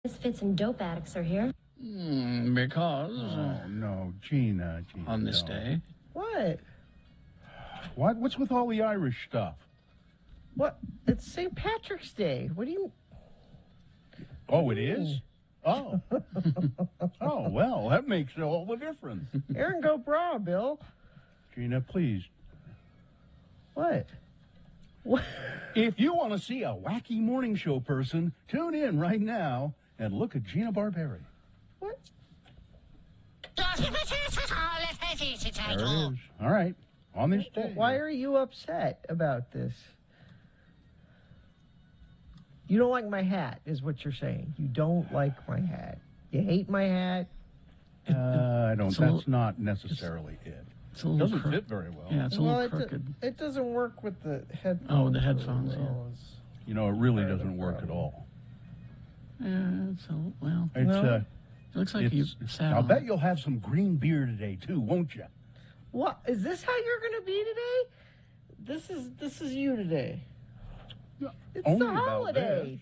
Misfits and dope addicts are here. Because Oh, no, Gina, on this no. day, What? What? What's with all the Irish stuff? What? It's St. Patrick's Day. What do you... Oh, it is? Oh. Oh, well, that makes all the difference. Aaron, go bra, Bill. Gina, please. What? What? If you want to see a wacky morning show person, tune in right now and look at Gina Barberi. What? There it is. All right. On this day. Why are you upset about this? You don't like my hat, is what you're saying. You don't like my hat. You hate my hat. I don't. It's a That's little- not necessarily it. it's a little Doesn't fit very well. Yeah, it's a little crooked. It doesn't work with the headphones. Oh, the headphones, really well as- You know, it really Part of the doesn't work at problem. all. Yeah, it's a, well, It's No. it looks like you sat I'll on bet it. you'll have some green beer today too, won't you? What? Is this how you're going to be today? This is you today. It's Only the about holiday.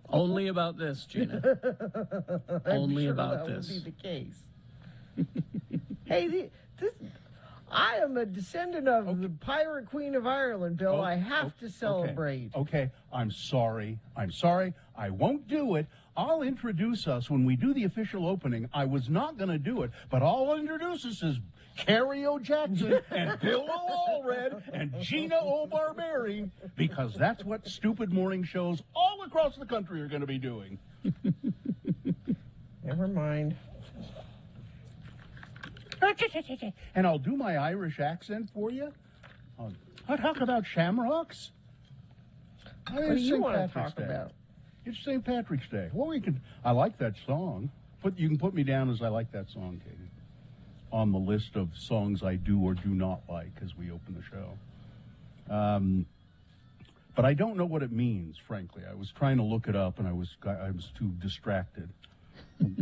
Only about this, Gina. I'm Only sure about that this. would be the case. Hey, I am a descendant of the pirate queen of Ireland, Bill. I have to celebrate. Okay, I'm sorry. I won't do it. I'll introduce us when we do the official opening. I was not going to do it, but I'll introduce us as Carrie O. Jackson and Bill O. Allred and Gina O. Barberi, because that's what stupid morning shows all across the country are going to be doing. Never mind. And I'll do my Irish accent for you. I'll talk about shamrocks. What do you want to talk about? It's St. Patrick's Day. Well, I like that song. You can put me down as I like that song, Katie, on the list of songs I do or do not like as we open the show. But I don't know what it means, frankly. I was trying to look it up, and I was too distracted.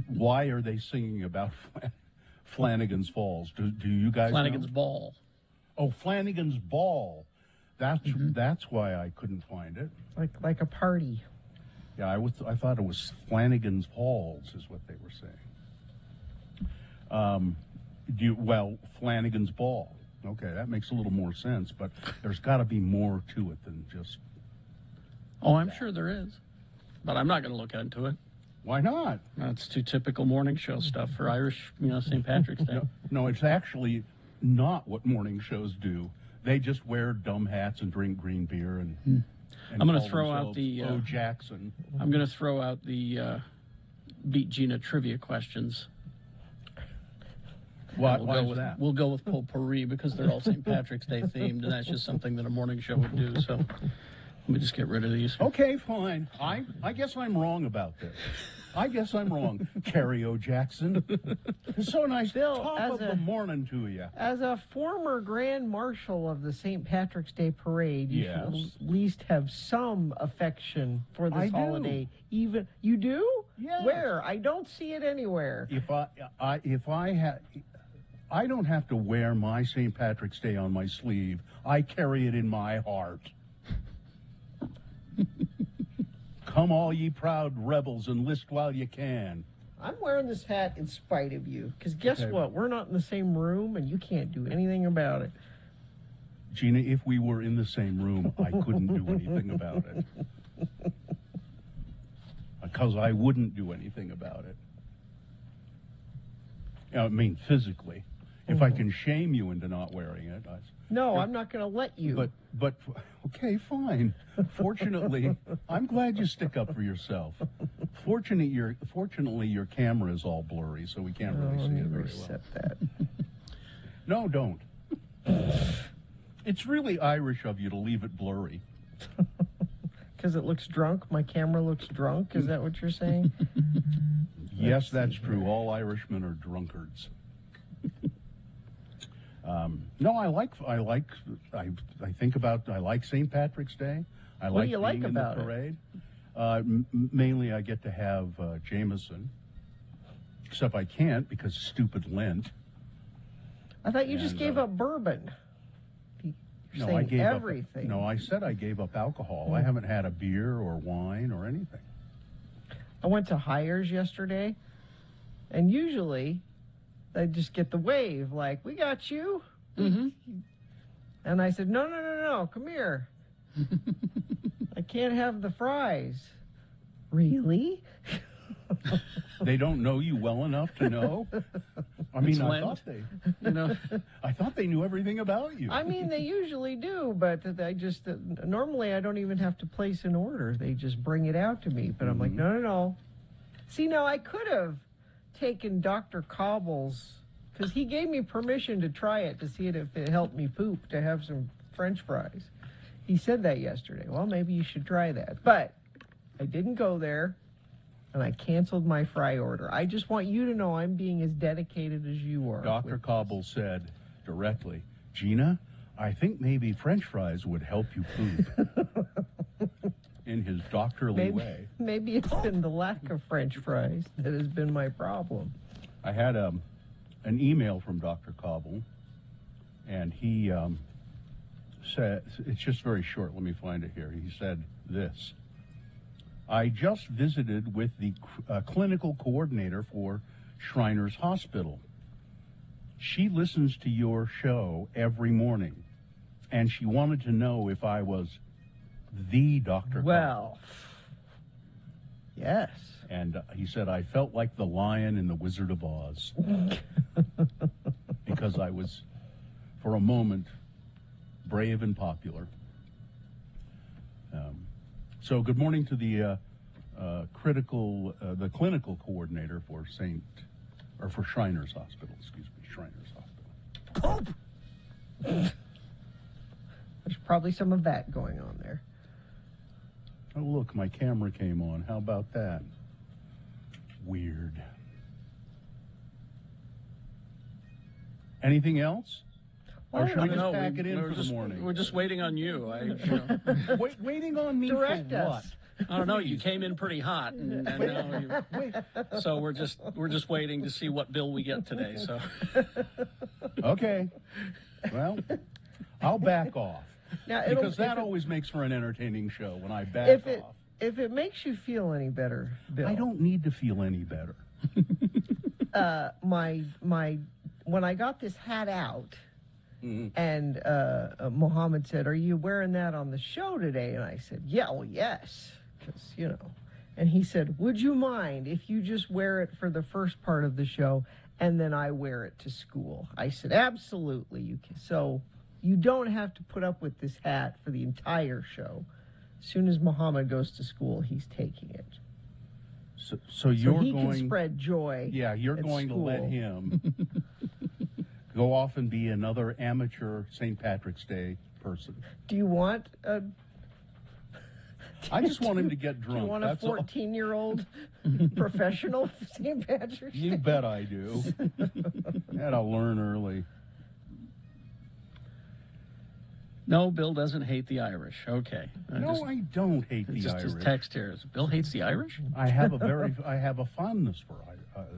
Why are they singing about Flanagan's Falls? Do you guys Flanagan's know? Ball. Oh, Flanagan's Ball. That's why I couldn't find it. Like a party. Yeah, I thought it was Flanagan's Falls is what they were saying. Flanagan's Ball. Okay, that makes a little more sense, but there's got to be more to it than just. Oh, I'm sure there is, but I'm not going to look into it. Why not? That's too typical morning show stuff for Irish, St. Patrick's Day. No, it's actually not what morning shows do. They just wear dumb hats and drink green beer and I'm going to call throw out themselves the. O. Jackson. I'm going to throw out the Beat Gina trivia questions. Why We'll go is with that? We'll go with potpourri because they're all St. Patrick's Day themed, and that's just something that a morning show would do. So let me just get rid of these. Okay, fine. I guess I'm wrong about this. I guess I'm wrong. Carrie O. Jackson. It's so nice. Bill, Top as of the morning to you. As a former Grand Marshal of the St. Patrick's Day Parade, you Yes. should at least have some affection for this I do. holiday. Even you do? Yes. Where? I don't see it anywhere. If I don't have to wear my St. Patrick's Day on my sleeve. I carry it in my heart. Come all ye proud rebels, enlist while you can. I'm wearing this hat in spite of you. Because guess Okay. what? We're not in the same room, and you can't do anything about it. Gina, if we were in the same room, I couldn't do anything about it. Because I wouldn't do anything about it. I mean, physically. If I can shame you into not wearing it. No, I'm not going to let you. But okay, fine. Fortunately, I'm glad you stick up for yourself. Fortunately, your camera is all blurry, so we can't really let see me it very well. reset that. No, don't. It's really Irish of you to leave it blurry. Because it looks drunk? My camera looks drunk? Is that what you're saying? Yes, that's true. All Irishmen are drunkards. No, I like St. Patrick's Day. I What like do you like being in about the it? parade. Mainly, I get to have Jameson. Except I can't because stupid Lent. I thought you just And, gave up bourbon. You're No, saying I gave everything. up. No, I said I gave up alcohol. I haven't had a beer or wine or anything. I went to Hires yesterday, and usually they just get the wave, like, we got you. Mm-hmm. And I said, no, come here. I can't have the fries. Really? They don't know you well enough to know. I mean, It's I Lent. thought they. You know, I thought they knew everything about you. I mean, they usually do, but I just, normally I don't even have to place an order. They just bring it out to me. But I'm like, no. See, now I could have taken Dr. Cobble's, because he gave me permission to try it to see if it helped me poop, to have some French fries. He said that yesterday. Well, maybe you should try that. But I didn't go there, and I canceled my fry order. I just want you to know I'm being as dedicated as you are. Dr. Cobble said directly, Gina, I think maybe French fries would help you poop. In his doctorly way. Maybe it's been the lack of French fries that has been my problem. I had an email from Dr. Cobble, and he said, it's just very short, let me find it here. He said this: I just visited with the clinical coordinator for Shriners Hospital. She listens to your show every morning, and she wanted to know if I was the Dr. Cobble. Well, yes. And he said, I felt like the lion in the Wizard of Oz. Because I was, for a moment, brave and popular. So good morning to the the clinical coordinator for for Shriners Hospital, Shriners Hospital. There's probably some of that going on there. Oh, look, my camera came on. How about that? Weird. Anything else? Or should we just pack it in for the morning? We're just waiting on you. Waiting on me Direct for us. what? I don't know. You came in pretty hot, and now so we're just waiting to see what bill we get today. So, Okay. Well, I'll back off. Now, Because that always makes for an entertaining show when I back off. if it makes you feel any better, Bill. I don't need to feel any better. When I got this hat out, and Mohammed said, "Are you wearing that on the show today?" And I said, "Yeah, well, yes, because And he said, "Would you mind if you just wear it for the first part of the show, and then I wear it to school?" I said, "Absolutely, you can." So you don't have to put up with this hat for the entire show. As soon as Mohammed goes to school, he's taking it. So you're he going can spread joy. Yeah, you're at going school. to let him go off and be another amateur St. Patrick's Day person. Do you want a? I just want him to get drunk. Do you want a That's all. 14-year-old professional St. Patrick's Day? You bet I do. And I'll learn early. no, Bill doesn't hate the Irish. Okay. I don't hate the just Irish. his text here is Bill hates the Irish. I have a fondness for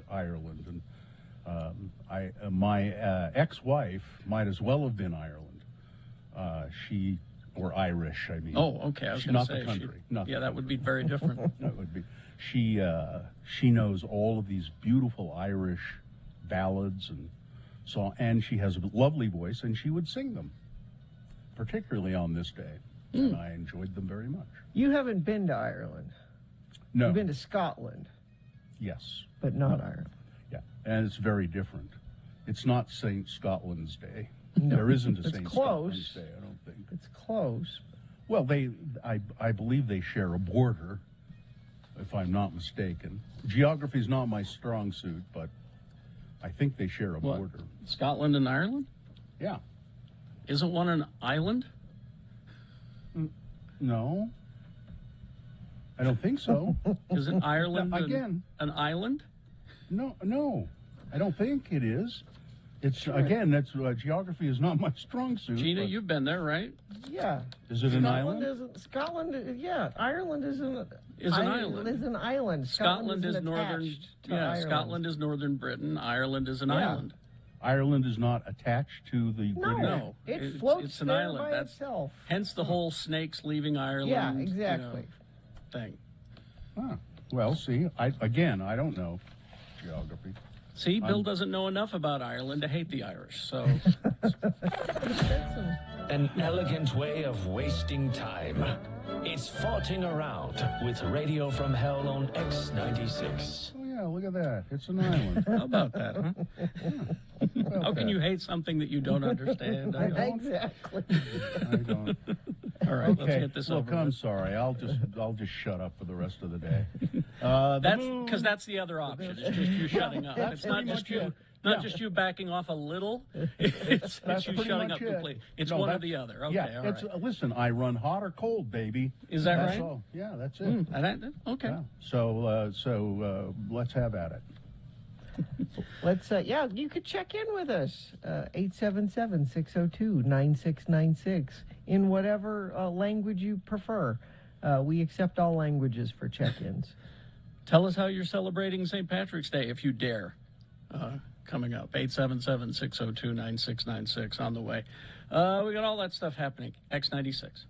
Ireland, and my ex-wife might as well have been Ireland. Or Irish, I mean. Oh, okay. I was going to not say the country. Not yeah, the that would be very different. That would be. She knows all of these beautiful Irish ballads and she has a lovely voice, and she would sing them, particularly on this day, and I enjoyed them very much. You haven't been to Ireland. No. You've been to Scotland, Yes. but not Ireland. Yeah, and it's very different. It's not St. Scotland's Day. No. There isn't a It's St. close. Scotland's Day, I don't think. It's close. Well, I believe they share a border, if I'm not mistaken. Geography's not my strong suit, but I think they share a What? border. Scotland and Ireland? Yeah. Isn't one an island? No. I don't think so. Isn't Ireland Again. an island? No. I don't think it is. It's again. That's geography is not my strong suit. Gina, but- you've been there, right? Yeah. Is it an island? Scotland, yeah. Ireland is an island. Is an island. Scotland is isn't northern. attached to Yeah, Ireland. Scotland is northern Britain. Ireland is an Yeah. island. Ireland is not attached to the British. No. It It's- floats it's an there island. by That's- itself. Hence the whole snakes leaving Ireland. Yeah, exactly. Thing. Huh. Well, see, I don't know geography. See, Bill doesn't know enough about Ireland to hate the Irish. So An elegant way of wasting time. It's Farting Around with Radio from Hell on X96. Oh yeah, look at that. It's an island. how about that, huh? How can you hate something that you don't understand? I don't. Exactly. I don't. All right, let's Okay. get this Look, over I'm with. sorry. I'll just shut up for the rest of the day. That's because that's the other option. It's just you shutting up. that's It's not pretty just much you. it. Not Yeah. just you backing off a little. It's you pretty shutting much up it. completely. It's No, one or that's- the other. Okay, yeah, all it's, right. listen, I run hot or cold, baby. Is that That's right? all. Yeah, that's it. Okay. Yeah. So let's have at it. Let's, you could check in with us, 877-602-9696, in whatever language you prefer. We accept all languages for check-ins. Tell us how you're celebrating St. Patrick's Day, if you dare. Coming up, 877-602-9696 on the way. We got all that stuff happening. X96.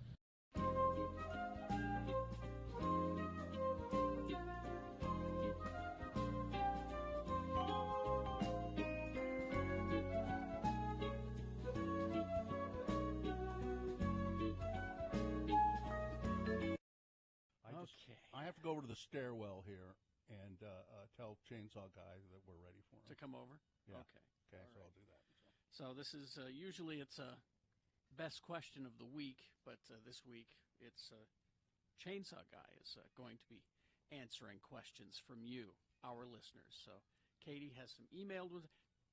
I have to go over to the stairwell here and tell Chainsaw Guy that we're ready for him. To come over? Yeah. Okay. Okay, so I'll do that. So this is usually it's a best question of the week, but this week it's Chainsaw Guy is going to be answering questions from you, our listeners. So Katie has some emailed with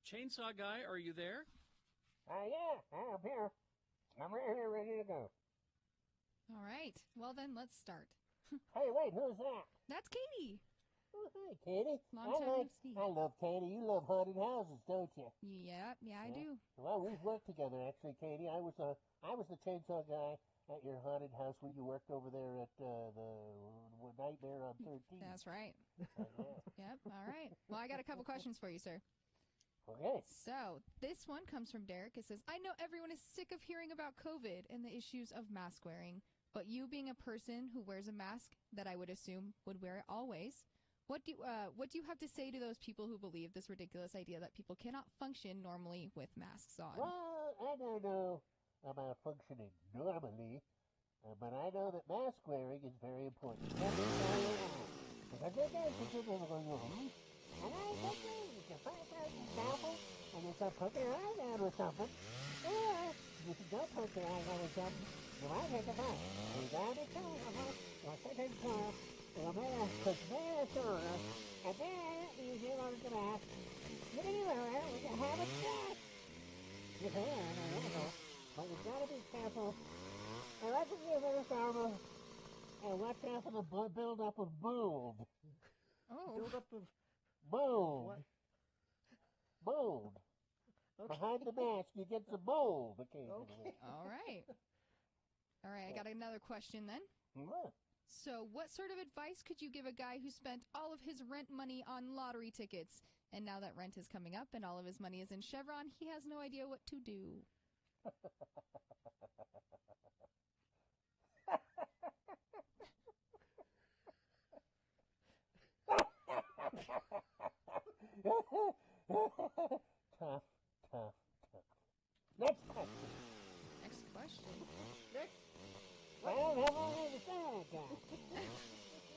Chainsaw Guy. Are you there? Yeah, I'm here. I'm right here, ready to go. All right. Well, then let's start. Hey, wait, who's that? That's Katie. Oh, hey, Katie. Long time no see. I love Katie. You love haunted houses, don't you? Yeah, I do. Well, we've worked together, actually, Katie. I was the chainsaw guy at your haunted house when you worked over there at the Nightmare on 13. That's right. Yeah. Yep. All right. Well, I got a couple questions for you, sir. Okay. So this one comes from Derek. It says, I know everyone is sick of hearing about COVID and the issues of mask wearing, but you being a person who wears a mask that I would assume would wear it always, what do you have to say to those people who believe this ridiculous idea that people cannot function normally with masks on? Well, I don't know about functioning normally, but I know that mask wearing is very important. Because I think and I think you can put it on yourself, and you can put your eye down or something. Or, if you don't put your eye down or something, you might hit the bus. You gotta be careful. You're sitting there, you're there, because they're sure. And then, you hear on the mask, you can anywhere, we can have a chat. You can, but you gotta be careful. And I think you're very careful. And watch out for the build-up of mold. Oh. Build-up of... Mold. What? Mold. Okay. Behind the mask, you get some mold occasionally. All right. All right. I got another question then. Yeah. So what sort of advice could you give a guy who spent all of his rent money on lottery tickets, and now that rent is coming up and all of his money is in Chevron, he has no idea what to do? Tough. Next question. Next question. I don't have anything to say like that.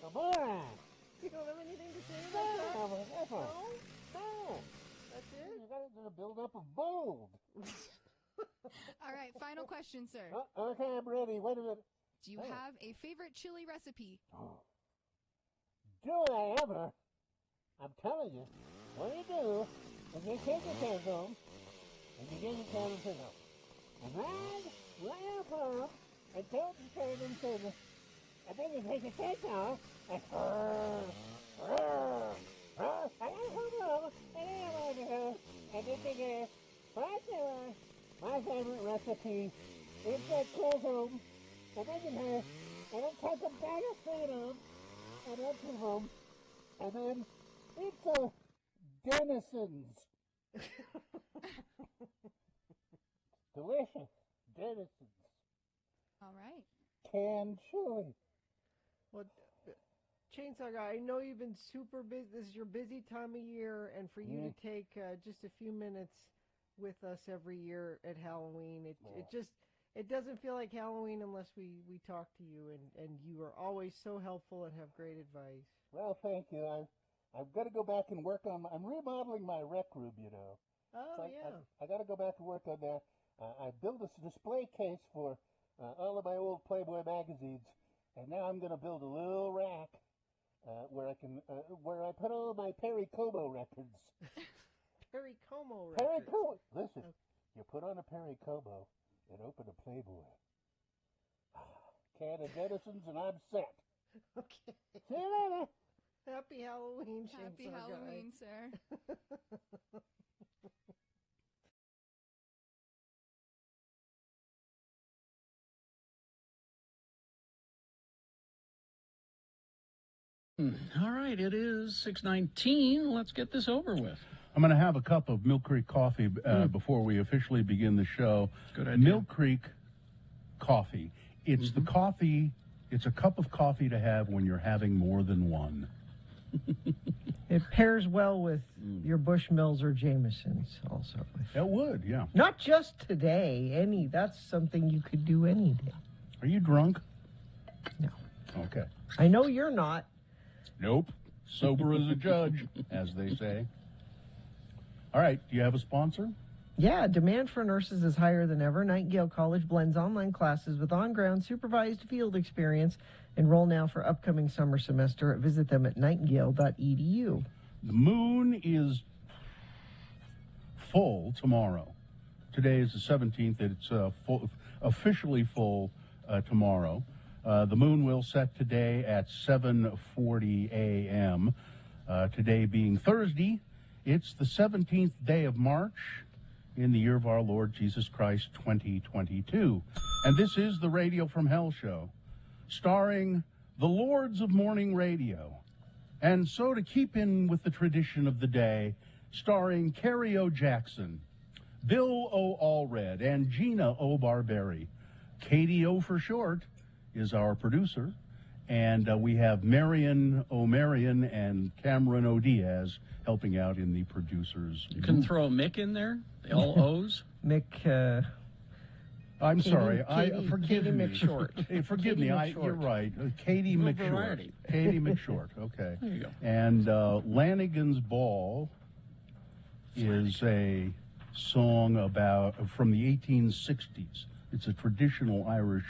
Come on. You don't have anything to say No, about that? no. That's it? You gotta do a build-up of mold. All right. Final question, sir. Okay, I'm ready. Wait a minute. Do you have a favorite chili recipe? Do I ever? I'm telling you, what you do is you take your cans home, and you get your cans and fill. And then, right up home, and take the cans and fill. And then you take your cans off, and I gotta come home, and then I'm over here, and then you get my favorite recipe is that cans home, and then you have, and then take a bag of freedom, and empty them, and then it's a Denison's. Delicious. Denison's. All right. Canned chili. Well, Chainsaw Guy, I know you've been super busy. This is your busy time of year, and for you to take just a few minutes with us every year at Halloween, it doesn't feel like Halloween unless we talk to you, and you are always so helpful and have great advice. Well, thank you. I've got to go back and work on. I'm remodeling my rec room, you know. Oh, So yeah. I got to go back to work on that. I built a display case for all of my old Playboy magazines, and now I'm going to build a little rack where I can where I put all my Perry Como records. Perry Como Perry records. Como. Listen, you put on a Perry Como and open a Playboy. Can of Denizens, and I'm set. Okay. See you later. Happy Halloween, Happy Chainsaw Guy. Halloween, sir. All right, it is 6:19. Let's get this over with. I'm going to have a cup of Mill Creek coffee before we officially begin the show. Good idea. Mill Creek coffee. It's the coffee. It's a cup of coffee to have when you're having more than one. It pairs well with your Bushmills or Jamesons also. It would, yeah. Not just today. That's something you could do any day. Are you drunk? No. Okay. I know you're not. Nope. Sober as a judge, as they say. All right. Do you have a sponsor? Yeah, demand for nurses is higher than ever. Nightingale College blends online classes with on-ground supervised field experience. Enroll now for upcoming summer semester. Visit them at nightingale.edu. The moon is full tomorrow. Today is the 17th. It's officially full tomorrow. The moon will set today at 7:40 a.m. Today being Thursday, it's the 17th day of March in the year of our Lord Jesus Christ, 2022. And this is the Radio from Hell show, starring the Lords of Morning Radio. And so to keep in with the tradition of the day, starring Carrie O. Jackson, Bill O. Allred, and Gina O. Barberi. Katie O. for short is our producer, and we have Marion O'Marion and Cameron O. Diaz helping out in the producers. You couldn't throw a Mick in there? They all O's? Mick, I'm Katie- sorry. Katie- Forgive Katie me. McShort. Hey, forgive Katie me. McShort. You're right. Katie Little McShort. variety. Katie McShort. Okay. There you go. And Lanigan's Ball is a song from the 1860s. It's a traditional Irish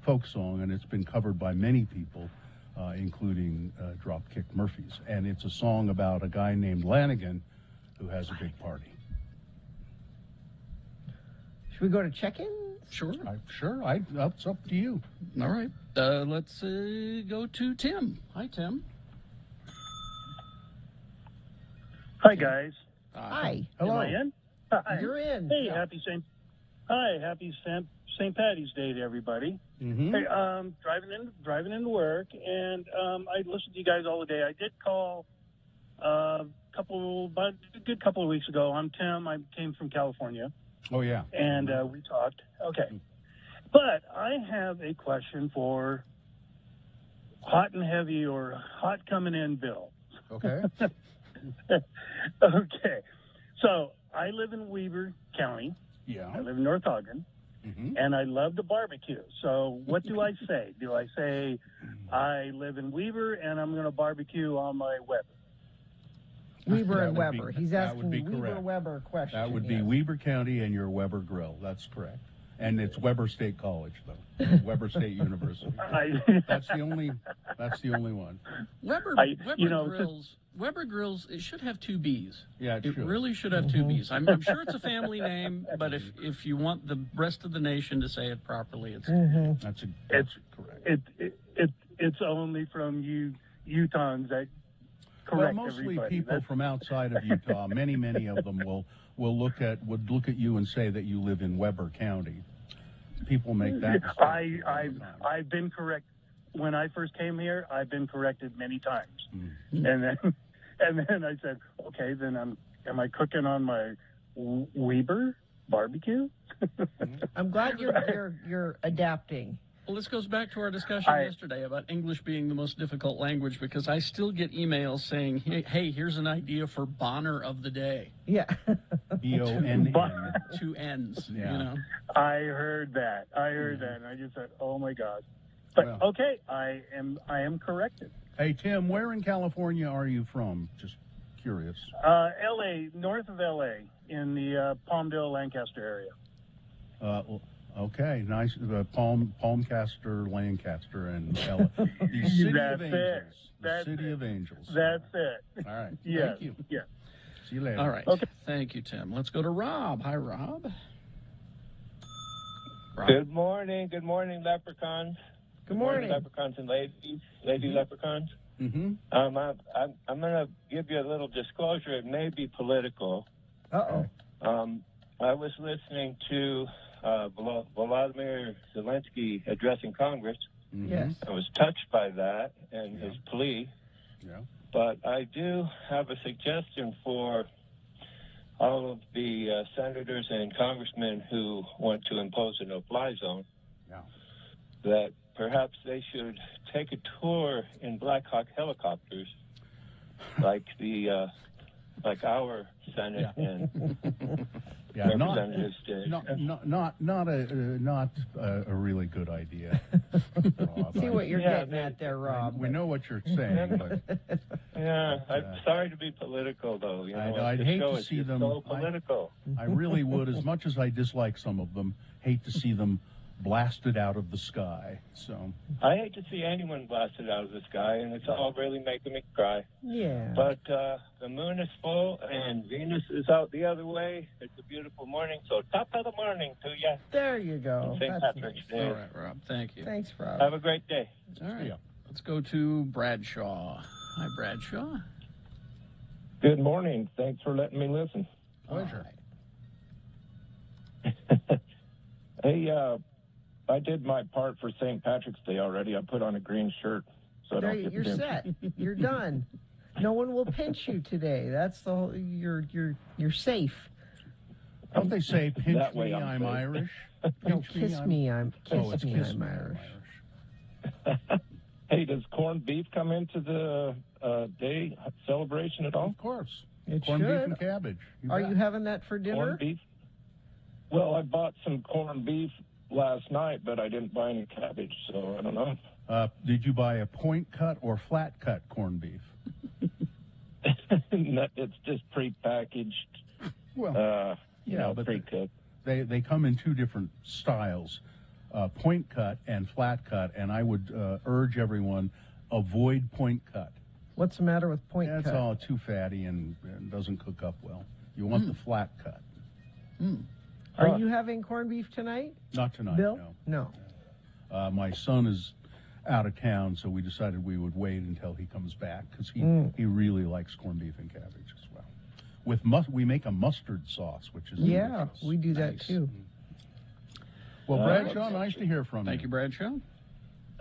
folk song, and it's been covered by many people, including Dropkick Murphys. And it's a song about a guy named Lanigan who has a big party. should we go to check-ins? Sure. That's up to you. All right. Let's go to Tim. Hi, Tim. Hi, guys. Hi. Hello. Am I in? Hi. You're in. Hey, Yeah. happy St. Patty's Day to everybody. Mm-hmm. Hey, driving into work, and I listened to you guys all the day. I did call a good couple of weeks ago. I'm Tim. I came from California, Oh, yeah. and we talked. Okay, but I have a question for hot and heavy or hot coming in, Bill. Okay. Okay, so I live in Weber County. Yeah. I live in North Ogden. Mm-hmm. And I love to barbecue. So what do I say? Do I say I live in Weber and I'm going to barbecue on my Weber? Weber That and would be- Weber. He's that would asking be Weber correct. Weber question. That would be yes. Weber County and your Weber Grill. That's correct. And it's Weber State College, though. Weber State University. That's the only one. Weber you know, Grills. Weber Grills. It should have two B's. Yeah, it should. really should have two B's. I'm sure it's a family name, but if you want the rest of the nation to say it properly, it's That's It's correct. it's only from you Utahns that Well, correct mostly everybody. people That's- from outside of Utah. Many of them would look at you and say that you live in Weber County. People make that mistake all the time. I've been correct when I first came here. I've been corrected many times, Mm-hmm. and then I said, okay, then am I cooking on my Weber barbecue? I'm glad you're adapting. Well, this goes back to our discussion yesterday about English being the most difficult language, because I still get emails saying, hey, here's an idea for Bonner of the day. Yeah. B-O-N-N. 2 N's, Yeah. you know. I heard that. And I just said, oh my God. But Well. okay, I am corrected. Hey, Tim, where in California are you from? Just curious. L.A., north of L.A., in the Palmdale, Lancaster area. Okay, nice. Palmcaster, Lancaster, and the City That's of it. Angels. That's the City it. of Angels. That's it. All right. Yes. Thank you. Yes. See you later. All right. Okay. Thank you, Tim. Let's go to Rob. Hi, Rob. Good morning, leprechauns. Good morning. Leprechauns and lady leprechauns. Mm-hmm. I'm going to give you a little disclosure. It may be political. Uh-oh. I was listening to Volodymyr Zelensky addressing Congress. Mm-hmm. Yes. I was touched by that and his plea. Yeah. But I do have a suggestion for all of the senators and congressmen who want to impose a no-fly zone. Yeah. That perhaps they should take a tour in Black Hawk helicopters, like our Senate and Yeah, representatives did. not a really good idea. Rob. See what you're Yeah, getting at there, Rob. We know what you're saying, but Yeah, I'm sorry to be political, though. You know, I'd the hate show to is see just them. so political. I really would, as much as I dislike some of them, hate to see them blasted out of the sky. So I hate to see anyone blasted out of the sky, and it's all really making me cry. Yeah. But the moon is full, and Venus is out the other way. It's a beautiful morning, so top of the morning to you. There you go. St. That's Patrick's nice. Day. All right, Rob. Thank you. Thanks, Rob. Have a great day. All right. Yeah. Let's go to Bradshaw. Hi, Bradshaw. Good morning. Thanks for letting me listen. pleasure. Hey, I did my part for St. Patrick's Day already. I put on a green shirt, so I There, don't get you're pinched. set. You're done. No one will pinch you today. That's the whole, you're safe. Don't they say pinch That way me, I'm I'm safe. Irish? No, kiss me, I'm Oh, it's kiss I'm me, Irish. Hey, does corned beef come into the day celebration at all? Of course. It Corned beef should. and cabbage. Are bet. you having that for dinner? Corned beef? Well, I bought some corned beef last night, but I didn't buy any cabbage, so I don't know. Did you buy a point cut or flat cut corned beef? It's just pre-packaged, Well, but pre-cooked. they come in two different styles, point cut and flat cut, and I would urge everyone, avoid point cut. What's the matter with point That's cut? all too fatty and doesn't cook up well. You want the flat cut. Are you having corned beef tonight, Not tonight, Bill? no. No. My son is out of town, so we decided we would wait until he comes back because he really likes corned beef and cabbage as well. We make a mustard sauce, which is Yeah, delicious. we do that Nice. too. Well, Bradshaw, nice to hear from Thank you, Bradshaw.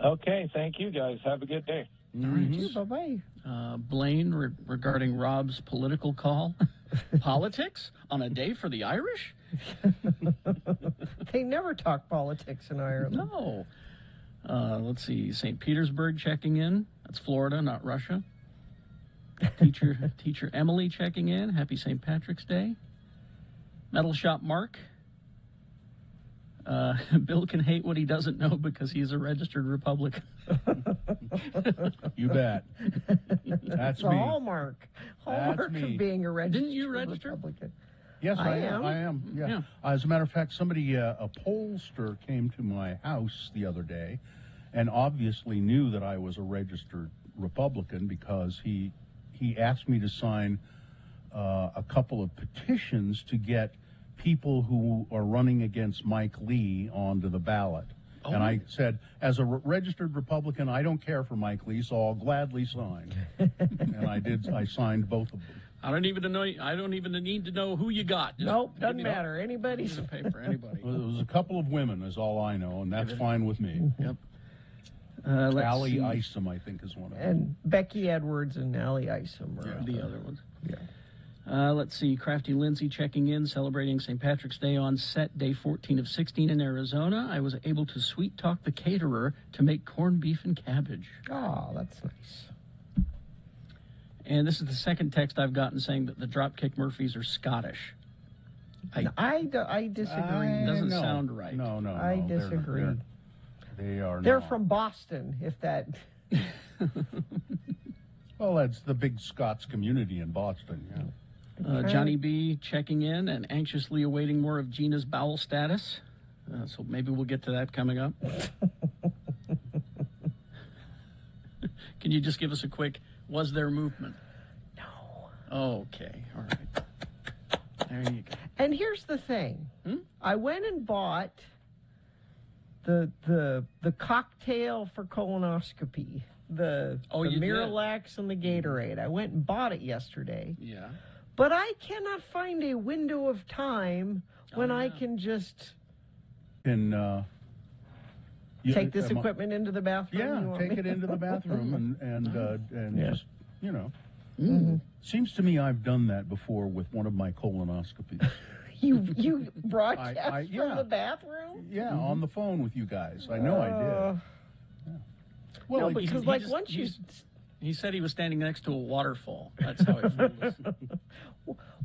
Okay, thank you guys. Have a good day. Mhm. Bye-bye. Blaine, regarding Rob's political call. Politics on a day for the Irish? They never talk politics in Ireland. No. Let's see. St. Petersburg checking in. That's Florida, not Russia. Teacher Emily checking in. Happy St. Patrick's Day. Metal Shop Mark. Bill can hate what he doesn't know because he's a registered Republican. You bet. That's It's a me. hallmark. Hallmark me. of being a registered Didn't you register? Republican. Yes, I I am. am. I am. Yeah. Yeah. As a matter of fact, somebody, a pollster, came to my house the other day, and obviously knew that I was a registered Republican because he asked me to sign a couple of petitions to get people who are running against Mike Lee onto the ballot. Oh. And I said, as a registered Republican, I don't care for Mike Lee, so I'll gladly sign. And I did. I signed both of them. I don't even need to know who you got. Just Nope, give doesn't me matter. Anybody's. the paper, anybody. Well, it was a couple of women, is all I know, and that's fine with me. Yep. Let's Allie see. Isom, I think, is one of them. And Becky Edwards and Allie Isom. Yeah. Are The other ones. Yeah. Let's see. Crafty Lindsay checking in, celebrating St. Patrick's Day on set, day 14 of 16 in Arizona. I was able to sweet talk the caterer to make corned beef and cabbage. Oh, that's nice. And this is the second text I've gotten saying that the Dropkick Murphys are Scottish. I disagree. Doesn't sound right. No. I disagree. They're They're from Boston, if that... Well, that's the big Scots community in Boston, yeah. Johnny B checking in and anxiously awaiting more of Gina's bowel status. So maybe we'll get to that coming up. Can you just give us a quick, was there movement? No. Okay, all right. There you go. And here's the thing. I went and bought the cocktail for colonoscopy. The you Miralax and the Gatorade. I went and bought it yesterday. Yeah. But I cannot find a window of time when I can just take this equipment into the bathroom. Yeah, take it into the bathroom and just, you know. Mm-hmm. Seems to me I've done that before with one of my colonoscopies. You broadcast yeah. from the bathroom? Yeah, on the phone with you guys. I know I did. Yeah. Well, no, because once you... He said he was standing next to a waterfall. That's how it feels.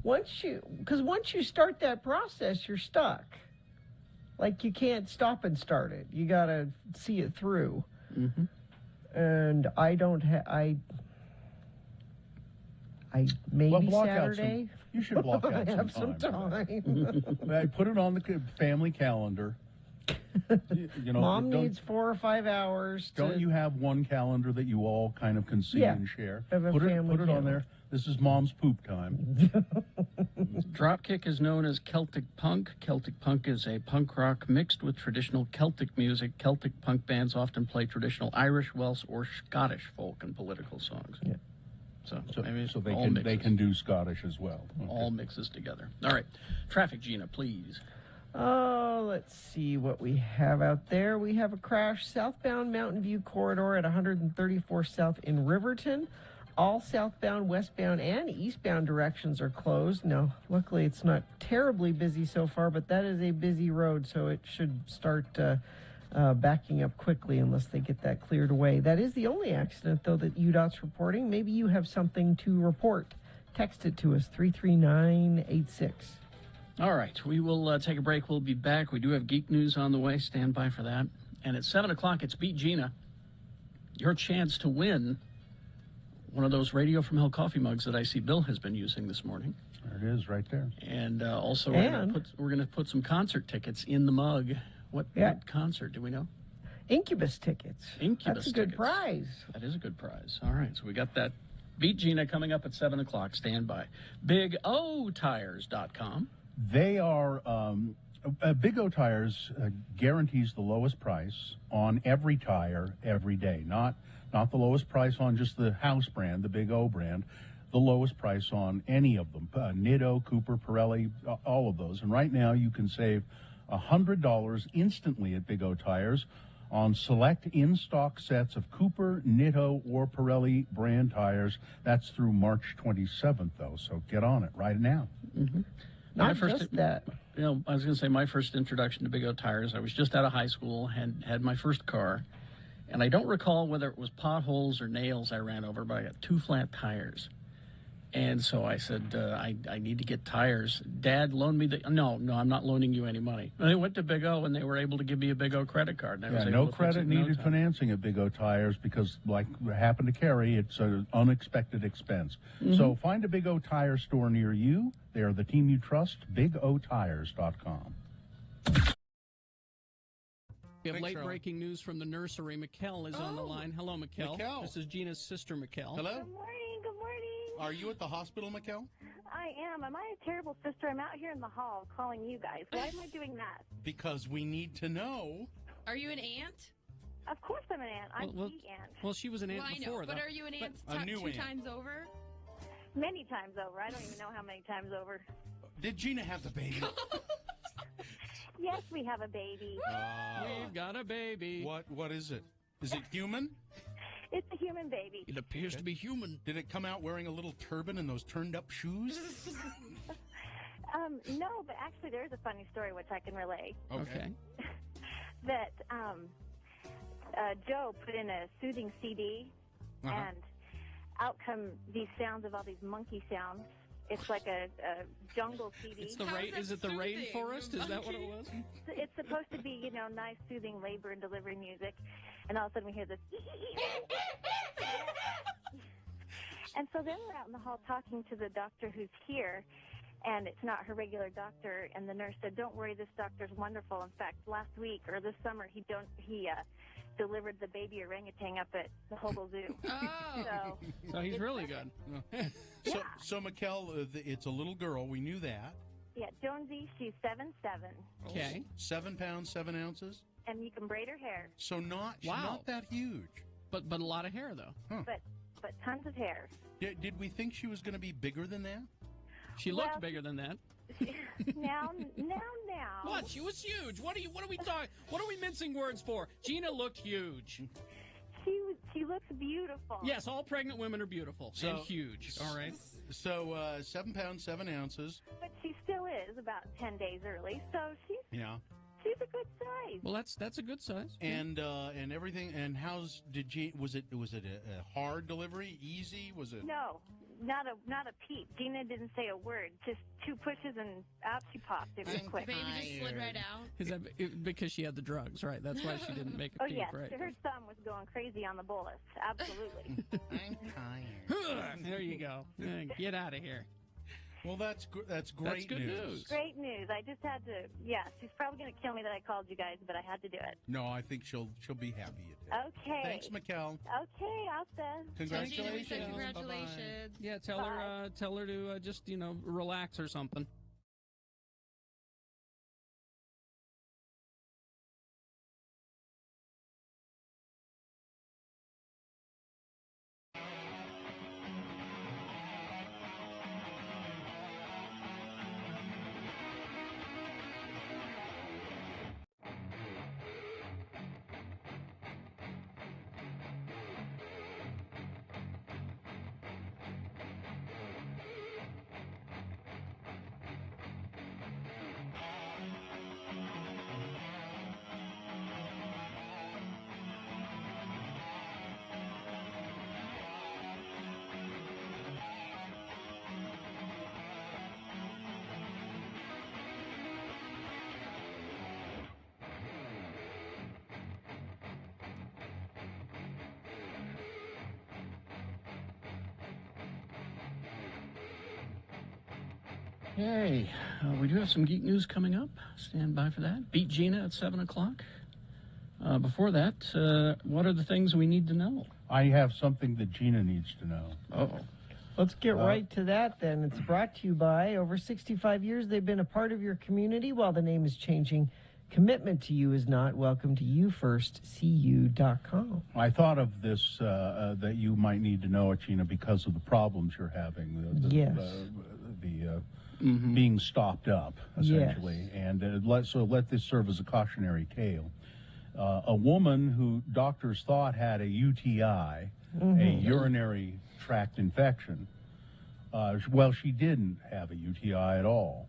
Once you start that process, you're stuck. Like, you can't stop and start it. You got to see it through. Mm-hmm. And I don't have... I maybe Saturday. You should block out I have some time. I put it on the family calendar. You know, Mom needs 4 or 5 hours. Don't you have one calendar that you all kind of can see and share? Put it on there. This is Mom's poop time. Dropkick is known as Celtic punk. Celtic punk is a punk rock mixed with traditional Celtic music. Celtic punk bands often play traditional Irish, Welsh, or Scottish folk and political songs. Yeah. So they can do Scottish as well. Okay. All mixes together. All right. Traffic, Gina, please. Oh, let's see what we have out there. We have a crash southbound Mountain View corridor at 134 South in Riverton. All southbound, westbound, and eastbound directions are closed. Now, luckily, it's not terribly busy so far, but that is a busy road, so it should start backing up quickly unless they get that cleared away. That is the only accident, though, that UDOT's reporting. Maybe you have something to report. Text it to us, 33986. All right, we will take a break. We'll be back. We do have geek news on the way. Stand by for that. And at 7 o'clock, it's Beat Gina. Your chance to win one of those Radio from Hell coffee mugs that I see Bill has been using this morning. There it is, right there. And also, we're going to put some concert tickets in the mug. What concert, do we know? Incubus tickets. That's a good prize. That is a good prize. All right, so we got that. Beat Gina coming up at 7 o'clock. Stand by. BigOTires.com. They are, Big O Tires guarantees the lowest price on every tire every day. Not the lowest price on just the house brand, the Big O brand, the lowest price on any of them. Nitto, Cooper, Pirelli, all of those. And right now you can save $100 instantly at Big O Tires on select in-stock sets of Cooper, Nitto, or Pirelli brand tires. That's through March 27th, though, so get on it right now. Mm-hmm. Not just that. You know, I was going to say my first introduction to Big O Tires, I was just out of high school and had my first car. And I don't recall whether it was potholes or nails I ran over, but I got 2 flat tires. And so I said, I need to get tires. Dad loaned me no, I'm not loaning you any money. And I went to Big O, and they were able to give me a Big O credit card. And I was able no to credit fix it needed financing at Big O Tires because, like happened to Carrie, it's an unexpected expense. Mm-hmm. So find a Big O Tire store near you. They are the team you trust, BigOTires.com. We have late-breaking news from the nursery. Mikkel is on the line. Hello, Mikkel. This is Gina's sister, Mikkel. Hello. Good morning. Good morning. Are you at the hospital, Mikkel? I am. Am I a terrible sister? I'm out here in the hall calling you guys. Why am I doing that? Because we need to know. Are you an aunt? Of course I'm an aunt. I'm the aunt. Well, she was an aunt before, I know, but are you an aunt two times over? Many times over. I don't even know how many times over. Did Gina have the baby? Yes, we have a baby. We've got a baby. What is it? Is it human? It's a human baby. It appears to be human. Did it come out wearing a little turban and those turned-up shoes? No, but actually there's a funny story which I can relay. Okay. That Joe put in a soothing CD, and out come these sounds of all these monkey sounds. It's like a jungle CD. It's is it the rainforest? Is that what it was? It's supposed to be, nice, soothing labor and delivery music, and all of a sudden we hear this. And so then we're out in the hall talking to the doctor who's here, and it's not her regular doctor. And the nurse said, "Don't worry, this doctor's wonderful. In fact, last week or this summer, he delivered the baby orangutan up at the Hobo Zoo." Oh. So he's really good. So Mikkel, it's a little girl. We knew that. Yeah, Jonesy, she's 7'7". Okay. 7 pounds, 7 ounces. And you can braid her hair. So not that huge. But a lot of hair though. Huh. But tons of hair. Did we think she was going to be bigger than that? She looked bigger than that. Now. What? She was huge. What are we talking? What are we mincing words for? Gina looked huge. She looks beautiful. Yes, all pregnant women are beautiful and huge. All right. So 7 pounds, 7 ounces. But she still is about 10 days early, so she's a good size. Well, that's a good size. And everything. And was it a hard delivery? Easy? Was it? No, not a peep. Gina didn't say a word. Just 2 pushes and out she popped. It was quick. The baby just slid right out. Is that because she had the drugs, right? That's why she didn't make a peep, yes, right? her thumb was going crazy on the bolus. Absolutely. I'm tired. There you go. Get out of here. Well, that's great That's good news. Great news. I just had to. Yeah, she's probably going to kill me that I called you guys, but I had to do it. No, I think she'll be happy you did. Okay. Thanks, Mikkel. Okay, Asta. Congratulations. Congratulations. Bye-bye. Yeah, tell her to just relax or something. Hey, we do have some geek news coming up. Stand by for that. Beat Gina at 7 o'clock. Before that, what are the things we need to know? I have something that Gina needs to know. Uh-oh. Let's get right to that then. It's brought to you by over 65 years they've been a part of your community. While the name is changing, commitment to you is not. Welcome to YouFirstCU.com. I thought of this that you might need to know it, Gina, because of the problems you're having. Yes. Being stopped up, essentially. Yes. And let this serve as a cautionary tale. A woman who doctors thought had a UTI, a urinary tract infection, she didn't have a UTI at all.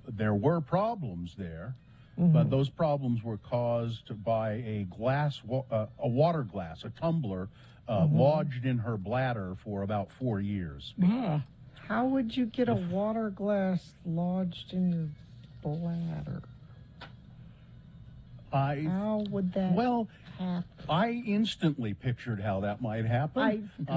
There were problems there, but those problems were caused by a water glass, a tumbler, lodged in her bladder for about 4 years. How would you get a water glass lodged in your bladder? How would that happen? I instantly pictured how that might happen. The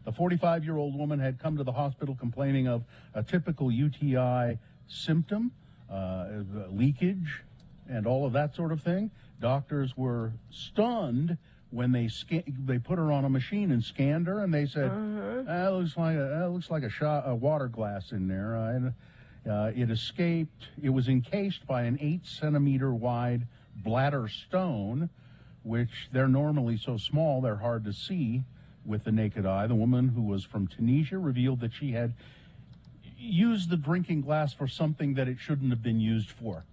45-year-old woman had come to the hospital complaining of a typical UTI symptom, leakage, and all of that sort of thing. Doctors were stunned when they put her on a machine and scanned her, and they said, "That looks like a water glass in there." It escaped. It was encased by an 8-centimeter wide bladder stone, which they're normally so small they're hard to see with the naked eye. The woman, who was from Tunisia, revealed that she had used the drinking glass for something that it shouldn't have been used for.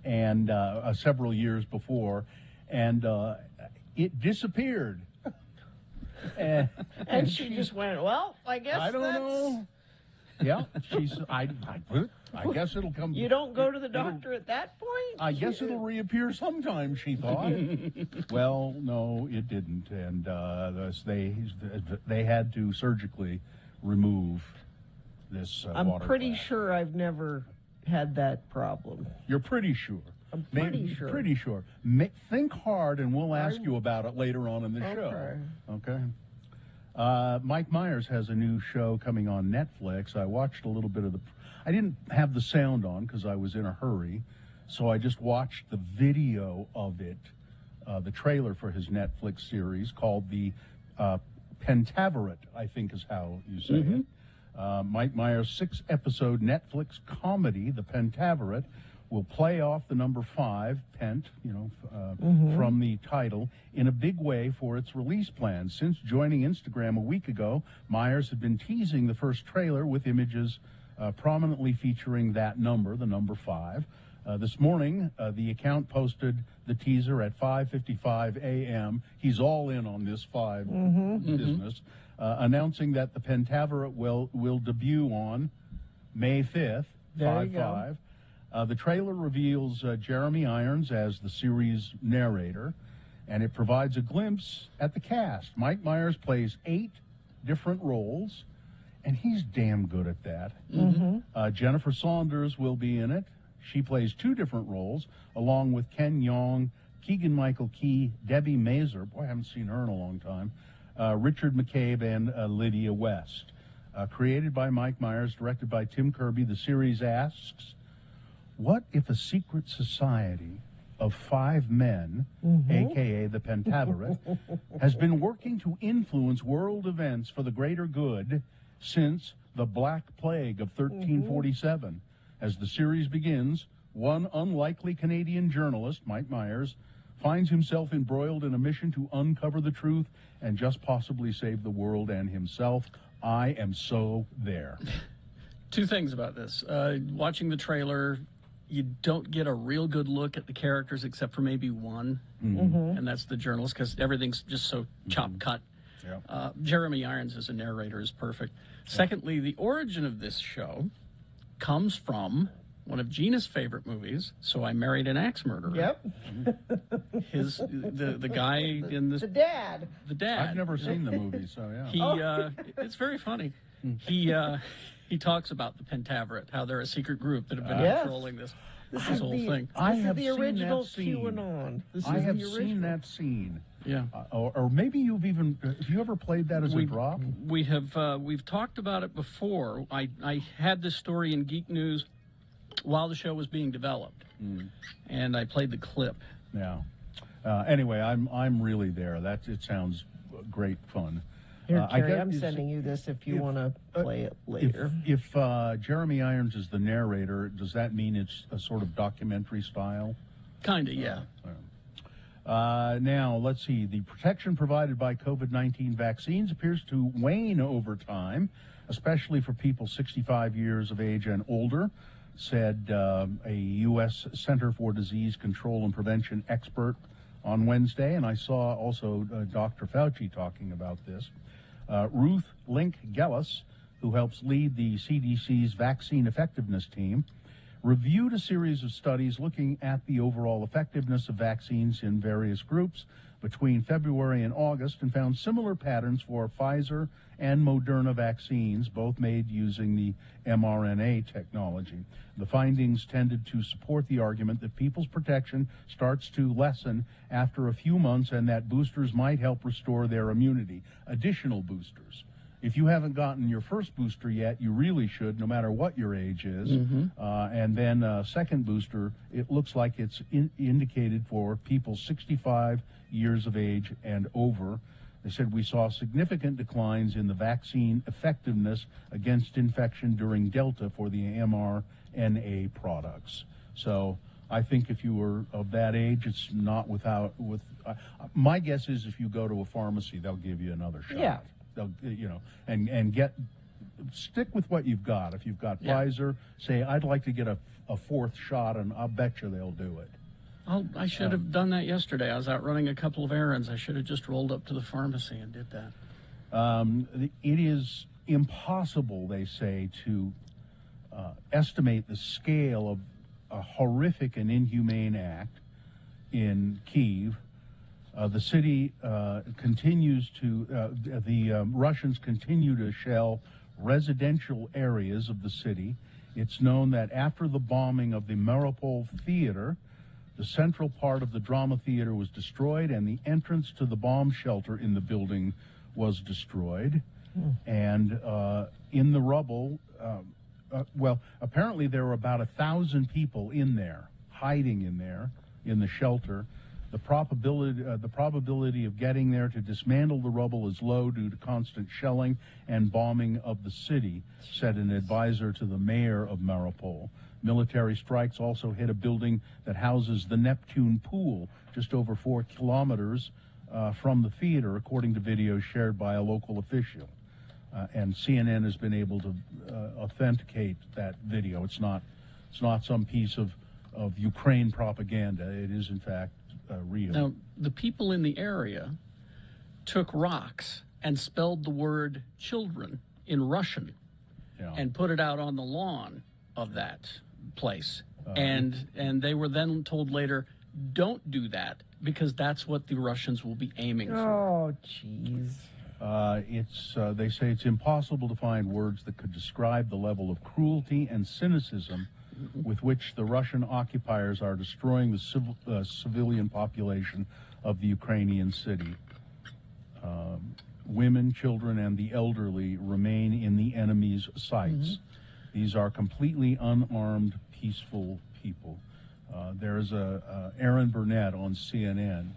and several years before, and it disappeared. and she just went, well, I guess I don't know. Yeah, I guess it'll come. You don't go to the doctor at that point? I guess it'll reappear sometime, she thought. Well, no, it didn't, and they had to surgically remove this I'm water pretty glass. sure I've never had that problem. You're pretty sure. I'm pretty sure. Pretty sure. Think hard, and we'll ask you about it later on in the show. Okay. Mike Myers has a new show coming on Netflix. I watched a little bit of I didn't have the sound on because I was in a hurry, so I just watched the video of it, the trailer for his Netflix series called the Pentaverate, I think is how you say it. Mike Myers' 6-episode Netflix comedy, The Pentaverate, will play off the number 5, Pent, from the title, in a big way for its release plans. Since joining Instagram a week ago, Myers had been teasing the first trailer with images prominently featuring that number, the number 5. This morning, the account posted the teaser at 5:55 a.m. He's all in on this 5 business, announcing that the Pentaverate will debut on May 5th, 5/5. The trailer reveals Jeremy Irons as the series narrator, and it provides a glimpse at the cast. Mike Myers plays 8 different roles, and he's damn good at that. Jennifer Saunders will be in it. She plays 2 different roles, along with Ken Jeong, Keegan-Michael Key, Debbie Mazur, boy, I haven't seen her in a long time, Richard McCabe, and Lydia West. Created by Mike Myers, directed by Tim Kirby, the series asks, what if a secret society of 5 men, a.k.a. the Pentaverate, has been working to influence world events for the greater good since the Black Plague of 1347? As the series begins, one unlikely Canadian journalist, Mike Myers, finds himself embroiled in a mission to uncover the truth and just possibly save the world and himself. I am so there. 2 things about this. Watching the trailer, you don't get a real good look at the characters except for maybe one, and that's the journalist, because everything's just so chop-cut. Yeah. Jeremy Irons as a narrator is perfect. Secondly, the origin of this show comes from one of Gina's favorite movies, So I Married an Axe Murderer. Yep. The guy in this... The dad. The dad. I've never seen the movie, so yeah. It's very funny. He talks about the Pentaverate, how they're a secret group that have been controlling this whole thing. I This have is the seen original that scene. QAnon. This I is have the seen original. that scene. Yeah. Or maybe have you ever played that as a drop? We have. We've talked about it before. I had this story in Geek News while the show was being developed, and I played the clip. Yeah. Anyway, I'm really there. It sounds great fun. Here, Carrie, I'm sending you this if you want to play it later. If Jeremy Irons is the narrator, does that mean it's a sort of documentary style? Kinda, yeah. Now, let's see. The protection provided by COVID-19 vaccines appears to wane over time, especially for people 65 years of age and older, said a U.S. Center for Disease Control and Prevention expert on Wednesday. And I saw also Dr. Fauci talking about this. Ruth Link Gellis, who helps lead the CDC's vaccine effectiveness team, reviewed a series of studies looking at the overall effectiveness of vaccines in various groups between February and August and found similar patterns for Pfizer and Moderna vaccines, both made using the mRNA technology. The findings tended to support the argument that people's protection starts to lessen after a few months and that boosters might help restore their immunity. Additional boosters. If you haven't gotten your first booster yet, you really should, no matter what your age is. And then second booster, it looks like it's indicated for people 65 years of age and over. They said we saw significant declines in the vaccine effectiveness against infection during Delta for the mRNA products. So I think if you were of that age, it's not my guess is if you go to a pharmacy, they'll give you another shot. Yeah. They'll, and get stick with what you've got. If you've got Pfizer, say, I'd like to get a fourth shot, and I'll bet you they'll do it. I should have done that yesterday. I was out running a couple of errands. I should have just rolled up to the pharmacy and did that. It is impossible, they say, to estimate the scale of a horrific and inhumane act in Kyiv. The city continues to, the Russians continue to shell residential areas of the city. It's known that after the bombing of the Mariupol theater, the central part of the drama theater was destroyed, and the entrance to the bomb shelter in the building was destroyed. And in the rubble, well, apparently there were about 1,000 people in there, hiding in there, in the shelter. The probability of getting there to dismantle the rubble is low due to constant shelling and bombing of the city, said an advisor to the mayor of Mariupol. Military strikes also hit a building that houses the Neptune Pool, just over 4 kilometers from the theater, according to videos shared by a local official. And CNN has been able to authenticate that video. It's not some piece of Ukraine propaganda. It is, in fact, real. Now, the people in the area took rocks and spelled the word children in Russian and put it out on the lawn of that place. And they were then told later, don't do that, because that's what the Russians will be aiming for. Oh, jeez. They say it's impossible to find words that could describe the level of cruelty and cynicism with which the Russian occupiers are destroying the civilian population of the Ukrainian city. Women, children, and the elderly remain in the enemy's sights. These are completely unarmed, peaceful people. There's Erin Burnett on CNN.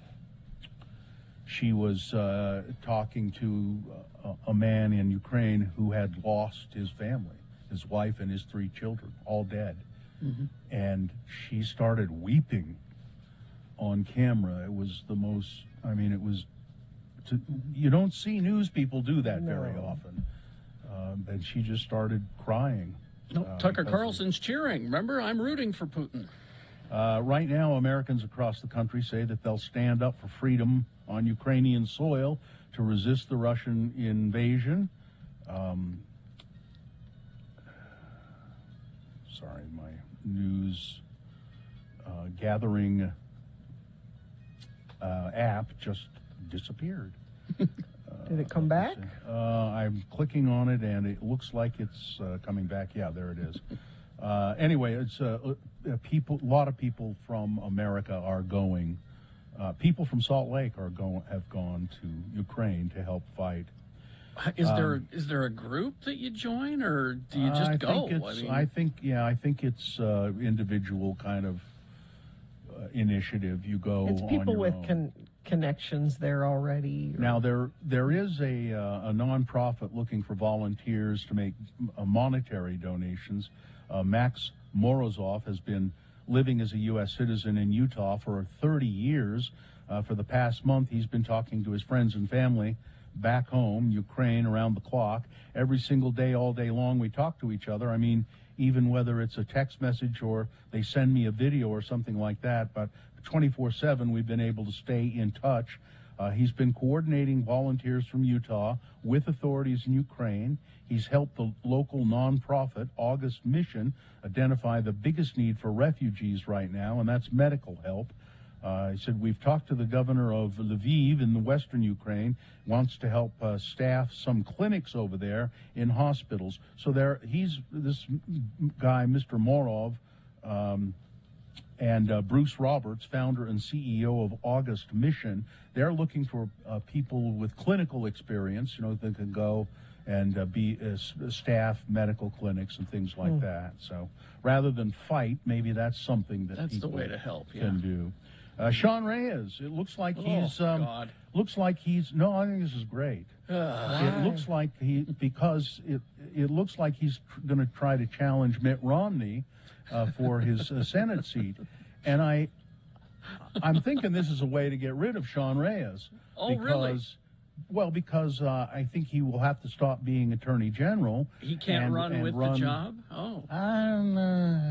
She was talking to a man in Ukraine who had lost his family, his wife and his 3 children, all dead. And she started weeping on camera. It was the most, I mean, it was, you don't see news people do that very often. And she just started crying. Tucker Carlson's cheering. Remember, I'm rooting for Putin. Right now, Americans across the country say that they'll stand up for freedom on Ukrainian soil to resist the Russian invasion. Sorry, my news gathering app just disappeared. Did it come back? I'm clicking on it, and it looks like it's coming back. Yeah, there it is. Anyway, it's a lot of people from America are going. People from Salt Lake have gone to Ukraine to help fight. Is there a group that you join, or do you just go? I think it's individual kind of initiative. You go. It's people on your with own. connections there already. Now there is a nonprofit looking for volunteers to make monetary donations. Max Morozov has been living as a U.S. citizen in Utah for 30 years. For the past month, he's been talking to his friends and family back home, Ukraine, around the clock. Every single day, all day long, we talk to each other. I mean, even whether it's a text message or they send me a video or something like that, but 24/7, we've been able to stay in touch. He's been coordinating volunteers from Utah with authorities in Ukraine. He's helped the local nonprofit August Mission identify the biggest need for refugees right now, and that's medical help. He said, we've talked to the governor of Lviv in the western Ukraine, wants to help staff some clinics over there in hospitals. So this guy, Mr. Morov, and Bruce Roberts, founder and CEO of August Mission, they're looking for people with clinical experience, that can go and be staff medical clinics and things like that. So rather than fight, maybe that's something that that's people the way to help. can do. Sean Reyes, it looks like he's God. No, I think this is great. It looks like it looks like he's going to try to challenge Mitt Romney for his Senate seat, and I'm thinking this is a way to get rid of Sean Reyes Well, because I think he will have to stop being Attorney General. He can't run with the job? Oh.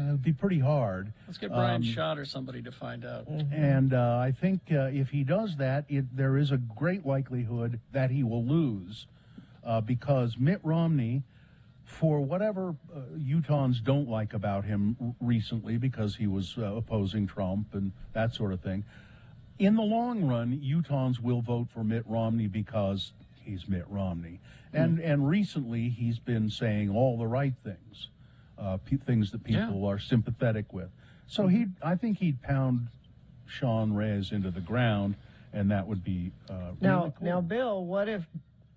It'd be pretty hard. Let's get Brian Schott or somebody to find out. And I think if he does that, there is a great likelihood that he will lose because Mitt Romney, for whatever Utahns don't like about him recently because he was opposing Trump and that sort of thing, in the long run, Utahns will vote for Mitt Romney because he's Mitt Romney. And recently, he's been saying all the right things, things that people are sympathetic with. So I think he'd pound Sean Reyes into the ground, and that would be really cool. Now, Bill, what if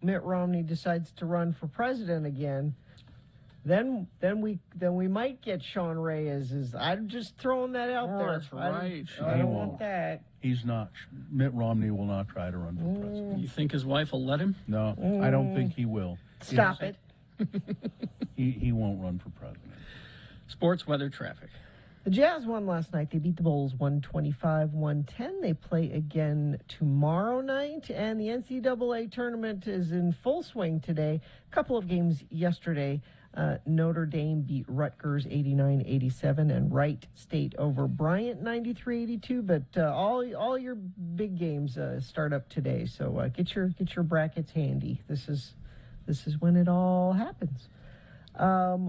Mitt Romney decides to run for president again? Then we might get Sean Reyes. I'm just throwing that out there. That's right. I don't want that. He's not. Mitt Romney will not try to run for president. You think his wife will let him? No, I don't think he will. Stop it. He won't run for president. Sports, weather, traffic. The Jazz won last night. They beat the Bulls 125-110. They play again tomorrow night, and the NCAA tournament is in full swing today. A couple of games yesterday. Notre Dame beat Rutgers 89-87 and Wright State over Bryant 93-82. But all your big games start up today, so get your brackets handy. This is when it all happens.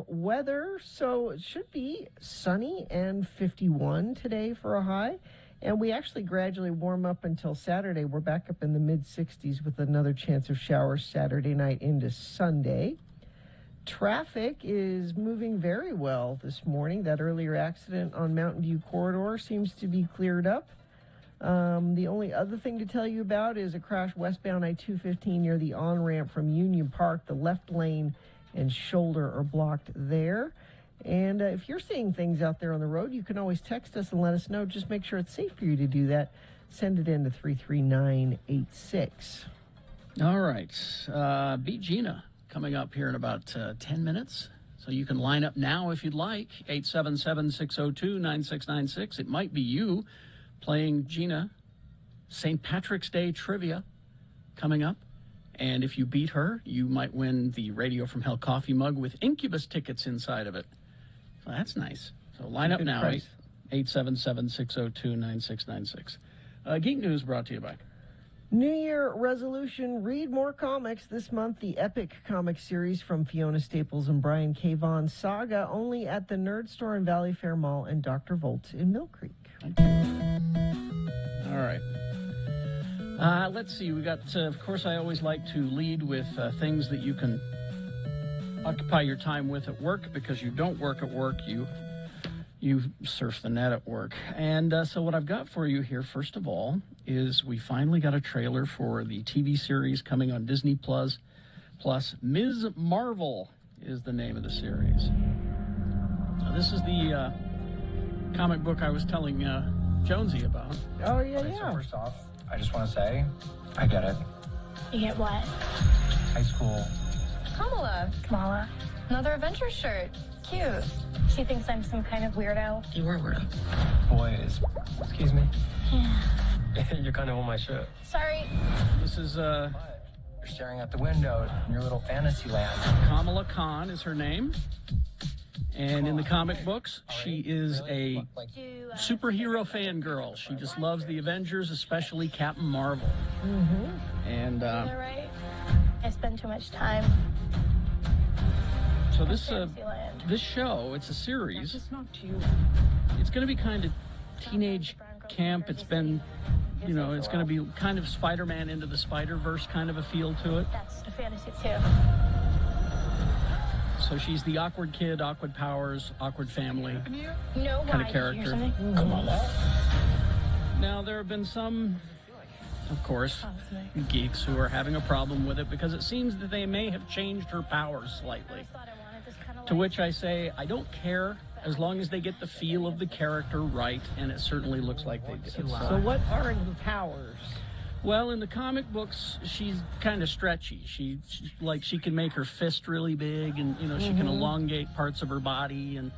Weather, so it should be sunny and 51 today for a high. And we actually gradually warm up until Saturday. We're back up in the mid-60s with another chance of showers Saturday night into Sunday. Traffic is moving very well this morning. That earlier accident on Mountain View Corridor seems to be cleared up. The only other thing to tell you about is a crash westbound I-215 near the on-ramp from Union Park. The left lane and shoulder are blocked there. And if you're seeing things out there on the road, you can always text us and let us know. Just make sure it's safe for you to do that. Send it in to 33986. All right. Beat Gina coming up here in about 10 minutes. So you can line up now if you'd like. 877-602-9696. It might be you playing Gina. St. Patrick's Day trivia coming up. And if you beat her, you might win the Radio from Hell coffee mug with Incubus tickets inside of it. So that's nice. So line up now. 877-602-9696. Geek News brought to you by New Year resolution, read more comics. This month, the epic comic series from Fiona Staples and Brian K. Vaughan, Saga, only at the Nerd Store in Valley Fair Mall and Dr. Volt in Mill Creek. Thank you. All right. Let's see. We got, of course, I always like to lead with things that you can occupy your time with at work, because you don't work at work, you surf the net at work. And so what I've got for you here, first of all, is we finally got a trailer for the TV series coming on Disney Plus. Ms. Marvel is the name of the series. Now, this is the comic book I was telling Jonesy about. Oh, yeah, So first off, I just want to say, I get it. You get what? High school. Kamala. Another Avengers shirt. Cute. She thinks I'm some kind of weirdo. You were a weirdo. Boys. Excuse me? Yeah. You're kind of on my shirt. Sorry. This is You're staring out the window in your little fantasy land. Kamala Khan is her name. And in the comic books, she is a superhero fangirl. She just loves the Avengers, especially Captain Marvel. Mm-hmm. And You're right. I spend too much time. so this show, it's a series. It's going to be kind of teenage camp. It's been, it's going to be kind of Spider-Man into the Spider-Verse kind of a feel to it. That's a fantasy too. So she's the awkward kid, awkward powers, awkward family You know why? kind of character. Come on. Now, there have been some, of course, geeks who are having a problem with it because it seems that they may have changed her powers slightly. To which I say, I don't care as long as they get the feel of the character right, and it certainly looks like they did. So what are the powers? Well, in the comic books, she's kind of stretchy. She can make her fist really big, and she can elongate parts of her body and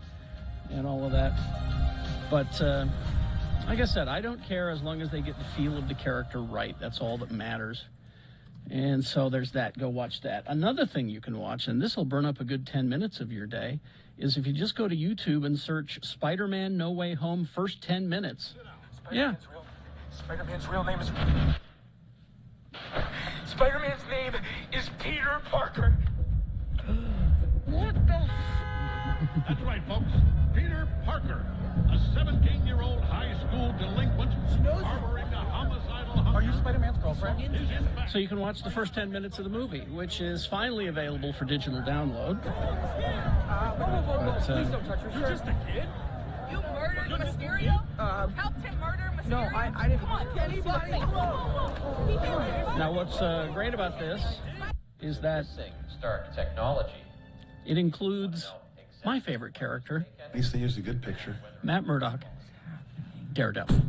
all of that. But like I said, I don't care as long as they get the feel of the character right. That's all that matters. And so there's that. Go watch that. Another thing you can watch, and this will burn up a good 10 minutes of your day, is if you just go to YouTube and search Spider-Man No Way Home first 10 minutes. Spider-Man's real name is... Spider-Man's name is Peter Parker. What the? That's right, folks. Peter Parker, a 17-year-old high school delinquent harboring a homicidal... Are you Spider-Man's girlfriend? So you can watch the first 10 minutes of the movie, which is finally available for digital download. Please don't touch her, sir. You're just a kid? You murdered Mysterio? Helped him murder Mysterio? No, I didn't want anybody. Now, what's great about this is that Stark technology. it includes my favorite character, At least they used a good picture. Matt Murdock, Daredevil.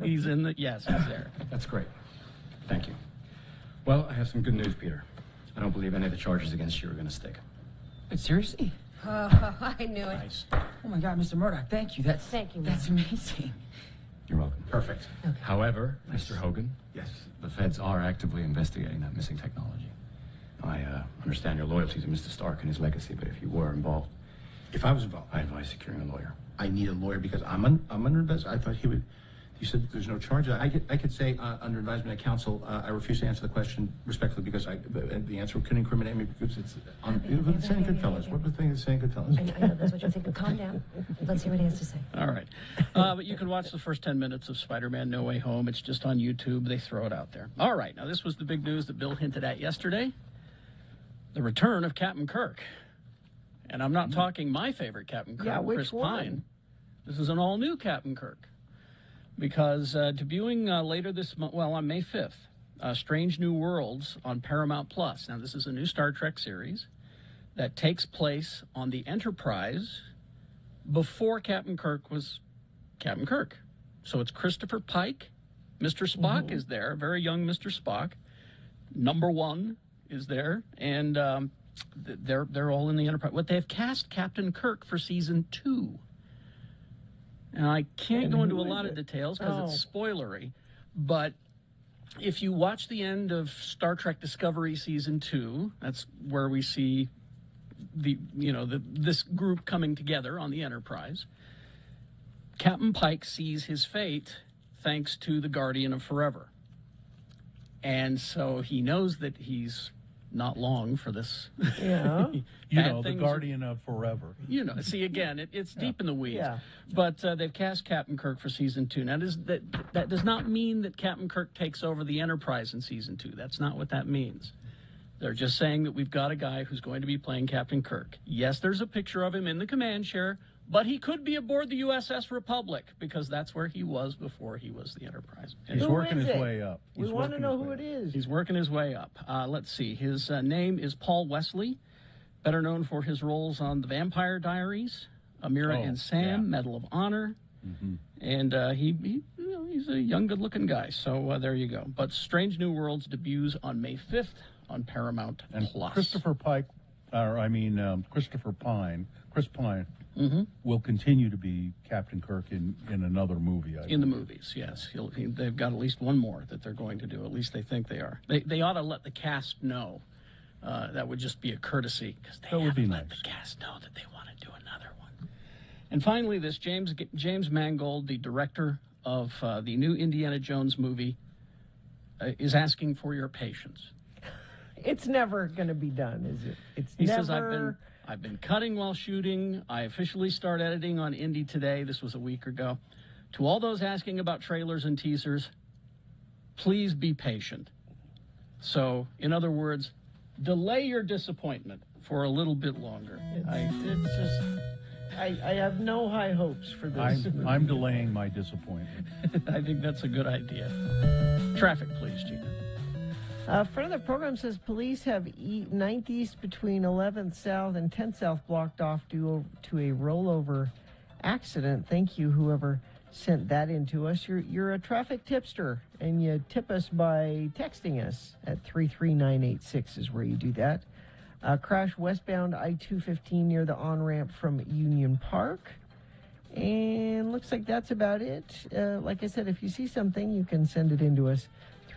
He's in the... Yes, he's there. That's great. Thank you. Well, I have some good news, Peter. I don't believe any of the charges against you are going to stick. But seriously? I knew it. Nice. Oh my God, Mr. Murdoch, thank you. That's amazing. You're welcome. Perfect. Okay. However, Mr. Hogan, Yes. the feds are actively investigating that missing technology. I understand your loyalty to Mr. Stark and his legacy, but if you were involved, If I was involved, I advise securing a lawyer. I need a lawyer because I'm under investigation. I thought he would. You said there's no charge. I could say under advisement of counsel, I refuse to answer the question respectfully because the answer could incriminate me because it's on saying Goodfellas. What was the thing that's saying Goodfellas? I know that's what you're thinking. Calm down. Let's hear what he has to say. All right. But you can watch the first 10 minutes of Spider-Man No Way Home. It's just on YouTube. They throw it out there. All right. Now, this was the big news that Bill hinted at yesterday. The return of Captain Kirk. And I'm not talking my favorite Captain Kirk, Yeah, which Chris one? Pine. This is an all-new Captain Kirk. Because debuting later this month, well, on May 5th, Strange New Worlds on Paramount Plus. Now, this is a new Star Trek series that takes place on the Enterprise before Captain Kirk was Captain Kirk. So it's Christopher Pike. Mr. Spock is there, very young Mr. Spock. Number One is there, and they're all in the Enterprise. What they've cast Captain Kirk for season 2. Now, I can't go into a lot of details because it's spoilery, but if you watch the end of Star Trek Discovery season 2, that's where we see this group coming together on the Enterprise. Captain Pike sees his fate thanks to the Guardian of Forever. And so he knows that he's not long for this. Yeah. The Guardian of Forever. See, again, it's deep in the weeds. Yeah. But they've cast Captain Kirk for season 2. Now, that does not mean that Captain Kirk takes over the Enterprise in season 2. That's not what that means. They're just saying that we've got a guy who's going to be playing Captain Kirk. Yes, there's a picture of him in the command chair, but he could be aboard the USS Republic because that's where he was before he was the Enterprise. He's working his way up. We want to know who it is. He's working his way up. Let's see. His name is Paul Wesley, better known for his roles on The Vampire Diaries, Amira and Sam, Medal of Honor. Mm-hmm. And he's a young, good-looking guy. So there you go. But Strange New Worlds debuts on May 5th on Paramount Plus. Christopher Pine, Chris Pine, will continue to be Captain Kirk in another movie. In the movies, yes. They've got at least one more that they're going to do. At least they think they are. They ought to let the cast know. That would just be a courtesy because they haven't let the cast know that they want to do another one. And finally, this James Mangold, the director of the new Indiana Jones movie, is asking for your patience. It's never going to be done, is it? He says, I've been cutting while shooting. I officially start editing on Indy today. This was a week ago. To all those asking about trailers and teasers, please be patient. So, in other words, delay your disappointment for a little bit longer. I have no high hopes for this. I'm delaying my disappointment. I think that's a good idea. Traffic, please, Gina. Friend of the program says police have 9th East between 11th South and 10th South blocked off due to a rollover accident. Thank you, whoever sent that in to us. You're a traffic tipster, and you tip us by texting us at 33986 is where you do that. Crash westbound I-215 near the on-ramp from Union Park. And looks like that's about it. Like I said, if you see something, you can send it in to us.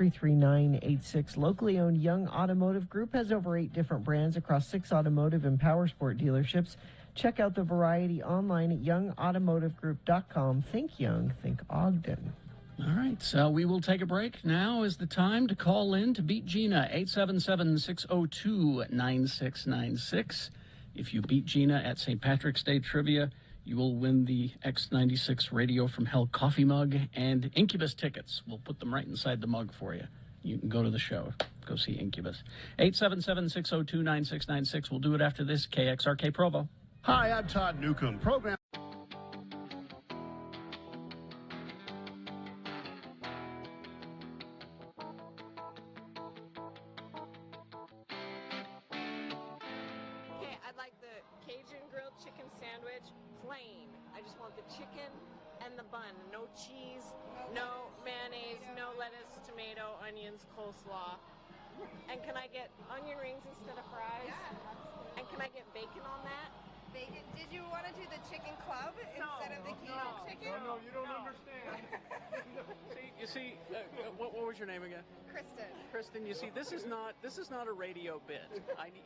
833-986. Locally owned Young Automotive Group has over 8 different brands across 6 automotive and powersport dealerships. Check out the variety online at youngautomotivegroup.com. Think Young, think Ogden. All right, so we will take a break. Now is the time to call in to beat Gina, 877-602-9696. If you beat Gina at St. Patrick's Day Trivia, you will win the X96 Radio from Hell coffee mug and Incubus tickets. We'll put them right inside the mug for you. You can go to the show. Go see Incubus. 877-602-9696. We'll do it after this. KXRK Provo. Hi, I'm Todd Newcomb. Program. Okay, I'd like the Cajun grilled chicken sandwich plain. I just want the chicken and the bun. No cheese, no mayonnaise, no lettuce, tomato, onions, coleslaw. And can I get onion rings instead of fries? Yeah. And can I get bacon on that? Bacon. Did you want to do the chicken club instead of the Cajun chicken? No, you don't understand. What was your name again? Kristen. Kristen, you see, this is not a radio bit.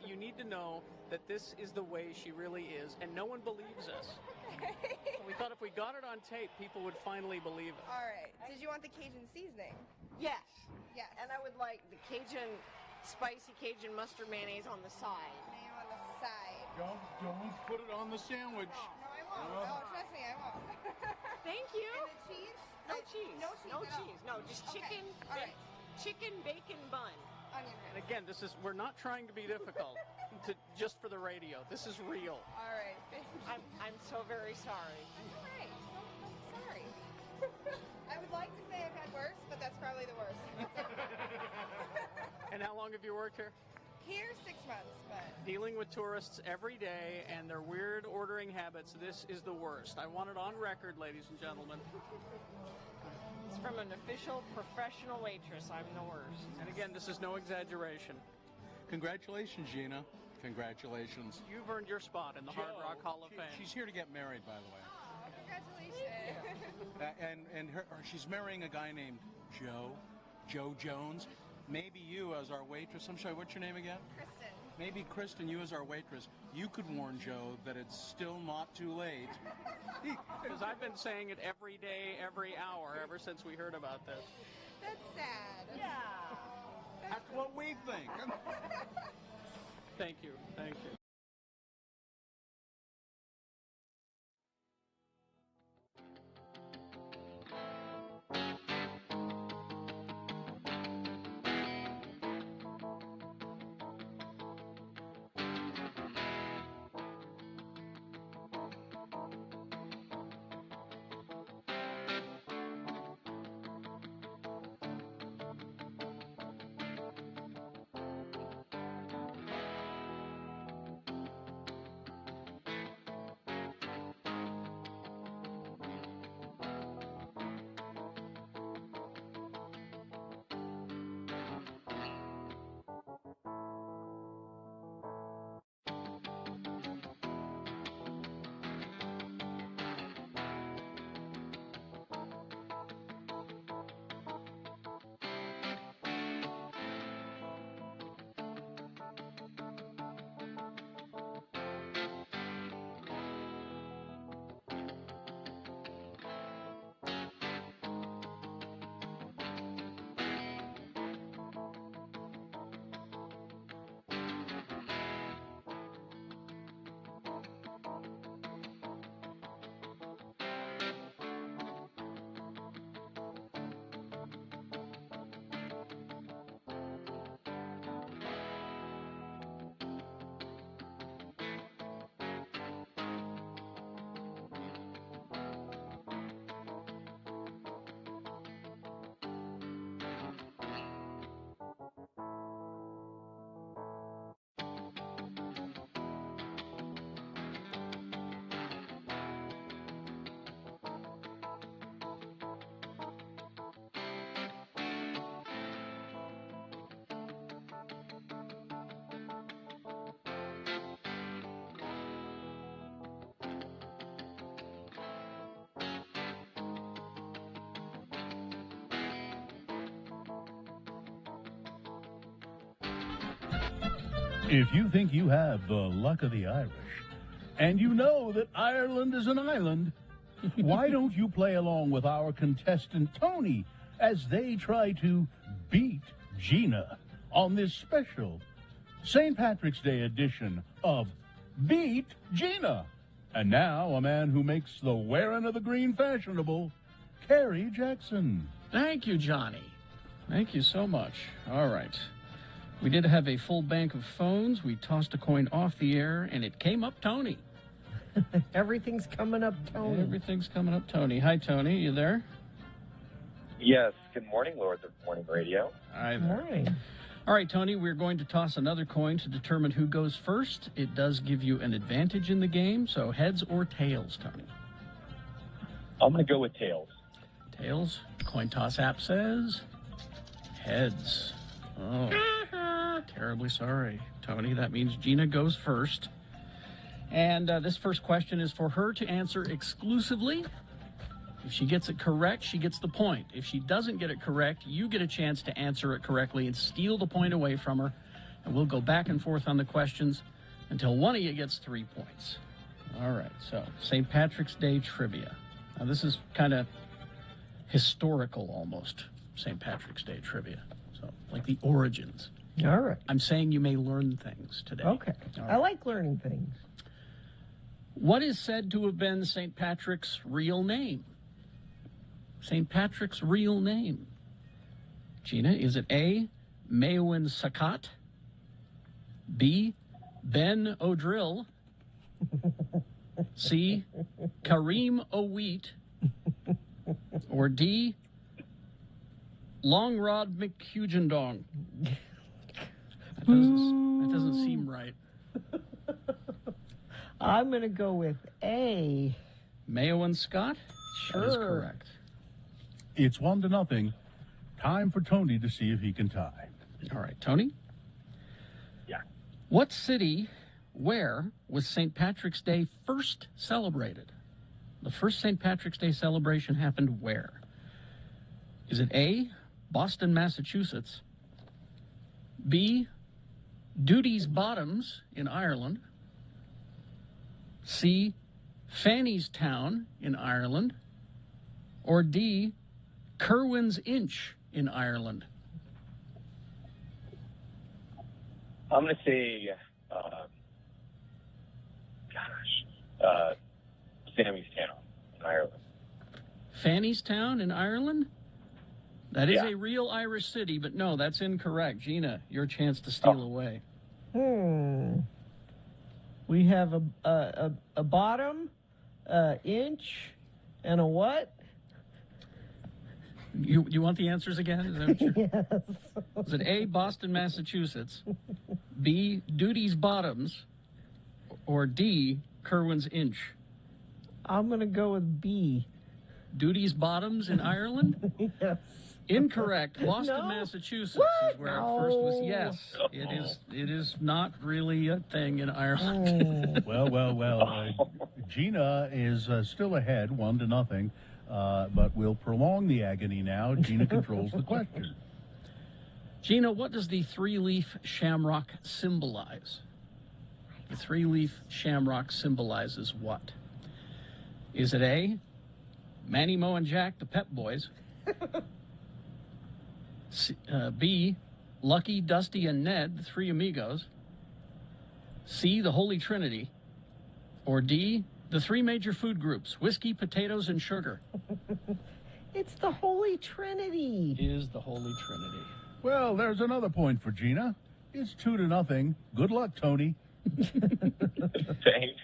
You need to know that this is the way she really is, and no one believes us. Okay. We thought if we got it on tape, people would finally believe it. All right. Did you want the Cajun seasoning? Yes. Yes. And I would like the spicy Cajun mustard mayonnaise on the side. Mayo on the side. Don't put it on the sandwich. No, I won't. No, trust me, I won't. Thank you. And the cheese? No cheese. No cheese. No at all. cheese. No, just chicken. Okay. All right. Chicken bacon bun. Onion And rings. again, we're not trying to be difficult, just for the radio. This is real. All right. Thank you. I'm so very sorry. That's all right. I'm sorry. I would like to say I've had worse, but that's probably the worst. And how long have you worked here? Here, 6 months, but Dealing with tourists every day and their weird ordering habits, this is the worst. I want it on record, ladies and gentlemen. It's from an official professional waitress. I'm the worst. And again, this is no exaggeration. Congratulations, Gina. Congratulations. You've earned your spot in the Hard Rock Hall of Fame. She's here to get married, by the way. oh, congratulations. And she's marrying a guy named Joe Jones. Maybe you as our waitress. I'm sorry, what's your name again? Kristen. Maybe Kristen, you as our waitress, you could warn Joe that it's still not too late. Because I've been saying it every day, every hour, ever since we heard about this. That's sad. Yeah. That's what we think. Thank you. Thank you. If you think you have the luck of the Irish, and you know that Ireland is an island, why don't you play along with our contestant Tony as they try to beat Gina on this special St. Patrick's Day edition of Beat Gina? And now, a man who makes the wearing of the green fashionable, Kerry Jackson. Thank you, Johnny. Thank you so much. All right. We did have a full bank of phones. We tossed a coin off the air, and it came up Tony. Everything's coming up, Tony. Everything's coming up Tony. Hi, Tony. You there? Yes. Good morning, Lords of Morning Radio. Hi Good there. morning. All right, Tony, we're going to toss another coin to determine who goes first. It does give you an advantage in the game, so heads or tails, Tony? I'm going to go with tails. Tails. Coin toss app says heads. Oh, terribly sorry, Tony. That means Gina goes first. And this first question is for her to answer exclusively. If she gets it correct, she gets the point. If she doesn't get it correct, you get a chance to answer it correctly and steal the point away from her. And we'll go back and forth on the questions until one of you gets 3 points. All right, so St. Patrick's Day trivia. Now, this is kind of historical almost, St. Patrick's Day trivia. So, like the origins. All right. I'm saying you may learn things today. Okay. All right. I like learning things. What is said to have been St. Patrick's real name? St. Patrick's real name. Gina, is it A, Maewyn Sakat, B, Ben O'Drill, C, Kareem O'Wheat, or D, Longrod McHugendong? That doesn't seem right. I'm going to go with A. Maewyn Scott? Sure. That is correct. It's 1-0. Time for Tony to see if he can tie. All right, Tony? Yeah. What city, where was St. Patrick's Day first celebrated? The first St. Patrick's Day celebration happened where? Is it A, Boston, Massachusetts, B, Duty's Bottoms in Ireland, C, Fanny's Town in Ireland, or D, Kerwin's Inch in Ireland? I'm going to say, Sammy's Town in Ireland. Fanny's Town in Ireland? That is Yeah. a real Irish city, but no, that's incorrect. Gina, your chance to steal away. We have a bottom, inch, and a what? You want the answers again? Is that what you're... Yes. Is it A, Boston, Massachusetts, B, Duty's Bottoms, or D, Kerwin's Inch? I'm going to go with B. Duty's Bottoms in Ireland? Yes. Incorrect. Boston, No. Massachusetts What? is where it first was. Yes, it is not really a thing in Ireland. Well. Gina is still ahead, 1-0. But we'll prolong the agony now. Gina controls the question. Gina, what does the three-leaf shamrock symbolize? The three-leaf shamrock symbolizes what? Is it A, Manny, Mo, and Jack, the Pep Boys? B, Lucky, Dusty, and Ned, the Three Amigos? C, the Holy Trinity? Or D, the three major food groups, whiskey, potatoes, and sugar? It's the Holy Trinity. It is the Holy Trinity. Well, there's another point for Gina. It's 2-0. Good luck, Tony. Thanks.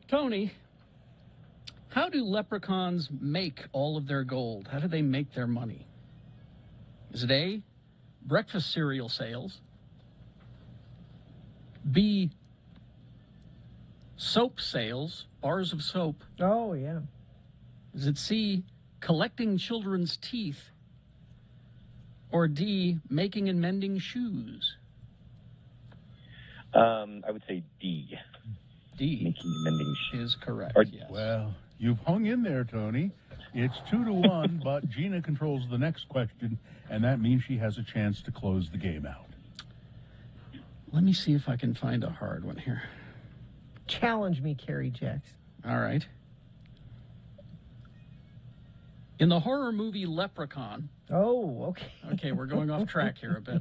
Tony, how do leprechauns make all of their gold? How do they make their money? Is it A, breakfast cereal sales? B, soap sales, bars of soap? Oh, yeah. Is it C, collecting children's teeth? Or D, making and mending shoes? I would say D. D. Making and mending is correct. Or, yes. Well, you've hung in there, Tony. It's 2-1, but Gina controls the next question, and that means she has a chance to close the game out. Let me see if I can find a hard one here. Challenge me, Carrie Jackson. All right. In the horror movie Leprechaun. Oh, okay. Okay, we're going off track here a bit.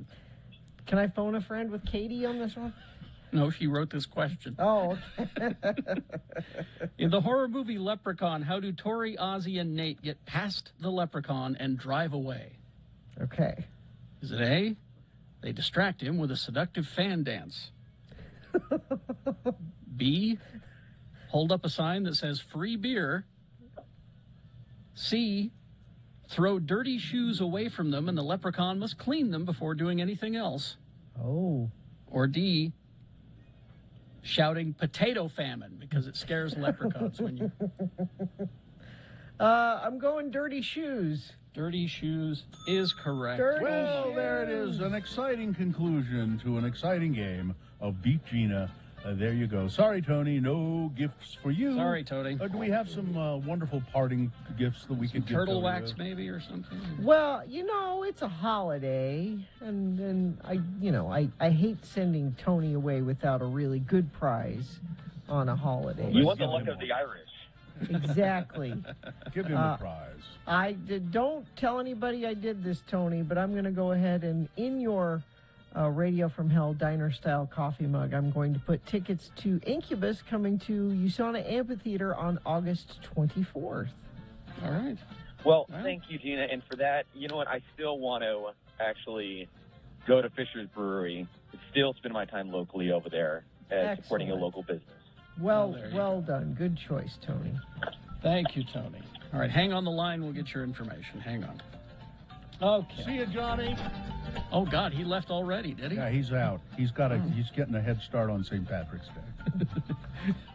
Can I phone a friend with Katie on this one? No, she wrote this question. Oh, okay. In the horror movie Leprechaun, how do Tori, Ozzy, and Nate get past the leprechaun and drive away? Okay. Is it A, they distract him with a seductive fan dance? B, hold up a sign that says free beer? C, throw dirty shoes away from them and the leprechaun must clean them before doing anything else? Oh. Or D, shouting potato famine because it scares leprechauns when you... I'm going dirty shoes. Dirty shoes is correct. Well, there it is. An exciting conclusion to an exciting game of Beat Gina. There you go. Sorry, Tony, no gifts for you. Sorry, Tony. Do we have some wonderful parting gifts that we could give Turtle Tony wax with? maybe or something? Well, it's a holiday, and I hate sending Tony away without a really good prize on a holiday. You want the luck of the Irish. Exactly. Give him a prize. Don't tell anybody I did this, Tony, but I'm going to go ahead and in your Radio from Hell diner style coffee mug, I'm going to put tickets to Incubus coming to USANA Amphitheater on August 24th. All right. Well, thank you, Gina. And for that, you know what? I still want to actually go to Fisher's Brewery. Still spend my time locally over there supporting a Excellent. local business. Well done. Good choice, Tony. Thank you, Tony. All right, hang on the line. We'll get your information. Hang on. Okay. See you, Johnny. Oh, God, he left already, did he? Yeah, he's out. He's he's getting a head start on St. Patrick's Day.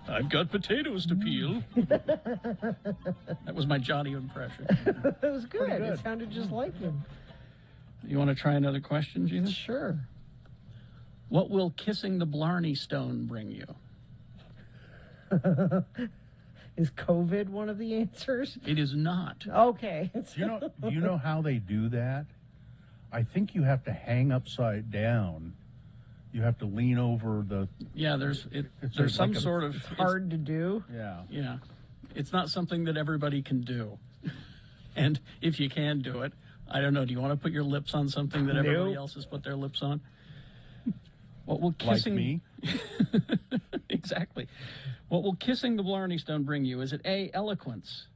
I've got potatoes to peel. That was my Johnny impression. It was good. Pretty good. It sounded just like him. You want to try another question, Gina? Sure. What will kissing the Blarney Stone bring you? Is COVID one of the answers? It is not. Okay. Do you know how they do that? I think you have to hang upside down. You have to lean over the... Yeah, there's like some a- sort of... It's hard to do. Yeah. Yeah. It's not something that everybody can do. And if you can do it, I don't know, do you want to put your lips on something that everybody else has put their lips on? What will kissing... Like me? Exactly. What will kissing the Blarney Stone bring you? Is it A, eloquence,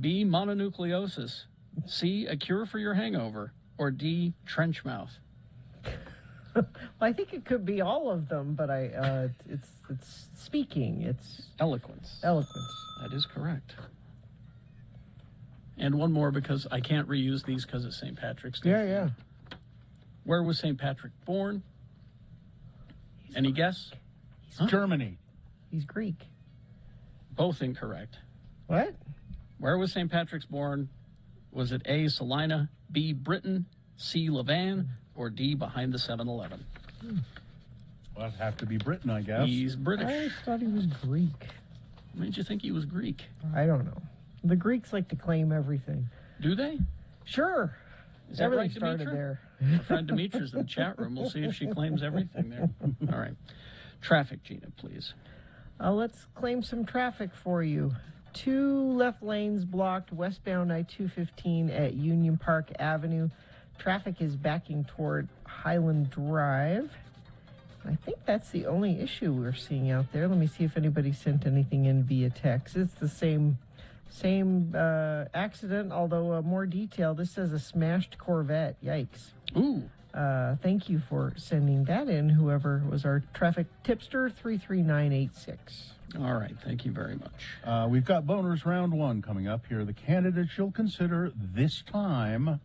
B, mononucleosis, C, a cure for your hangover, or D, trench mouth? Well, I think it could be all of them, but it's speaking. It's eloquence. Eloquence. That is correct. And one more because I can't reuse these because it's St. Patrick's Day. Yeah. Where was St. Patrick born? Any guess? Germany. He's Greek. Both incorrect. What? Where was St. Patrick's born? Was it A, Salina, B, Britain, C, Louvain, or D, behind the 7-Eleven? Well, it'd have to be Britain, I guess. He's British. I thought he was Greek. What made you think he was Greek? I don't know. The Greeks like to claim everything. Do they? Sure. Is that Everything right, started Dimitra? there. Our friend Dimitra's in the chat room. We'll see if she claims everything there. All right. Traffic, Gina, please. Let's claim some traffic for you. 2 left lanes blocked westbound I-215 at Union Park Avenue. Traffic is backing toward Highland Drive. I think that's the only issue we're seeing out there. Let me see if anybody sent anything in via text. It's the same accident, although more detail. This says a smashed Corvette. Yikes. Ooh. Thank you for sending that in, whoever was our traffic tipster, 33986. All right. Thank you very much. We've got Boners Round 1 coming up here. The candidates you'll consider this time.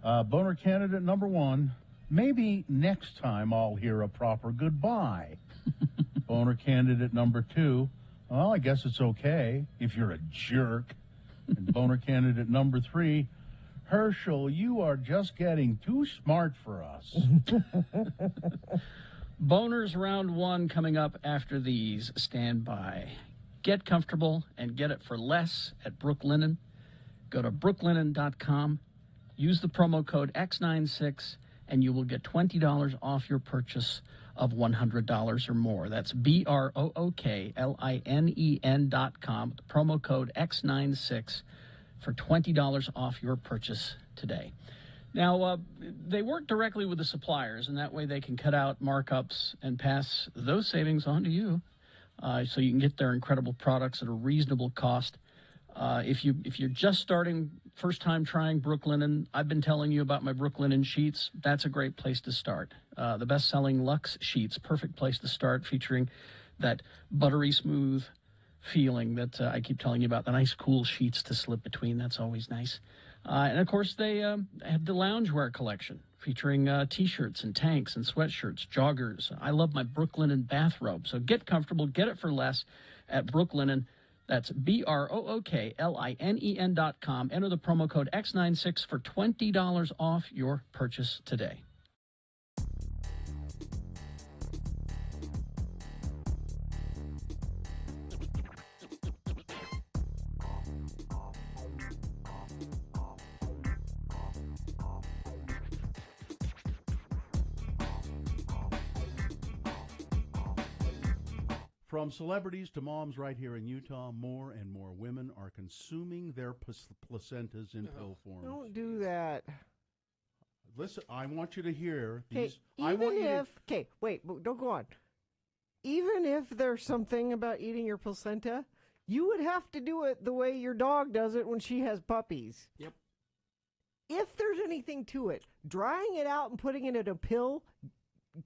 Boner candidate number 1. Maybe next time I'll hear a proper goodbye. Boner candidate number 2. Well, I guess it's okay if you're a jerk. And boner candidate number 3. Herschel, you are just getting too smart for us. Boners Round 1 coming up after these. Stand by. Get comfortable and get it for less at Brooklinen. Go to brooklinen.com. Use the promo code X96 and you will get $20 off your purchase of $100 or more. That's BROOKLINEN.com. The promo code X96 for $20 off your purchase today. Now, they work directly with the suppliers, and that way they can cut out markups and pass those savings on to you, so you can get their incredible products at a reasonable cost. If you're just starting, first time trying Brooklinen, I've been telling you about my Brooklinen sheets. That's a great place to start. The best-selling Luxe sheets, perfect place to start, featuring that buttery smooth feeling that I keep telling you about. The nice, cool sheets to slip between. That's always nice. And, of course, they have the loungewear collection featuring T-shirts and tanks and sweatshirts, joggers. I love my Brooklinen bathrobe. So get comfortable, get it for less at Brooklinen. That's BROOKLINEN.com. Enter the promo code X96 for $20 off your purchase today. From celebrities to moms right here in Utah, more and more women are consuming their placentas in pill form. Don't do that. Listen, I want you to hear Okay, these. wait, don't go on. Even if there's something about eating your placenta, you would have to do it the way your dog does it when she has puppies. Yep. If there's anything to it, drying it out and putting it in a pill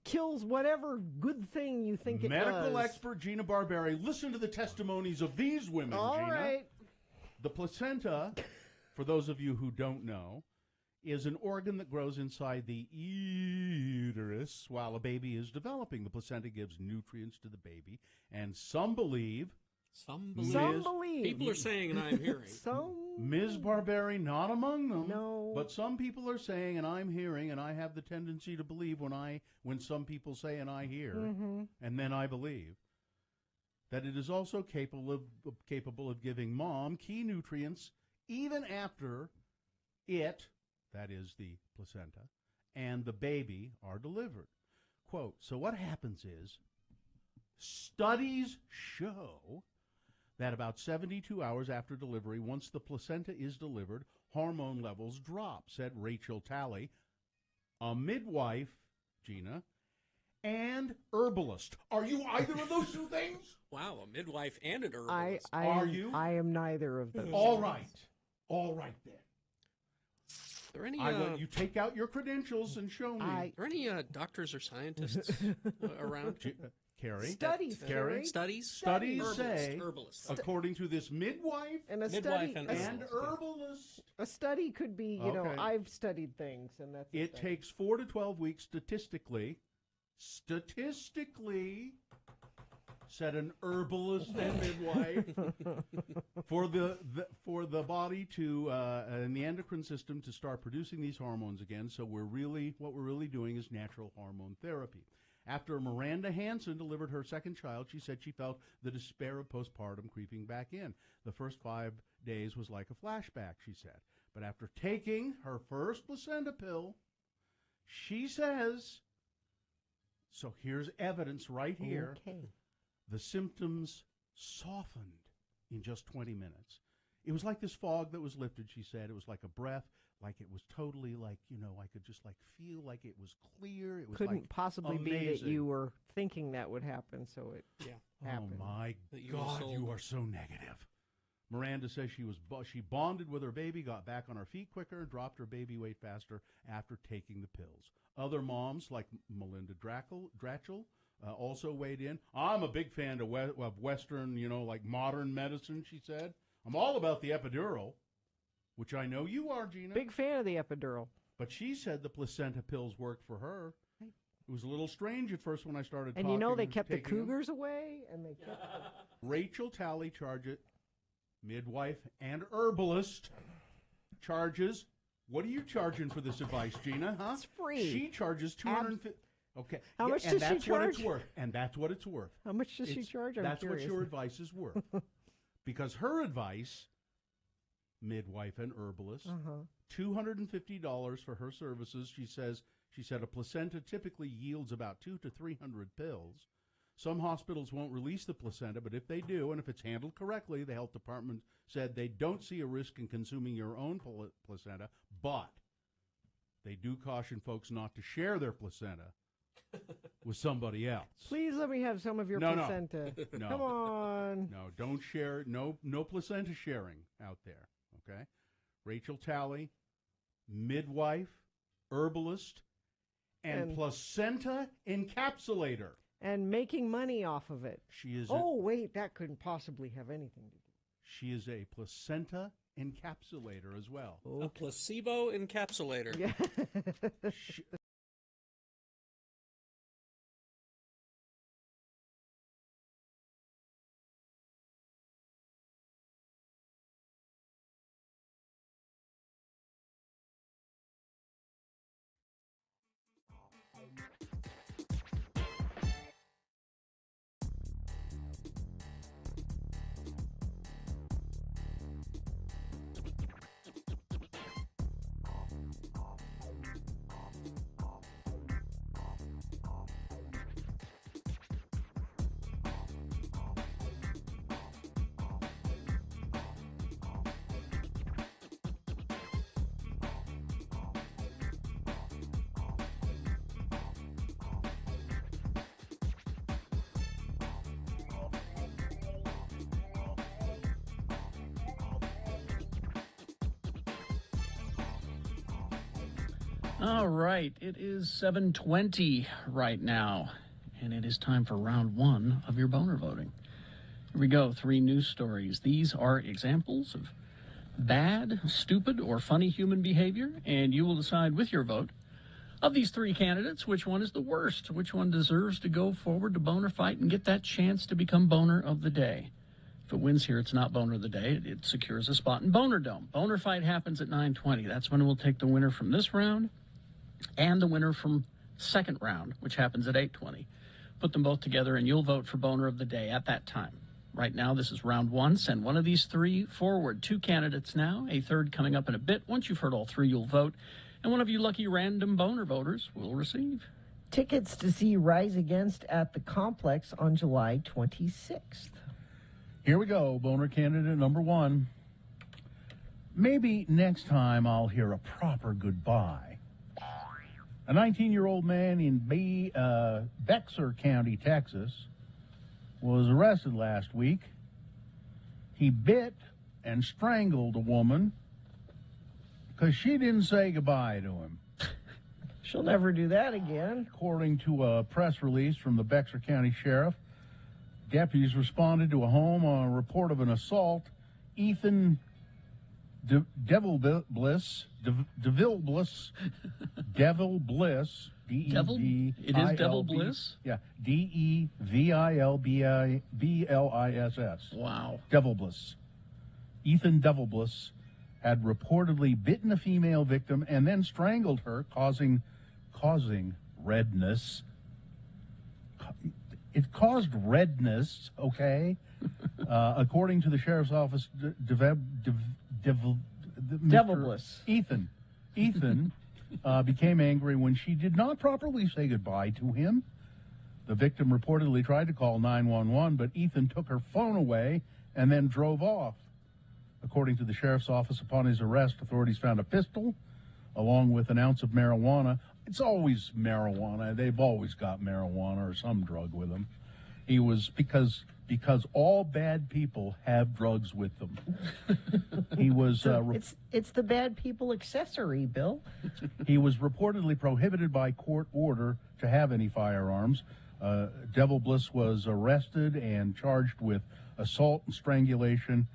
kills whatever good thing you think it does. Medical expert Gina Barberi, listen to the testimonies of these women, All Gina. right. The placenta, for those of you who don't know, is an organ that grows inside the uterus while a baby is developing. The placenta gives nutrients to the baby, and some believe... Some believe. People are saying, and I'm hearing. Ms. Barberi, not among them. No. But some people are saying, and I'm hearing, and I have the tendency to believe when some people say and I hear, and then I believe, that it is also capable of giving mom key nutrients even after it, that is the placenta, and the baby are delivered. Quote, so what happens is, studies show that about 72 hours after delivery, once the placenta is delivered, hormone levels drop, said Rachel Talley, a midwife, Gina, and herbalist. Are you either of those two things? Wow, a midwife and an herbalist. Are you? I am neither of those. All right. All right, then. Are there any, I want you take out your credentials and show me. Are there any doctors or scientists around? Carrie? Studies, Carrie? Studies? Studies Herbalist, say, herbalist. according to this midwife and herbalist. A study could be, you know, I've studied things, and that's It takes 4 to 12 weeks statistically, said an herbalist and midwife, for the body to and the endocrine system to start producing these hormones again. So what we're really doing is natural hormone therapy. After Miranda Hansen delivered her second child, she said she felt the despair of postpartum creeping back in. The first 5 days was like a flashback, she said. But after taking her first placenta pill, she says, so here's evidence right here, the symptoms softened in just 20 minutes. It was like this fog that was lifted, she said. It was like a breath, like it was totally like, you know, I could just like feel like it was clear. It was couldn't possibly amazing. be that you were thinking that would happen, so it happened. Oh my God, you are so negative. Miranda says she bonded with her baby, got back on her feet quicker, and dropped her baby weight faster after taking the pills. Other moms like Melinda Dratchell also weighed in. I'm a big fan of Western, you know, like modern medicine, she said. I'm all about the epidural, which I know you are, Gina. Big fan of the epidural. But she said the placenta pills worked for her. It was a little strange at first when I started and talking. you know they kept the taking them. cougars away, and they kept... Rachel Talley charges, midwife and herbalist, charges. What are you charging for this advice, Gina? Huh? It's free. She charges $250. Okay. How much and does she that's what it's charge? worth. And that's what it's worth. How much does she charge? I'm That's curious. what your advice is worth. Because her advice, midwife and herbalist, $250 for her services. She says She said a placenta typically yields about 200 to 300 pills. Some hospitals won't release the placenta, but if they do, and if it's handled correctly, the health department said they don't see a risk in consuming your own placenta, but they do caution folks not to share their placenta with somebody else. Please let me have some of your placenta. No. Come on. No, don't share. No placenta sharing out there, okay? Rachel Talley, midwife, herbalist, and placenta encapsulator. And making money off of it. She is. Wait, that couldn't possibly have anything to do. She is a placenta encapsulator as well. A placebo encapsulator. Yeah. All right, it is 7:20 right now, and it is time for round one of your boner voting. Here we go, 3 news stories. These are examples of bad, stupid, or funny human behavior, and you will decide with your vote of these 3 candidates which one is the worst, which one deserves to go forward to Boner Fight and get that chance to become Boner of the Day. If it wins here, it's not Boner of the Day. It secures a spot in Boner Dome. Boner Fight happens at 9:20. That's when we'll take the winner from this round and the winner from second round, which happens at 8:20. Put them both together, and you'll vote for Boner of the Day at that time. Right now, this is round one. Send one of these 3 forward. 2 candidates now, a third coming up in a bit. Once you've heard all 3, you'll vote, and one of you lucky random Boner voters will receive tickets to see Rise Against at the Complex on July 26th. Here we go, Boner candidate number 1. Maybe next time I'll hear a proper goodbye. A 19-year-old man in Bexar County, Texas, was arrested last week. He bit and strangled a woman because she didn't say goodbye to him. She'll never do that again. According to a press release from the Bexar County Sheriff, deputies responded to a home on a report of an assault. Ethan Devil Bliss, Devil Bliss? It is Devil Bliss? Yeah, DEVILBLISS. Wow. Devil Bliss. Ethan Devil Bliss had reportedly bitten a female victim and then strangled her, causing redness. It caused redness, okay? According to the sheriff's office, Devil Bliss. Ethan became angry when she did not properly say goodbye to him. The victim reportedly tried to call 911, but Ethan took her phone away and then drove off. According to the sheriff's office, upon his arrest, authorities found a pistol along with an ounce of marijuana. It's always marijuana. They've always got marijuana or some drug with them. He was because all bad people have drugs with them. He was it's the bad people accessory, Bill. He was reportedly prohibited by court order to have any firearms. Devil Bliss was arrested and charged with assault and strangulation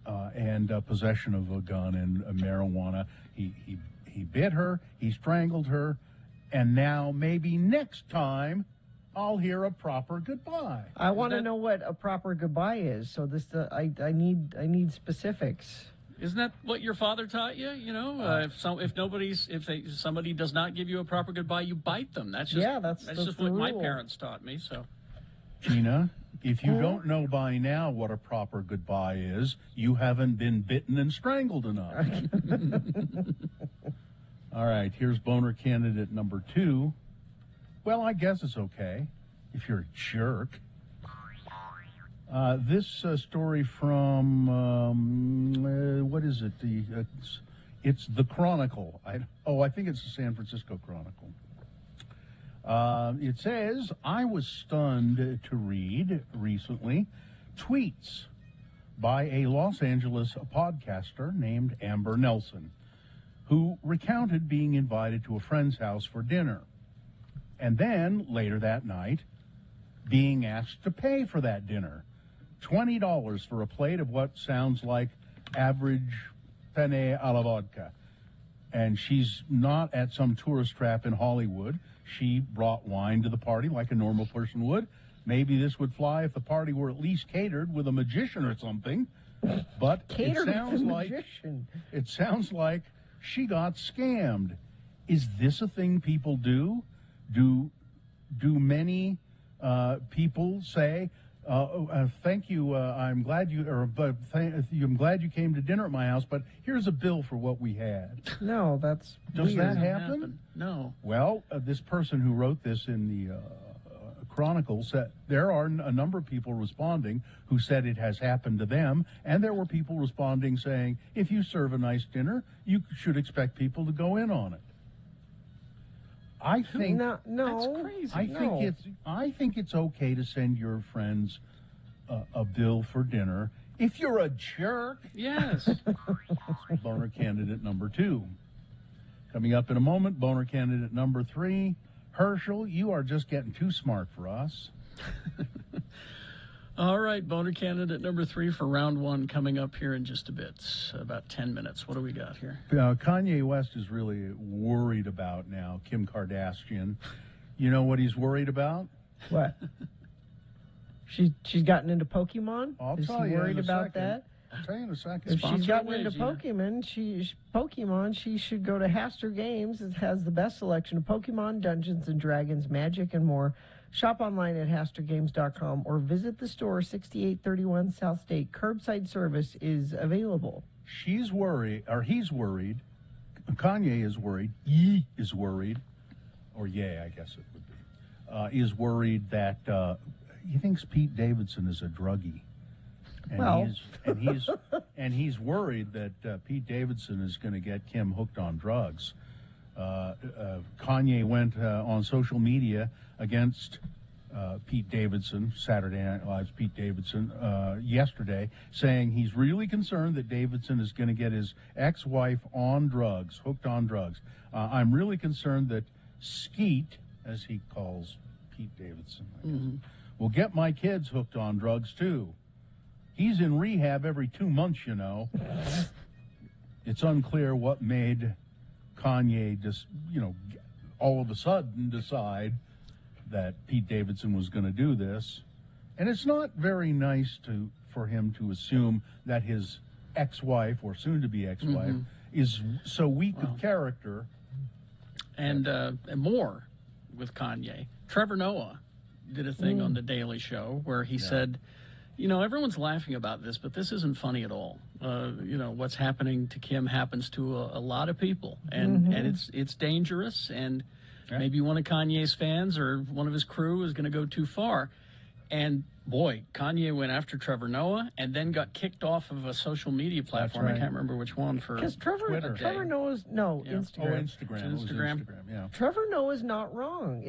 and possession of a gun and marijuana. He bit her, he strangled her, and now maybe next time I'll hear a proper goodbye. I want to know what a proper goodbye is. So I need specifics. Isn't that what your father taught you? You know, if somebody does not give you a proper goodbye, you bite them. That's just that's just what my parents taught me. So, Gina, if you don't know by now what a proper goodbye is, you haven't been bitten and strangled enough. All right, here's boner candidate number 2. Well, I guess it's okay if you're a jerk. This story from, what is it? It's the Chronicle. I think it's the San Francisco Chronicle. It says, I was stunned to read recently tweets by a Los Angeles podcaster named Amber Nelson, who recounted being invited to a friend's house for dinner. And then, later that night, being asked to pay for that dinner. $20 for a plate of what sounds like average penne alla vodka. And she's not at some tourist trap in Hollywood. She brought wine to the party like a normal person would. Maybe this would fly if the party were at least catered with a magician or something. But Catered it sounds with a like magician. it sounds like she got scammed. Is this a thing people do? Do many people say, "Thank you. I'm glad you came to dinner at my house, but here's a bill for what we had." No, that's Does weird. that happen? No. Well, this person who wrote this in the Chronicle said there are a number of people responding who said it has happened to them, and there were people responding saying, if you serve a nice dinner, you should expect people to go in on it. I think No, That's crazy. I think it's okay to send your friends a bill for dinner if you're a jerk. Yes. Boner candidate number 2. Coming up in a moment, boner candidate number 3. Herschel, you are just getting too smart for us. All right, boner candidate number 3 for round 1 coming up here in just a bit, about 10 minutes. What do we got here? Kanye West is really worried about now Kim Kardashian. You know what he's worried about? What? She's gotten into Pokemon? I'll Is tell he you in worried a about second. that? I'll tell you in a second. If she's Sponsor gotten away, into Gina. Pokemon, she should go to Haster Games. It has the best selection of Pokemon, Dungeons and Dragons, Magic, and more. Shop online at HasterGames.com or visit the store, 6831 South State. Curbside service is available. She's worried, or he's worried. Kanye is worried. He is worried, or I guess it would be. Is worried that he thinks Pete Davidson is a druggie. And he's worried that Pete Davidson is going to get Kim hooked on drugs. Kanye went on social media against Pete Davidson, Saturday Night Live's Pete Davidson, yesterday, saying he's really concerned that Davidson is going to get his ex-wife on drugs, hooked on drugs. I'm really concerned that Skeet, as he calls Pete Davidson, I guess, will get my kids hooked on drugs too. He's in rehab every 2 months, you know. It's unclear what made Kanye just, all of a sudden decide that Pete Davidson was going to do this. And it's not very nice for him to assume that his ex-wife, or soon-to-be ex-wife, is so weak of character. And more with Kanye. Trevor Noah did a thing on The Daily Show where he said, everyone's laughing about this, but this isn't funny at all. What's happening to Kim happens to a lot of people, and it's dangerous, and maybe one of Kanye's fans or one of his crew is going to go too far. And boy, Kanye went after Trevor Noah and then got kicked off of a social media platform. right. I can't remember which one for Because Trevor Noah's Oh, Instagram. Instagram. It was Instagram. yeah. Trevor Noah's not wrong.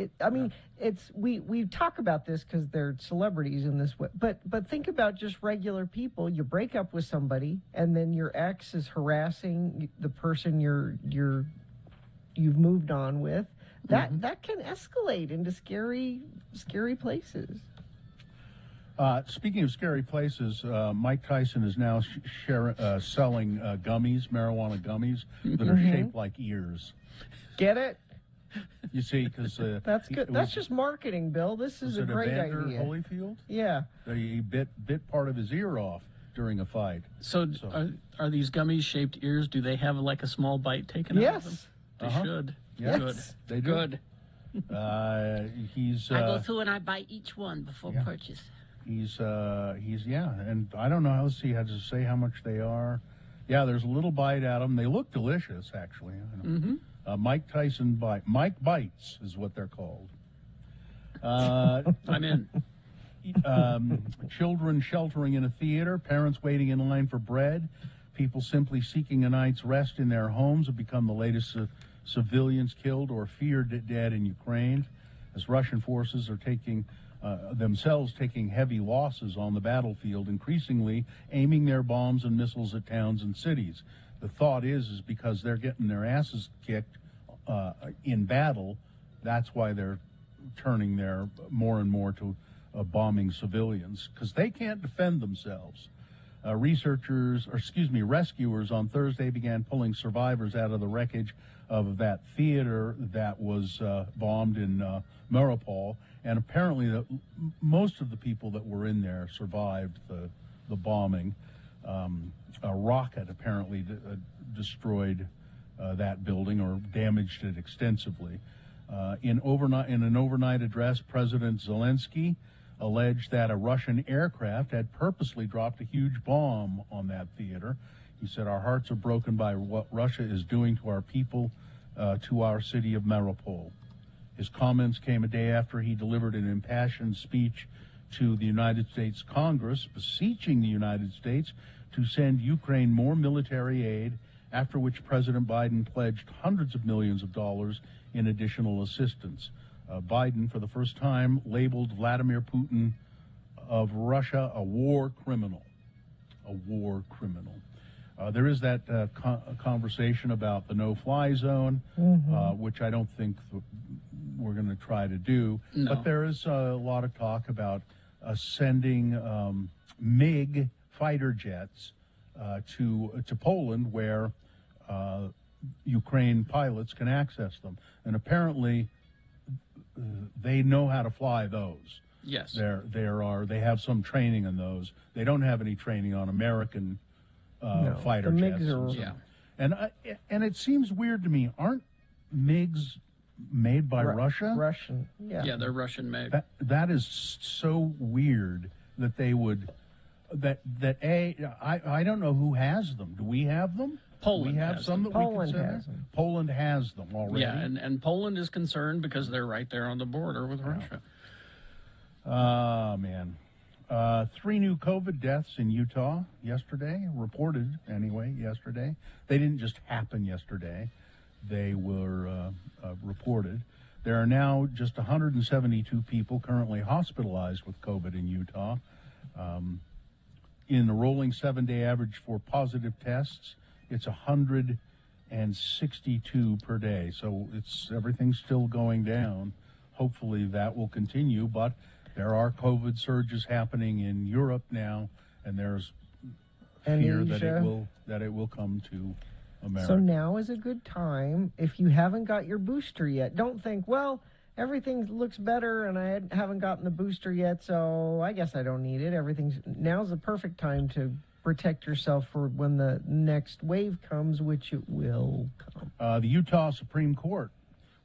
We talk about this because they're celebrities in this way, but think about just regular people. You break up with somebody, and then your ex is harassing the person you've moved on with. That can escalate into scary places. Speaking of scary places, Mike Tyson is now selling marijuana gummies that are shaped like ears. Get it? You see, because that's good. That's just marketing, Bill. This is a great Evander idea. Holyfield? Yeah. That he bit part of his ear off during a fight. So are these gummies shaped ears? Do they have like a small bite taken out of them? Yes. They should. Yes. Good. They do. Good. He's. I go through and I buy each one before purchase. He's and I don't know. Let's see how to say how much they are. Yeah, there's a little bite at them. They look delicious, actually. Mike Bites is what they're called. I'm in. Children sheltering in a theater, parents waiting in line for bread, people simply seeking a night's rest in their homes have become the latest civilians killed or feared dead in Ukraine, as Russian forces are taking heavy losses on the battlefield, increasingly aiming their bombs and missiles at towns and cities. The thought is because they're getting their asses kicked in battle, that's why they're turning their more and more to bombing civilians, because they can't defend themselves. Rescuers on Thursday began pulling survivors out of the wreckage of that theater that was bombed in Mariupol, and apparently most of the people that were in there survived the bombing. A rocket apparently destroyed that building or damaged it extensively. In an overnight address, President Zelensky alleged that a Russian aircraft had purposely dropped a huge bomb on that theater. He said, "Our hearts are broken by what Russia is doing to our people, to our city of Mariupol." His comments came a day after he delivered an impassioned speech to the United States Congress, beseeching the United States to send Ukraine more military aid, after which President Biden pledged hundreds of millions of dollars in additional assistance. Biden, for the first time, labeled Vladimir Putin of Russia a war criminal. A war criminal. There is that conversation about the no-fly zone, which I don't think we're going to try to do. No. But there is a lot of talk about sending MiG fighter jets to Poland, where Ukraine pilots can access them. And apparently they know how to fly those. Yes. They have some training in those. They don't have any training on American fighter the jets. MiGs are, And it seems weird to me. Aren't MiGs made by Russia? Russian, yeah. Yeah, they're Russian made. That is so weird that they would. I don't know who has them. Do we have them? Poland we have has some them. that we Poland can send has there? them. Poland has them already. Yeah, and Poland is concerned because they're right there on the border with Russia. Man. 3 new COVID deaths in Utah yesterday, reported anyway yesterday. They didn't just happen yesterday. They were reported. There are now just 172 people currently hospitalized with COVID in Utah. In the rolling 7-day average for positive tests, it's 162 per day. So everything's still going down. Hopefully that will continue, but there are COVID surges happening in Europe now, and there's fear that it will come to America. So now is a good time. If you haven't got your booster yet, don't think, well, everything looks better and I haven't gotten the booster yet, so I guess I don't need it. Now's the perfect time to protect yourself for when the next wave comes, which it will come. The Utah Supreme Court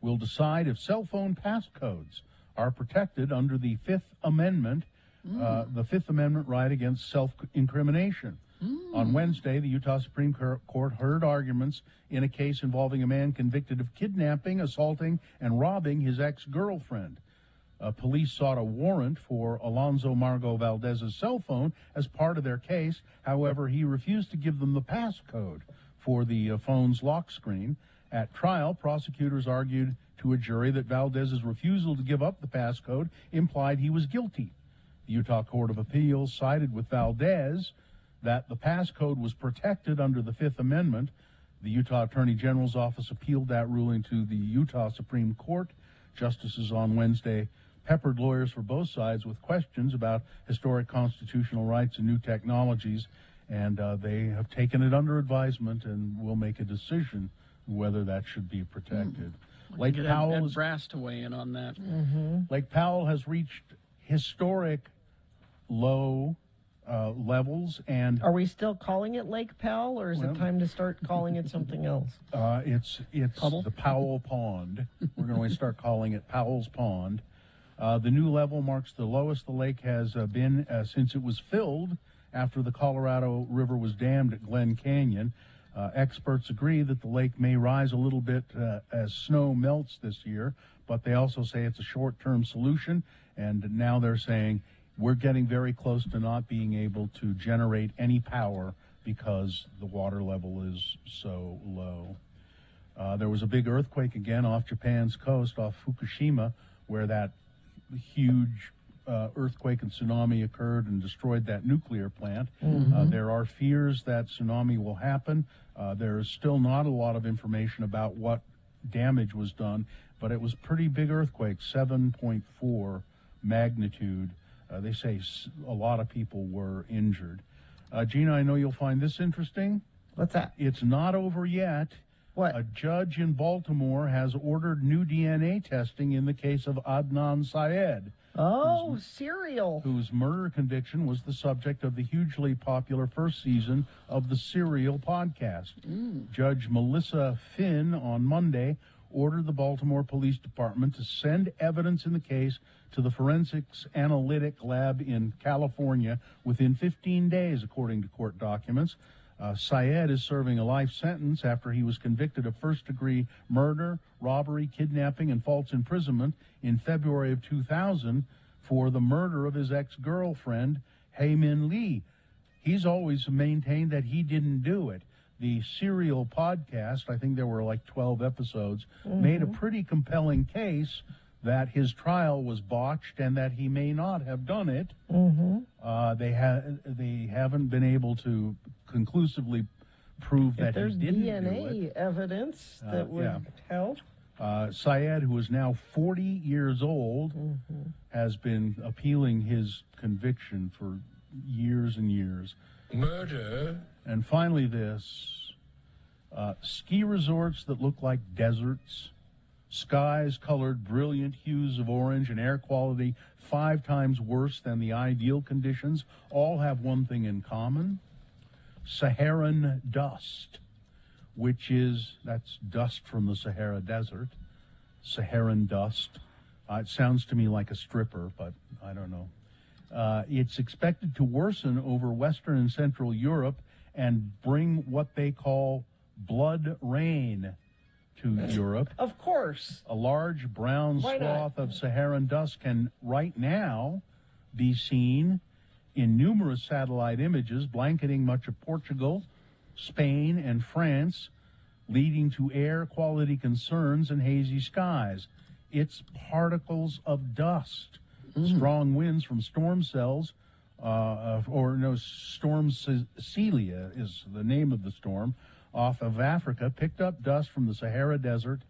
will decide if cell phone passcodes are protected under the Fifth Amendment, the Fifth Amendment right against self-incrimination. On Wednesday, the Utah Supreme Court heard arguments in a case involving a man convicted of kidnapping, assaulting, and robbing his ex-girlfriend. Police sought a warrant for Alonzo Margo Valdez's cell phone as part of their case. However, he refused to give them the passcode for the phone's lock screen. At trial, prosecutors argued to a jury that Valdez's refusal to give up the passcode implied he was guilty. The Utah Court of Appeals sided with Valdez that the passcode was protected under the Fifth Amendment. The Utah Attorney General's office appealed that ruling to the Utah Supreme Court. Justices on Wednesday peppered lawyers for both sides with questions about historic constitutional rights and new technologies, and they have taken it under advisement and will make a decision whether that should be protected. Lake Powell Ed Brass to weigh in on that. Lake Powell has reached historic low levels, and are we still calling it Lake Powell, or is it time to start calling it something else? It's the Powell Pond. We're going to start calling it Powell's Pond. The new level marks the lowest the lake has been since it was filled after the Colorado River was dammed at Glen Canyon. Experts agree that the lake may rise a little bit as snow melts this year, but they also say it's a short-term solution, and now they're saying we're getting very close to not being able to generate any power because the water level is so low. There was a big earthquake again off Japan's coast, off Fukushima, where that huge earthquake and tsunami occurred and destroyed that nuclear plant. There are fears that tsunami will happen. There is still not a lot of information about what damage was done, but it was a pretty big earthquake, 7.4 magnitude. They say a lot of people were injured. Gina, I know you'll find this interesting. What's that? It's not over yet. What? A judge in Baltimore has ordered new DNA testing in the case of Adnan Syed. Oh, Serial. Whose murder conviction was the subject of the hugely popular first season of the Serial podcast. Judge Melissa Finn on Monday ordered the Baltimore Police Department to send evidence in the case to the Forensics Analytic Lab in California within 15 days, according to court documents. Syed is serving a life sentence after he was convicted of first-degree murder, robbery, kidnapping, and false imprisonment in February of 2000 for the murder of his ex-girlfriend, Hae Min Lee. He's always maintained that he didn't do it. The Serial podcast, I think there were like 12 episodes, made a pretty compelling case that his trial was botched and that he may not have done it. They haven't been able to conclusively prove that he didn't do it. There's DNA evidence that would help. Syed, who is now 40 years old, has been appealing his conviction for years and years. Murder? And finally this, ski resorts that look like deserts, skies colored brilliant hues of orange, and air quality 5 times worse than the ideal conditions, all have one thing in common: Saharan dust, that's dust from the Sahara Desert. Saharan dust. It sounds to me like a stripper, but I don't know. It's expected to worsen over Western and Central Europe and bring what they call blood rain to Europe. Of course. A large brown swath of Saharan dust can right now be seen in numerous satellite images blanketing much of Portugal, Spain, and France, leading to air quality concerns and hazy skies. It's particles of dust. Strong winds from storm cells, Storm Celia is the name of the storm, off of Africa, picked up dust from the Sahara Desert,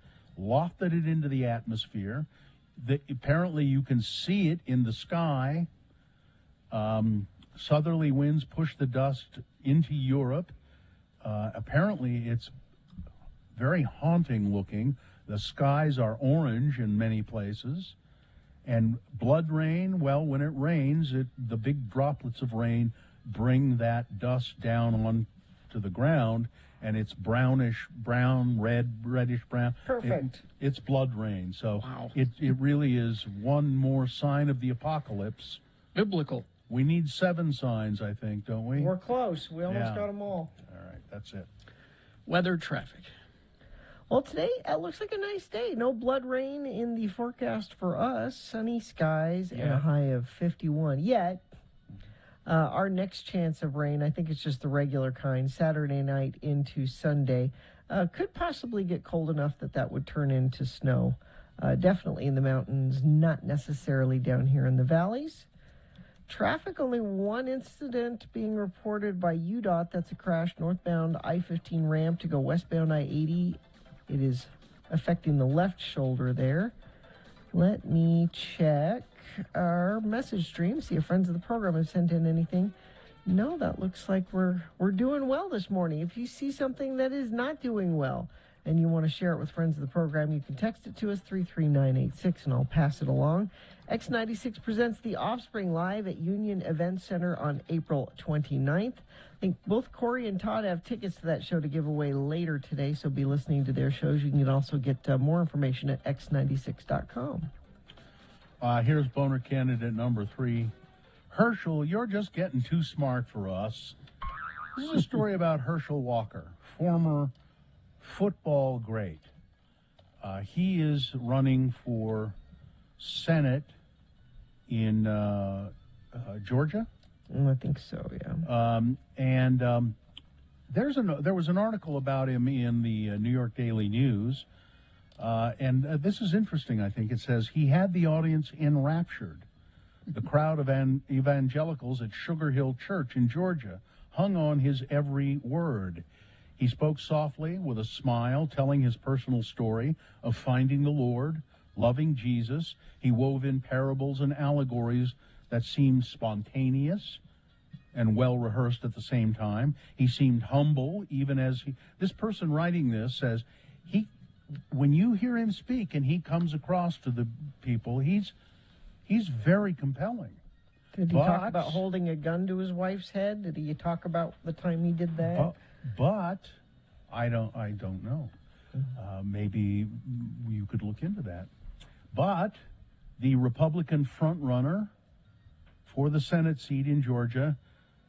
lofted it into the atmosphere. Apparently you can see it in the sky. Southerly winds push the dust into Europe. Apparently it's very haunting looking. The skies are orange in many places. And blood rain, well, when it rains, the big droplets of rain bring that dust down onto the ground, and it's reddish brown. Perfect. It's blood rain. So it really is one more sign of the apocalypse. Biblical. We need 7 signs, I think, don't we? We're close. We almost got them all. All right, that's it. Weather, traffic. Well, today it looks like a nice day. No blood rain in the forecast for us. Sunny skies and a high of 51. Yet, our next chance of rain, I think it's just the regular kind, Saturday night into Sunday, could possibly get cold enough that would turn into snow. Definitely in the mountains, not necessarily down here in the valleys. Traffic, only one incident being reported by UDOT. That's a crash northbound I-15 ramp to go westbound I-80. It is affecting the left shoulder there. Let me check our message stream, see if friends of the program have sent in anything. No, that looks like we're doing well this morning. If you see something that is not doing well and you want to share it with friends of the program, you can text it to us, 33986, and I'll pass it along. X96 presents The Offspring live at Union Event Center on April 29th. I think both Corey and Todd have tickets to that show to give away later today, so be listening to their shows. You can also get more information at x96.com. Here's boner candidate number 3. Herschel, you're just getting too smart for us. This is a story about Herschel Walker, former football great. He is running for Senate in Georgia. I think so, yeah. There was an article about him in the New York Daily News, and this is interesting, I think. It says, he had the audience enraptured. The crowd of evangelicals at Sugar Hill Church in Georgia hung on his every word. He spoke softly with a smile, telling his personal story of finding the Lord, loving Jesus. He wove in parables and allegories that seemed spontaneous and well-rehearsed at the same time. He seemed humble, even as this person writing this says, when you hear him speak and he comes across to the people, he's very compelling. Did he talk about holding a gun to his wife's head? Did he talk about the time he did that? But I don't know. Maybe you could look into that. But the Republican frontrunner for the Senate seat in Georgia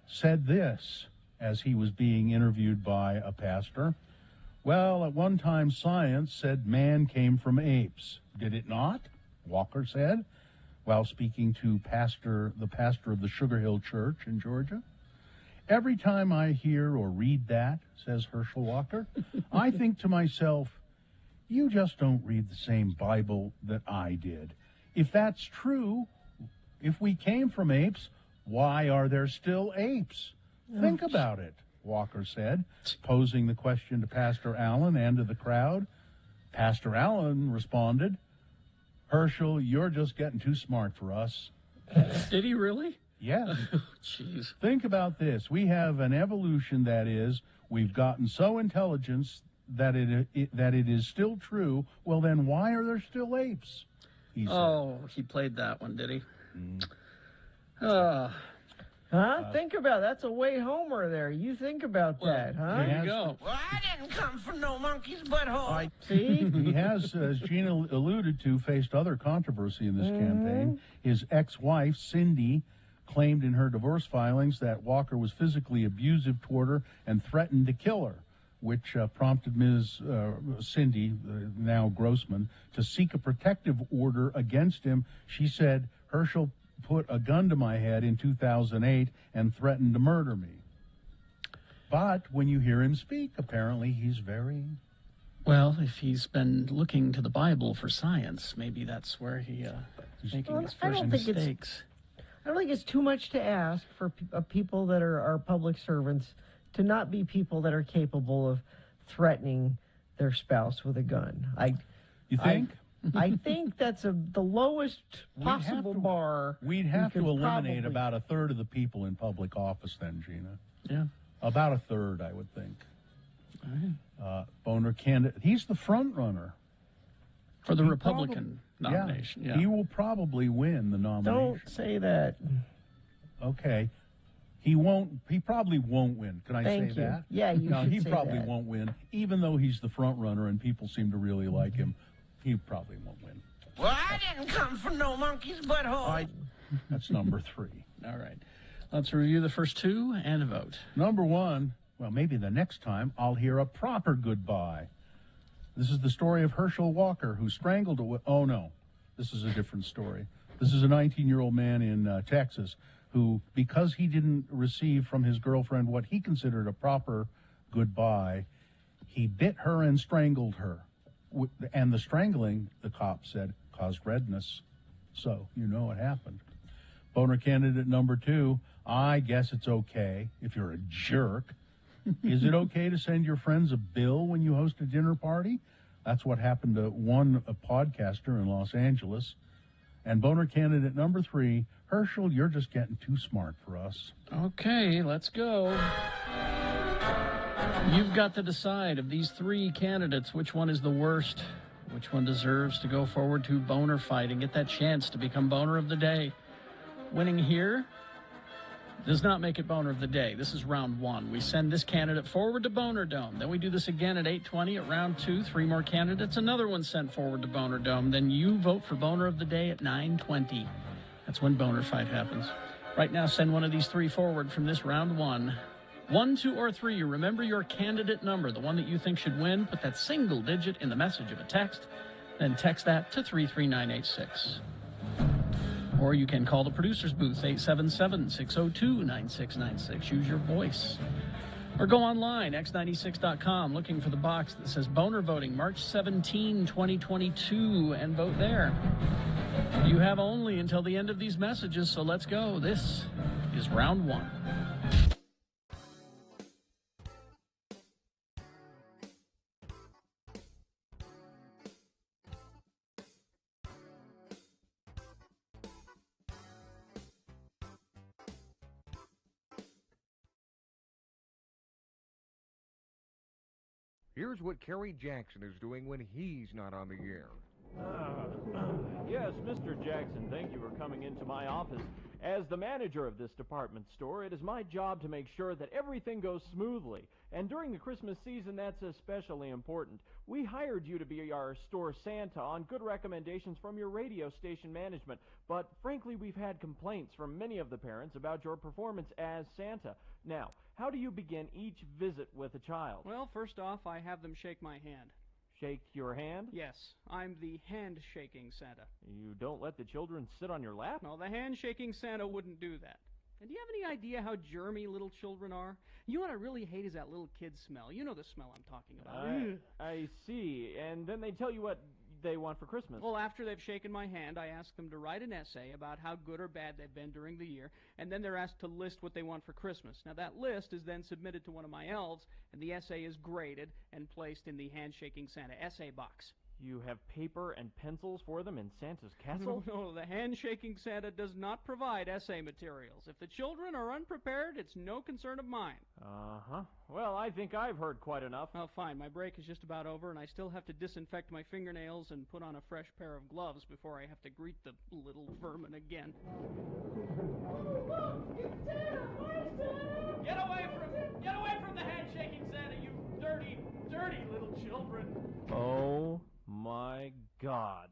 said this as he was being interviewed by a pastor. Well, at one time science said man came from apes. Did it not? Walker said, while speaking to the pastor of the Sugar Hill Church in Georgia. Every time I hear or read that, says Herschel Walker, I think to myself, you just don't read the same Bible that I did. If that's true, if we came from apes, why are there still apes? Think about it, Walker said, posing the question to Pastor Allen and to the crowd. Pastor Allen responded, Herschel, you're just getting too smart for us. Did he really? Yes. Jeez. Think about this. We have an evolution that is, we've gotten so intelligent that it is still true. Well, then why are there still apes? He he played that one, did he? Think about it. That's a way Homer there. You think about that, huh? There you go. Well, I didn't come from no monkey's butthole. See? He has, as Gina alluded to, faced other controversy in this campaign. His ex-wife, Cindy, claimed in her divorce filings that Walker was physically abusive toward her and threatened to kill her, which prompted Ms. Cindy, now Grossman, to seek a protective order against him. She said, Herschel put a gun to my head in 2008 and threatened to murder me. But when you hear him speak, apparently he's very... Well, if he's been looking to the Bible for science, maybe that's where he's making his first mistakes. I don't think it's too much to ask for people that are public servants to not be people that are capable of threatening their spouse with a gun. You think? I think that's the lowest possible bar. We'd have to eliminate about a third of the people in public office then, Gina. Yeah. About a third, I would think. All right. Boner candidate. He's the front runner. For the Republican nomination. Yeah. He will probably win the nomination. Don't say that. Okay. He probably won't win. Can I Thank say you. that? Yeah, you No, should he say probably that. won't win. Even though he's the front runner and people seem to really like him, he probably won't win. Well, I didn't come from no monkey's butthole. That's number 3. All right. Let's review the first two and vote. Number 1, well, maybe the next time I'll hear a proper goodbye. This is the story of Herschel Walker, who strangled oh, no, this is a different story. This is a 19-year-old man in Texas who, because he didn't receive from his girlfriend what he considered a proper goodbye, he bit her and strangled her. And the strangling, the cop said, caused redness. So, you know what happened. Boner candidate number 2, I guess it's okay if you're a jerk. Is it okay to send your friends a bill when you host a dinner party? That's what happened to one podcaster in Los Angeles. And Boner candidate number 3, Herschel, you're just getting too smart for us. Okay, let's go. You've got to decide of these 3 candidates which one is the worst, which one deserves to go forward to Boner Fight and get that chance to become Boner of the Day. Winning here does not make it Boner of the Day. This is round 1. We send this candidate forward to Boner Dome. Then we do this again at 8:20 at round 2. 3 more candidates. Another one sent forward to Boner Dome. Then you vote for Boner of the Day at 9:20. That's when Boner Fight happens. Right now, send one of these 3 forward from this round 1 1, 2, or 3. Remember your candidate number, the one that you think should win. Put that single digit in the message of a text, then text that to 33986. Or you can call the producer's booth, 877-602-9696. Use your voice. Or go online, x96.com, looking for the box that says Boner Voting, March 17, 2022, and vote there. You have only until the end of these messages, so let's go. This is round 1. Here's what Kerry Jackson is doing when he's not on the air. Yes, Mr. Jackson, thank you for coming into my office. As the manager of this department store, it is my job to make sure that everything goes smoothly. And during the Christmas season, that's especially important. We hired you to be our store Santa on good recommendations from your radio station management. But frankly, we've had complaints from many of the parents about your performance as Santa. Now, how do you begin each visit with a child? Well, first off, I have them shake my hand. Shake your hand? Yes, I'm the hand-shaking Santa. You don't let the children sit on your lap? No, the hand-shaking Santa wouldn't do that. And do you have any idea how germy little children are? You know what I really hate is that little kid smell. You know the smell I'm talking about. I see. And then they tell you what they want for Christmas. Well, after they've shaken my hand, I ask them to write an essay about how good or bad they've been during the year, and then they're asked to list what they want for Christmas. Now, that list is then submitted to one of my elves, and the essay is graded and placed in the Handshaking Santa essay box. You have paper and pencils for them in Santa's castle? No, the Handshaking Santa does not provide essay materials. If the children are unprepared, it's no concern of mine. Uh-huh. Well, I think I've heard quite enough. Oh, fine. My break is just about over, and I still have to disinfect my fingernails and put on a fresh pair of gloves before I have to greet the little vermin again. Get away from the Handshaking Santa, you dirty, dirty little children. Oh my God.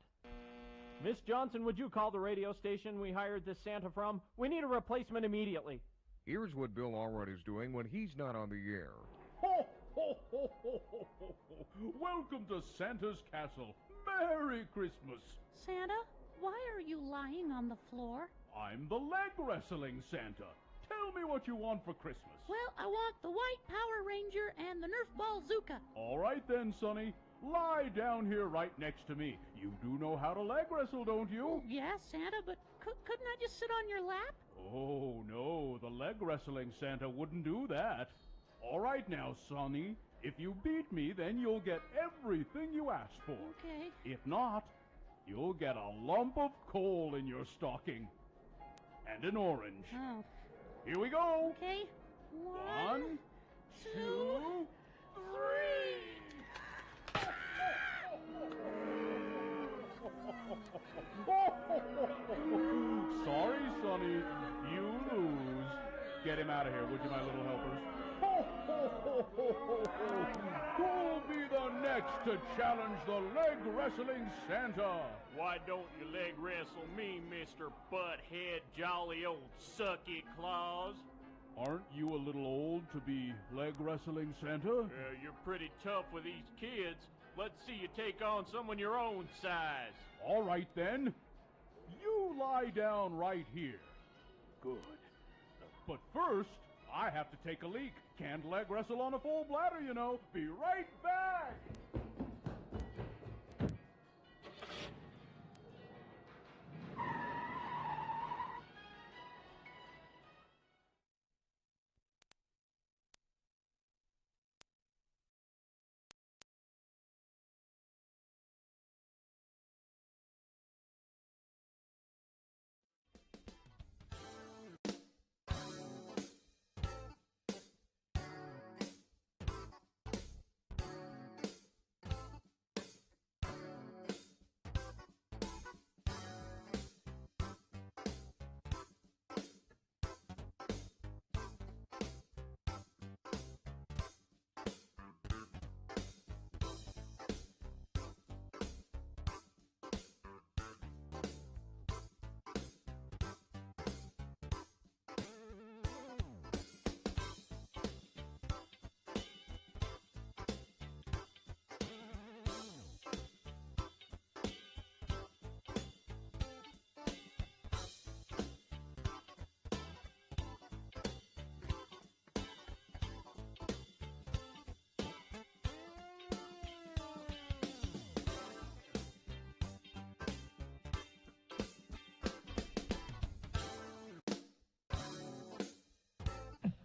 Miss Johnson, would you call the radio station we hired this Santa from? We need a replacement immediately. Here's what Bill Allred is doing when he's not on the air. Ho, ho, ho, ho, ho, ho, ho. Welcome to Santa's castle. Merry Christmas. Santa, why are you lying on the floor? I'm the leg wrestling Santa. Tell me what you want for Christmas. Well, I want the white Power Ranger and the Nerf Ball Zuka. All right then, Sonny. Lie down here right next to me. You do know how to leg wrestle, don't you? Oh, yes, Santa, but couldn't I just sit on your lap? Oh, no. The leg wrestling Santa wouldn't do that. All right now, Sonny. If you beat me, then you'll get everything you asked for. Okay. If not, you'll get a lump of coal in your stocking. And an orange. Oh. Here we go. Okay. 1, 2, 3. Sorry, Sonny. You lose. Get him out of here, would you, my little helpers? Who'll be the next to challenge the leg wrestling Santa? Why don't you leg wrestle me, Mr. Butthead, jolly old sucky claws? Aren't you a little old to be leg wrestling Santa? You're pretty tough with these kids. Let's see you take on someone your own size. All right, then. You lie down right here. Good. But first, I have to take a leak. Can't leg wrestle on a full bladder, you know. Be right back.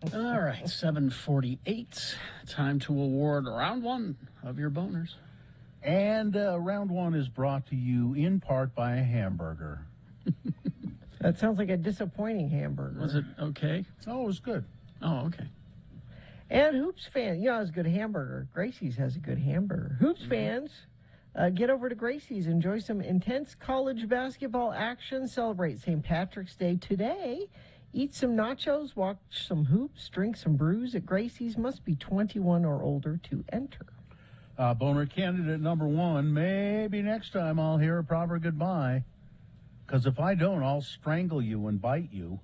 All right, 7:48. Time to award round one of your boners. And round one is brought to you in part by a hamburger. That sounds like a disappointing hamburger. Was it okay? Oh, it was good. Oh, okay. And Hoops fans, you know, it's a good hamburger. Gracie's has a good hamburger. Hoops fans, get over to Gracie's. Enjoy some intense college basketball action. Celebrate St. Patrick's Day today. Eat some nachos, watch some hoops, drink some brews at Gracie's. Must be 21 or older to enter. Boner candidate number one, maybe next time I'll hear a proper goodbye. Because if I don't, I'll strangle you and bite you.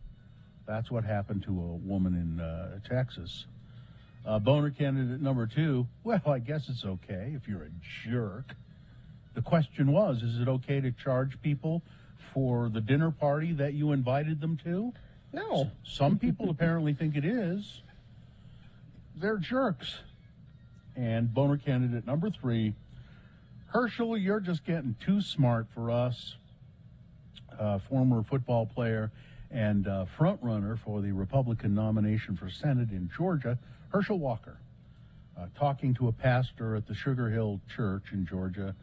That's what happened to a woman in Texas. Boner candidate number two, well, I guess it's okay if you're a jerk. The question was, is it okay to charge people for the dinner party that you invited them to? No. Some people apparently think it is. They're jerks. And boner candidate number three, Herschel, you're just getting too smart for us. Former football player and front runner for the Republican nomination for Senate in Georgia, Herschel Walker, talking to a pastor at the Sugar Hill Church in Georgia,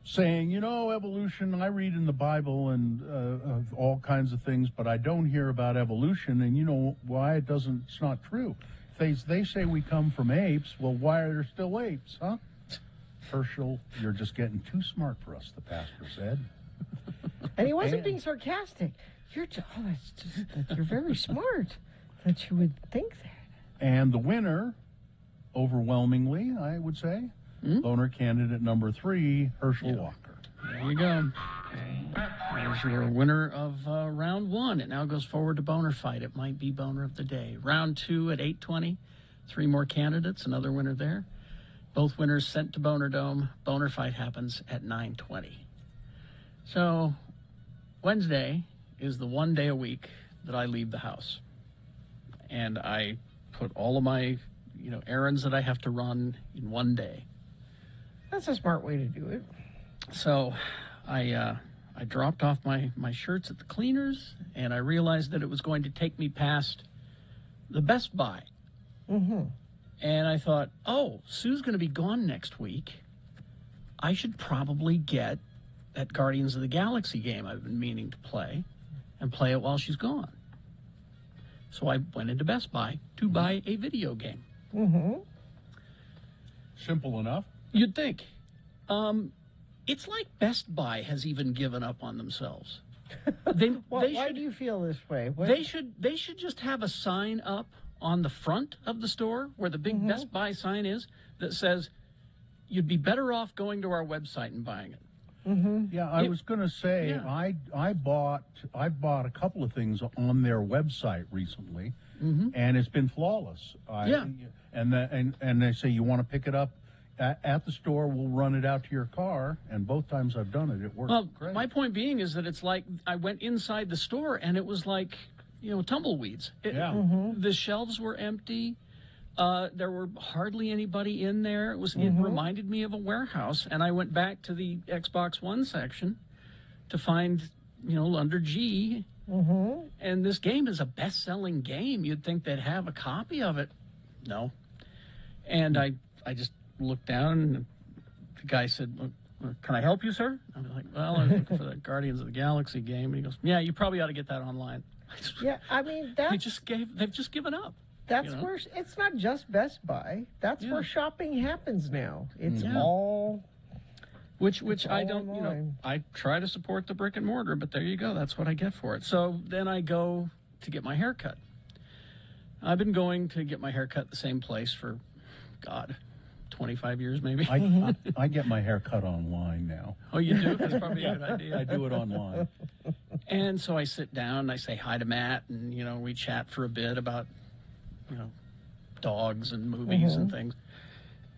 saying, you know, evolution, I read in the Bible and all kinds of things, but I don't hear about evolution, and you know why it's not true. They say we come from apes, well, why are there still apes, huh? Herschel, you're just getting too smart for us, the pastor said. And he wasn't being sarcastic. You're very smart that you would think that. And the winner, overwhelmingly, I would say, boner candidate number three, Herschel Walker. There you go. There's your winner of round one. It now goes forward to Boner Fight. It might be Boner of the Day. Round two at 8:20. 3 more candidates, another winner there. Both winners sent to Boner Dome. Boner Fight happens at 9:20. So Wednesday is the one day a week that I leave the house. And I put all of my, errands that I have to run in one day. That's a smart way to do it. So I dropped off my shirts at the cleaners, and I realized that it was going to take me past the Best Buy. Mm-hmm. And I thought, Sue's going to be gone next week. I should probably get that Guardians of the Galaxy game I've been meaning to play and play it while she's gone. So I went into Best Buy to buy a video game. Mm-hmm. Simple enough. You'd think. It's like Best Buy has even given up on themselves. Why do you feel this way? They should just have a sign up on the front of the store where the big Best Buy sign is that says, you'd be better off going to our website and buying it. Mm-hmm. Yeah, I was going to say, I've bought a couple of things on their website recently, and it's been flawless. And they say, you want to pick it up at the store, we'll run it out to your car, and both times I've done it, it worked great. My point being is that it's like I went inside the store and it was like, tumbleweeds. The shelves were empty. There were hardly anybody in there. It reminded me of a warehouse, and I went back to the Xbox One section to find, under G. And this game is a best-selling game. You'd think they'd have a copy of it. No. And I just looked down, and the guy said, "Can I help you, sir?" I was like, "Well, I'm looking for the Guardians of the Galaxy game." And he goes, "Yeah, you probably ought to get that online." Yeah, I mean, they've just given up. That's where it's not just Best Buy. That's where shopping happens now. It's all which I don't, I try to support the brick and mortar, but there you go. That's what I get for it. So then I go to get my hair cut. I've been going to get my hair cut the same place for, 25 years maybe. I get my hair cut online now. Oh, you do? That's probably a good idea. I do it online. And so I sit down and I say hi to Matt, and, we chat for a bit about, dogs and movies and things.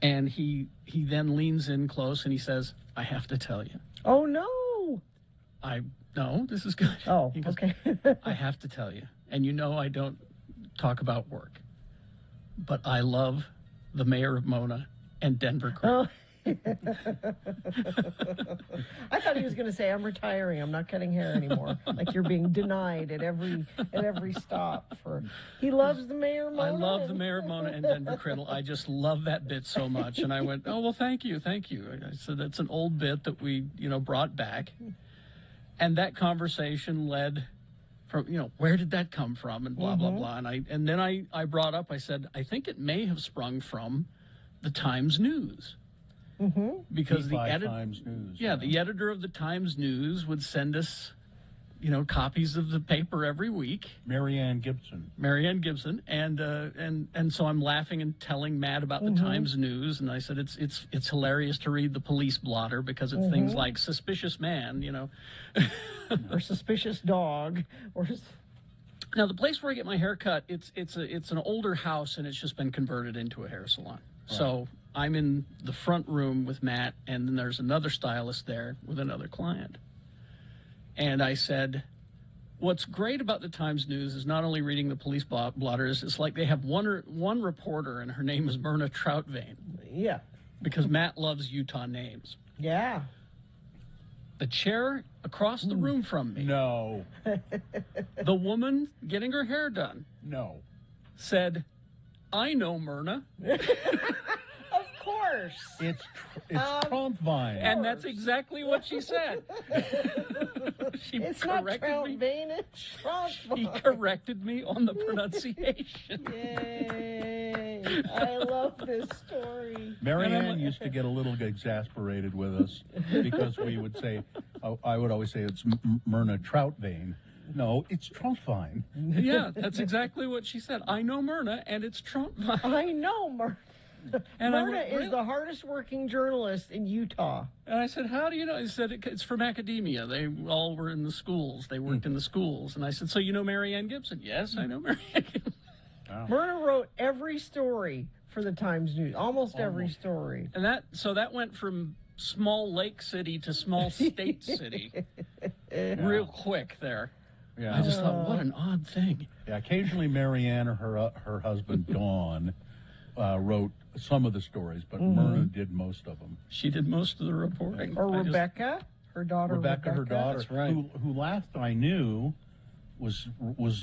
And he then leans in close and he says, "I have to tell you." Oh, no. No, this is good. Oh, he goes, okay. "I have to tell you. And I don't talk about work, but I love the mayor of Mona and Denver Creek." I thought he was going to say, "I'm retiring. I'm not cutting hair anymore." Like you're being denied at every stop. He loves the Mayor Mona. I love the Mayor Mona and Denver Criddle. I just love that bit so much. And I went, "Oh well, thank you." I said, "That's an old bit that we brought back," and that conversation led from where did that come from and blah blah blah. And then I brought up. I said, I think it may have sprung from the Times News. Because the Times News. The editor of the Times News would send us, copies of the paper every week. Marianne Gibson, and so I'm laughing and telling Matt about the Times News, and I said it's hilarious to read the police blotter because it's things like suspicious man, or suspicious dog, or. Now the place where I get my hair cut, it's an older house and it's just been converted into a hair salon. Right. So I'm in the front room with Matt, and then there's another stylist there with another client. And I said, what's great about the Times News is not only reading the police blotters, it's like they have one reporter, and her name is Myrna Troutvein. Yeah. Because Matt loves Utah names. Yeah. The chair across the room from me. No. The woman getting her hair done. No. Said, I know Myrna. Of course. It's Troutvein. And that's exactly what she said. It's not Troutvein, it's Troutvein. She corrected me on the pronunciation. Yay. I love this story. Marianne used to get a little exasperated with us because we would say, I would always say it's Myrna Troutvein. No, it's Troutvein. Yeah, that's exactly what she said. I know Myrna, and it's Troutvein. I know Myrna. And Myrna is the hardest working journalist in Utah. And I said, how do you know? He said, it's from academia. They all were in the schools. They worked in the schools. And I said, so you know Marianne Gibson? Yes, I know Marianne Gibson. Wow. Myrna wrote every story for the Times News, almost every story. And that went from small lake city to small state city real quick there. Yeah. I just thought, what an odd thing. Yeah, occasionally Marianne or her husband, Dawn, wrote some of the stories, but Myrna did most of them. She did most of the reporting. Or Rebecca, her daughter. Rebecca, her daughter, that's right. who last I knew was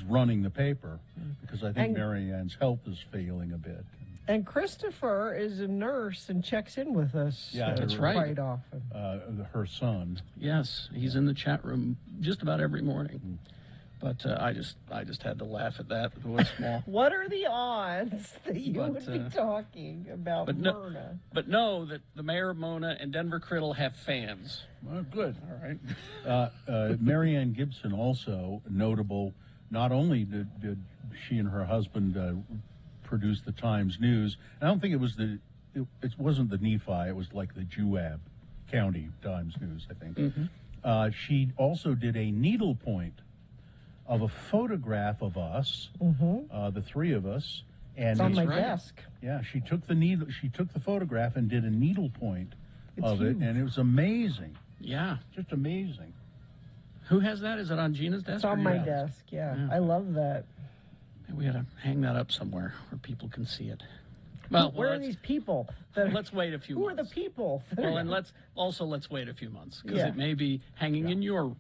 running the paper, because I think Marianne's health is failing a bit. And Christopher is a nurse and checks in with us. Yeah, that's right. Quite often. Her son. Yes, he's in the chat room just about every morning. But I just had to laugh at that. It was small. What are the odds that you would be talking about Myrna? But know that the Mayor Mona and Denver Criddle have fans. Oh, good. All right. Marianne Gibson also notable. Not only did she and her husband produce the Times News. I don't think it was it wasn't the Nephi. It was like the Juab County Times News, I think. She also did a needlepoint of a photograph of us, the three of us, and it's on my desk. Yeah, she took the photograph and did a needlepoint of it, and it was amazing. Yeah, just amazing. Who has that? Is it on Gina's desk? It's on my desk. Yeah, I love that. We got to hang that up somewhere where people can see it. Well, where are these people? Let's wait a few months. Who are the people? Well, and let's wait a few months, because it may be hanging in your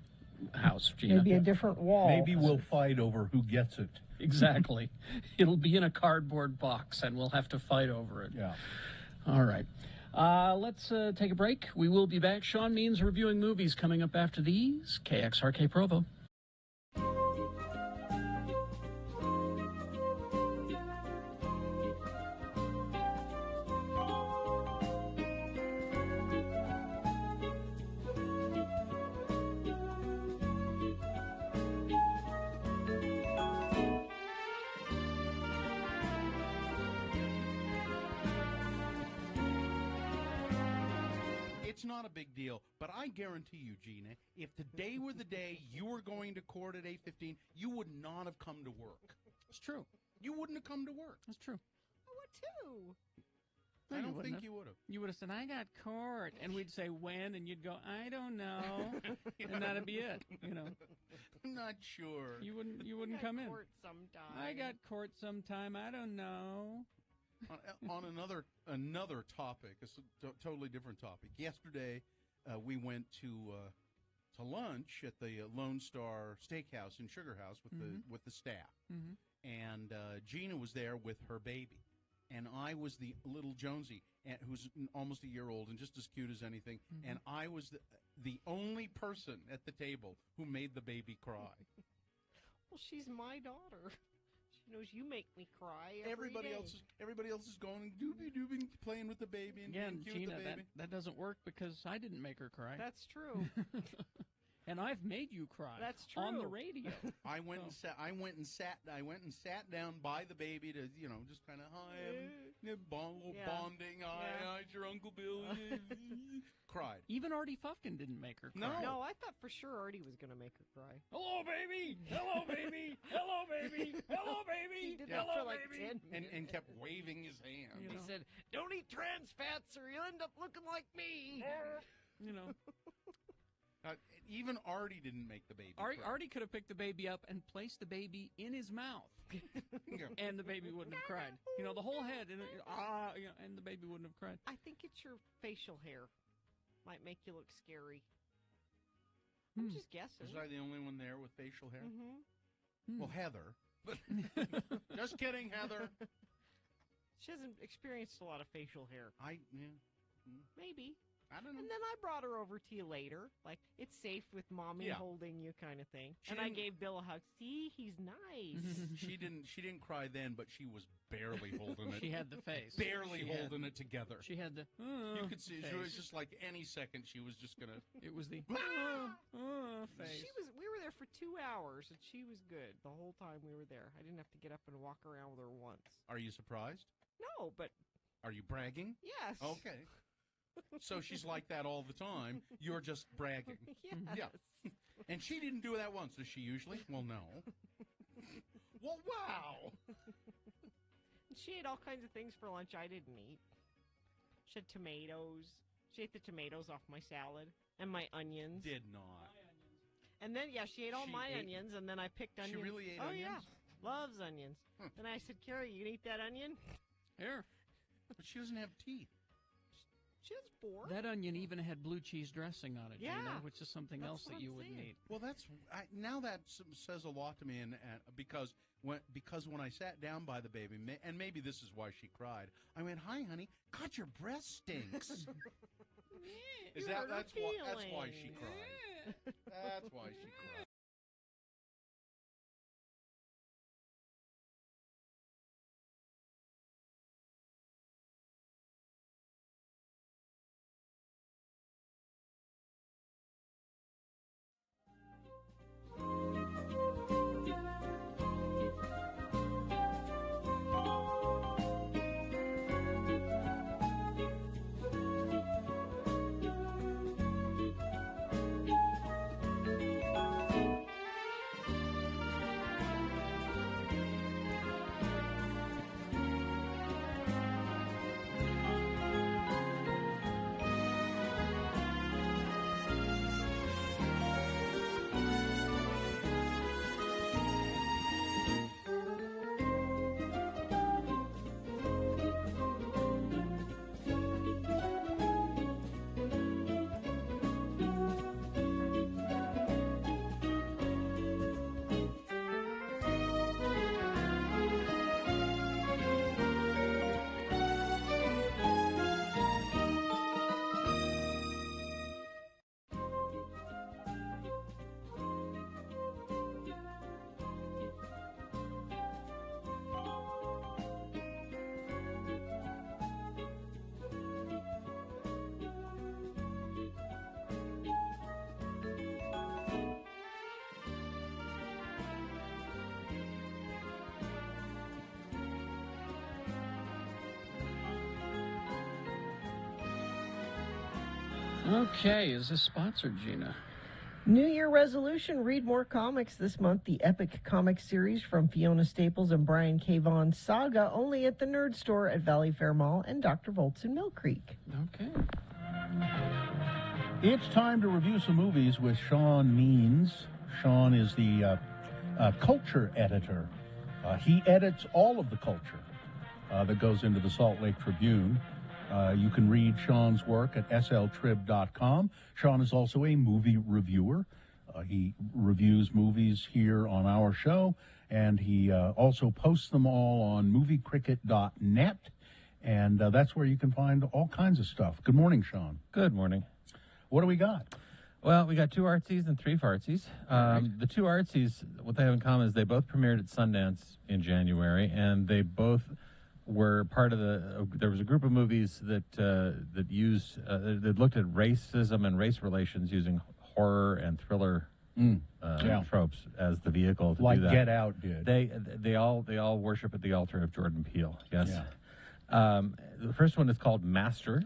house, Gina. Maybe a different wall. Maybe we'll fight over who gets it. Exactly. It'll be in a cardboard box, and we'll have to fight over it. Yeah. All right. Let's take a break. We will be back. Sean Means reviewing movies coming up after these. KXRK Provo. It's not a big deal, but I guarantee you, Gina, if today were the day you were going to court at 8:15, you would not have come to work. It's true. You wouldn't have come to work. That's true. I would too. I don't think you would have. You would have said, I got court. And we'd say, when? And you'd go, I don't know. And that'd be it, you know. I'm not sure. You wouldn't come in. Court sometime. I got court sometime. I don't know. On another topic, a totally different topic. Yesterday, we went to lunch at the Lone Star Steakhouse in Sugar House with the staff, and Gina was there with her baby, and I was the little Jonesy, who's almost a year old and just as cute as anything, and I was the only person at the table who made the baby cry. Well, she's my daughter. She knows you make me cry Everybody day. else is going doobie playing with the baby and Again, being cute Gina, with the baby. that doesn't work because I didn't make her cry. That's true. And I've made you cry. That's true. On the radio. I went and sat down by the baby to just kind of bonding. Hi, it's your Uncle Bill. Cried. Even Artie Fufkin didn't make her cry. No, I thought for sure Artie was going to make her cry. Hello, baby. Hello, baby. Hello, baby. Hello, baby. He did that for like 10 minutes. And kept waving his hand. He said, "Don't eat trans fats or you'll end up looking like me." Even Artie didn't make the baby cry. Artie could have picked the baby up and placed the baby in his mouth, and the baby wouldn't have cried. The whole head, and the baby wouldn't have cried. I think it's your facial hair. Might make you look scary. I'm just guessing. Was I the only one there with facial hair? Mm-hmm. Well, Heather. Just kidding, Heather. She hasn't experienced a lot of facial hair. Maybe. I don't know. And then I brought her over to you later. Like, it's safe with mommy holding you kind of thing. And I gave Bill a hug. See, he's nice. She didn't cry then, but she was barely holding it. She had the face. Barely holding it together. She had the you could see face. she was just like any second she was just going to. It was the face. We were there for 2 hours, and she was good the whole time we were there. I didn't have to get up and walk around with her once. Are you surprised? No, but... Are you bragging? Yes. Okay. So she's like that all the time. You're just bragging. Yes. Yeah. And she didn't do that once, does she usually? Well, no. Well, wow. She ate all kinds of things for lunch I didn't eat. She had tomatoes. She ate the tomatoes off my salad and my onions. Did not. And then, she ate all my onions, and then I picked onions. She really ate onions? onions? Yeah. Loves onions. Then I said, Carrie, you can eat that onion? Here. But she doesn't have teeth. She has 4. That onion even had blue cheese dressing on it, Yeah. Gina, which is something That's else what that you I'm wouldn't saying. eat. Well, now that says a lot to me, and because when I sat down by the baby, and maybe this is why she cried, I went, "Hi, honey. God, your breath stinks." That's why she cried. That's why she cried. Okay, is this sponsored, Gina? New Year resolution, read more comics this month. The epic comic series from Fiona Staples and Brian K. Vaughan, Saga, only at the Nerd Store at Valley Fair Mall and Dr. Volt's in Mill Creek. Okay. It's time to review some movies with Sean Means. Sean is the culture editor. He edits all of the culture. that goes into the Salt Lake Tribune. You can read Sean's work at sltrib.com. Sean is also a movie reviewer. He reviews movies here on our show, and he also posts them all on moviecricket.net, and that's where you can find all kinds of stuff. Good morning, Sean. Good morning. What do we got? Well, we got 2 artsies and 3 fartsies. The 2 artsies, what they have in common is they both premiered at Sundance in January, and they both were part of there was a group of movies that that looked at racism and race relations using horror and thriller tropes as the vehicle to like do that. Get Out did. They all worship at the altar of Jordan Peele. Yes. Yeah. The first one is called Master.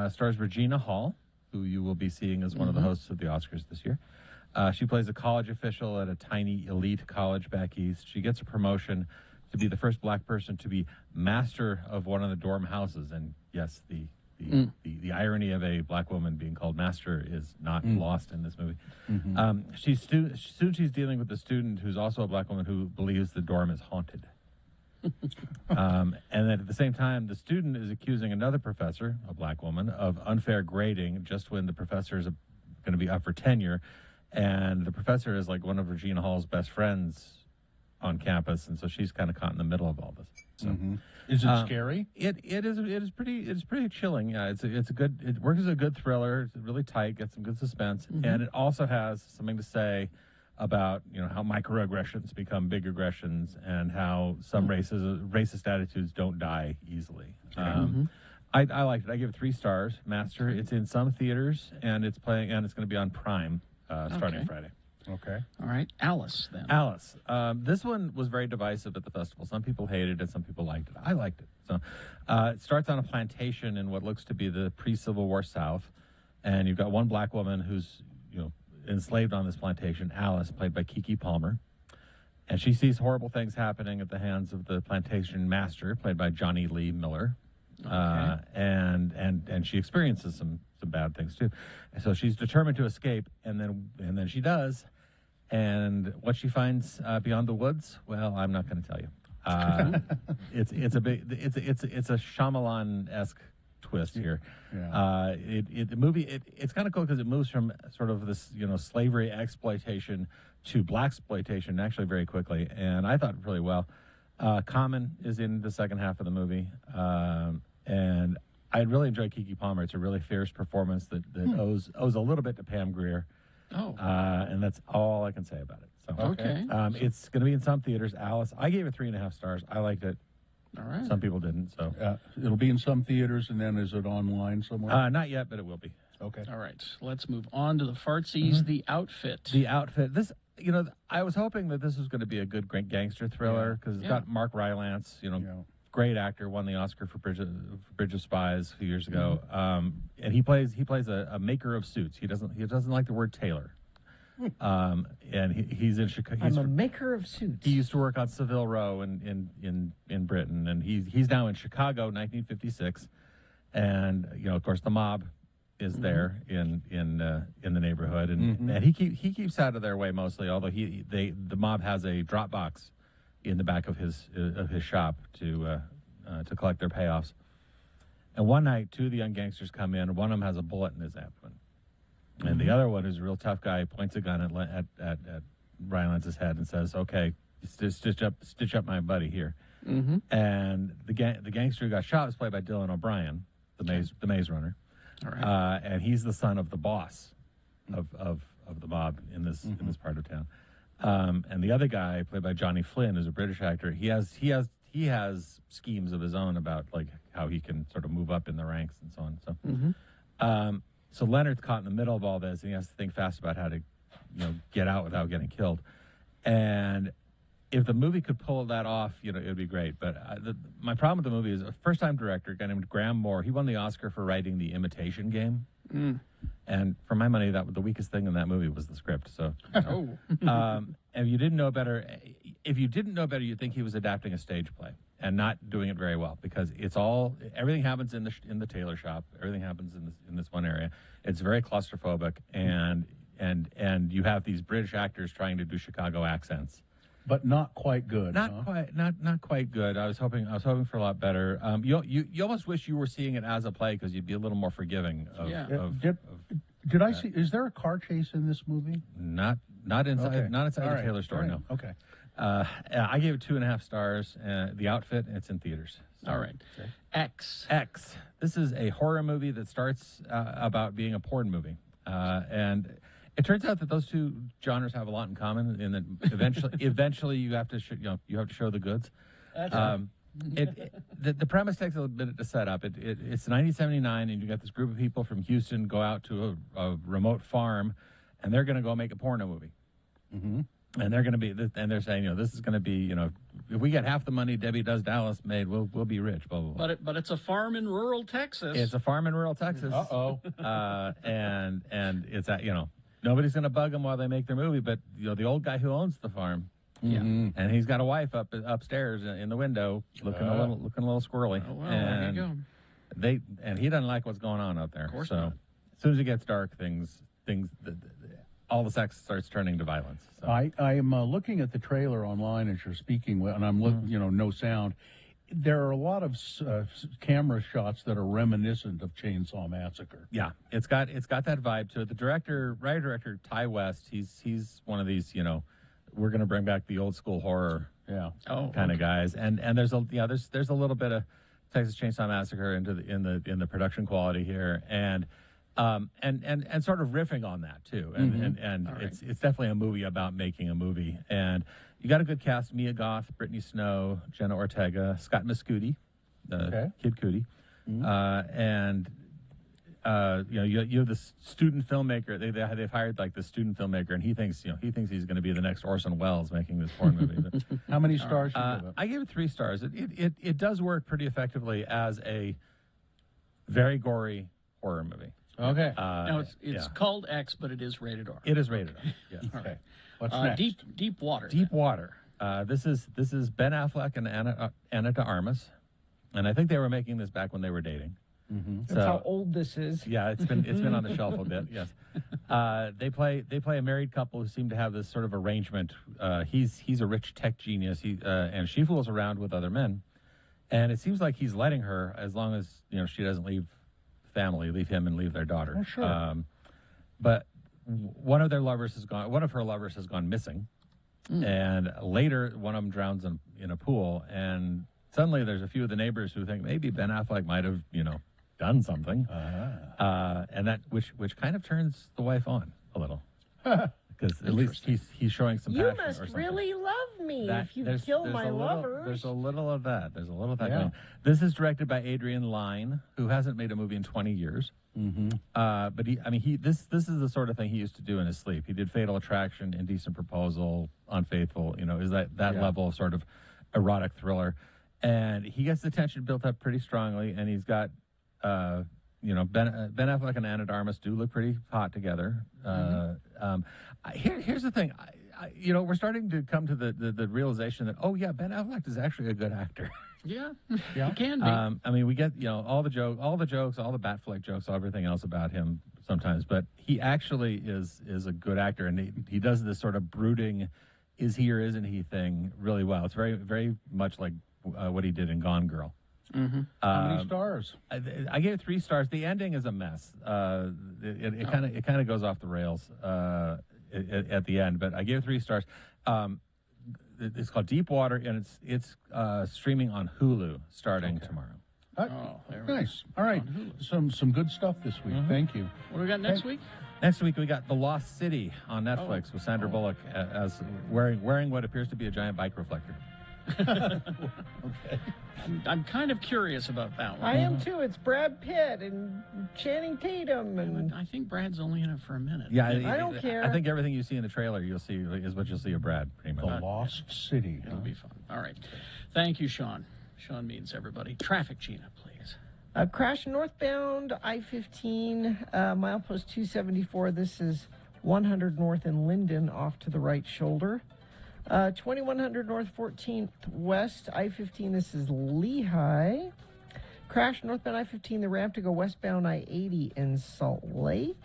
Stars Regina Hall, who you will be seeing as one of the hosts of the Oscars this year. She plays a college official at a tiny elite college back east. She gets a promotion to be the first black person to be master of one of the dorm houses. And yes, the irony of a black woman being called master is not lost in this movie. Soon she's dealing with a student who's also a black woman who believes the dorm is haunted. And then at the same time, the student is accusing another professor, a black woman, of unfair grading just when the professor is going to be up for tenure. And the professor is like one of Regina Hall's best friends on campus, and so she's kind of caught in the middle of all this. So, is it scary? It is pretty chilling. Yeah, it works as a good thriller. It's really tight, gets some good suspense, and it also has something to say about how microaggressions become big aggressions and how some racist attitudes don't die easily. I liked it. I give it 3 stars. Master. It's in some theaters, and it's playing, and it's going to be on Prime starting Friday. Okay. All right. Alice, then. Alice. This one was very divisive at the festival. Some people hated it. Some people liked it. I liked it. So it starts on a plantation in what looks to be the pre-Civil War South. And you've got one black woman who's, enslaved on this plantation, Alice, played by Keke Palmer. And she sees horrible things happening at the hands of the plantation master, played by Johnny Lee Miller. Okay. And she experiences some bad things, too. And so she's determined to escape, and then she does. And what she finds beyond the woods, well, I'm not going to tell you. It's a Shyamalan-esque twist here. Yeah. The movie it's kind of cool because it moves from sort of this slavery exploitation to blaxploitation actually very quickly, and I thought really well. Common is in the second half of the movie, and I really enjoyed Keke Palmer. It's a really fierce performance that owes a little bit to Pam Grier. Oh. And that's all I can say about it. So, okay. It's going to be in some theaters. Alice, I gave it 3.5 stars. I liked it. All right. Some people didn't. So it'll be in some theaters, and then is it online somewhere? Not yet, but it will be. Okay. All right. Let's move on to the fartsies. The Outfit. The Outfit. This, I was hoping that this was going to be a good gangster thriller because it's got Mark Rylance, great actor, won the Oscar for Bridge of Spies a few years ago. And he plays a maker of suits. He doesn't like the word tailor. And he's in Chicago. I'm a maker of suits. He used to work on Savile Row in Britain, and he's now in Chicago, 1956. And of course, the mob is there in the neighborhood, and he keeps out of their way mostly. Although the mob has a drop box in the back of his shop to collect their payoffs. And one night, 2 of the young gangsters come in, and one of them has a bullet in his abdomen. And the other one, who's a real tough guy, points a gun at Rylance's head and says, "Okay, stitch up my buddy here." And the gangster who got shot was played by Dylan O'Brien, the Maze Runner. All right. And he's the son of the boss of the mob in this part of town. And the other guy, played by Johnny Flynn, is a British actor. He has schemes of his own about like how he can sort of move up in the ranks and so on. So Leonard's caught in the middle of all this, and he has to think fast about how to, get out without getting killed. And if the movie could pull that off, it would be great. But my problem with the movie is a first-time director, a guy named Graham Moore. He won the Oscar for writing The Imitation Game. And for my money, the weakest thing in that movie was the script. So, and if you didn't know better, you'd think he was adapting a stage play and not doing it very well, because everything happens in the tailor shop. Everything happens in this one area. It's very claustrophobic, and you have these British actors trying to do Chicago accents. but not quite good. Not huh? quite, not quite good. I was hoping for a lot better. You almost wish you were seeing it as a play because you'd be a little more forgiving. Did I see? Is there a car chase in this movie? Not inside Okay. not inside All the right. Taylor store. All No. right. Okay. I gave it 2.5 stars. The outfit, it's in theaters. So. All right. X. This is a horror movie that starts about being a porn movie, and it turns out that those two genres have a lot in common. In that eventually you have to show the goods. That's The premise takes a little bit to set up. It's 1979, and you got this group of people from Houston go out to a remote farm, and they're going to go make a porno movie. Mm-hmm. And they're going to be, and they're saying, this is going to be, if we get half the money Debbie Does Dallas made, we'll be rich. Blah blah blah. But it's a farm in rural Texas. It's a farm in rural Texas. Uh-oh. And it's nobody's going to bug them while they make their movie, but the old guy who owns the farm. Yeah. And he's got a wife upstairs in the window, looking a little squirrely. Oh, well, there you go. And he doesn't like what's going on out there. Of course so not. as soon as it gets dark, all the sex starts turning to violence. So. I am looking at the trailer online as you're speaking, and I'm looking, no sound. There are a lot of camera shots that are reminiscent of Chainsaw Massacre. Yeah, it's got that vibe to it. The writer director Ty West, he's one of these, we're going to bring back the old school horror, kind of guys. And there's a little bit of Texas Chainsaw Massacre in the production quality here, and sort of riffing on that too. And it's definitely a movie about making a movie. And you got a good cast: Mia Goth, Brittany Snow, Jenna Ortega, Scott Mescudi, Kid Cudi, and you have this student filmmaker. They've hired like the student filmmaker, and he thinks he's going to be the next Orson Welles making this porn movie. But, how many stars? You give it? I gave it 3 stars. It does work pretty effectively as a very gory horror movie. Okay. Now it's called X, but it is rated R. It is rated R. Yes. Okay. What's next? Deep Water. Deep Water. This is Ben Affleck and Anna de Armas, and I think they were making this back when they were dating. Mm-hmm. That's how old this is. Yeah, it's been on the shelf a bit. Yes, they play a married couple who seem to have this sort of arrangement. He's a rich tech genius. And she fools around with other men, and it seems like he's letting her as long as she doesn't leave him and leave their daughter. Oh, sure. But one of her lovers has gone missing, and later one of them drowns in a pool, and suddenly there's a few of the neighbors who think maybe Ben Affleck might have done something, and that which kind of turns the wife on a little, because at least he's showing some You passion or must something. really love me if you There's kill my a little- lovers. There's a little of that. Yeah. Going. This is directed by Adrian Lyne, who hasn't made a movie in 20 years. Mm-hmm. But this is the sort of thing he used to do in his sleep. He did Fatal Attraction, Indecent Proposal, Unfaithful. Is that level of sort of erotic thriller, and he gets the tension built up pretty strongly. And he's got, Ben Affleck and Anna de Armas do look pretty hot together. Here's the thing. We're starting to come to the realization that Ben Affleck is actually a good actor. Yeah, Yeah. he can be. We get all the jokes, all the Batfleck jokes, everything else about him sometimes, but he actually is a good actor, and he does this sort of brooding, is he or isn't he thing really well. It's very very much like what he did in Gone Girl. Mm-hmm. How many stars? I gave it 3 stars. The ending is a mess. It kind of goes off the rails at the end, but I gave it 3 stars. It's called Deep Water, and it's streaming on Hulu starting tomorrow. Nice. All right. Some good stuff this week. Thank you. What do we got next week? Next week we got The Lost City on Netflix with Sandra Bullock as wearing what appears to be a giant bike reflector. Okay. I'm kind of curious about that one. I am too. It's Brad Pitt and Channing Tatum, and I think Brad's only in it for a minute. Yeah, I don't care. I think everything you see in the trailer is what you'll see of Brad, pretty much. The Lost City. It'll be fun. All right. Thank you, Sean. Sean means everybody. Traffic, Gina, please. Crash northbound I-15, milepost 274. This is 100 north in Linden, off to the right shoulder. 2100 north 14th west I-15. This is Lehigh. Crash northbound I-15, the ramp to go westbound I-80 in Salt Lake.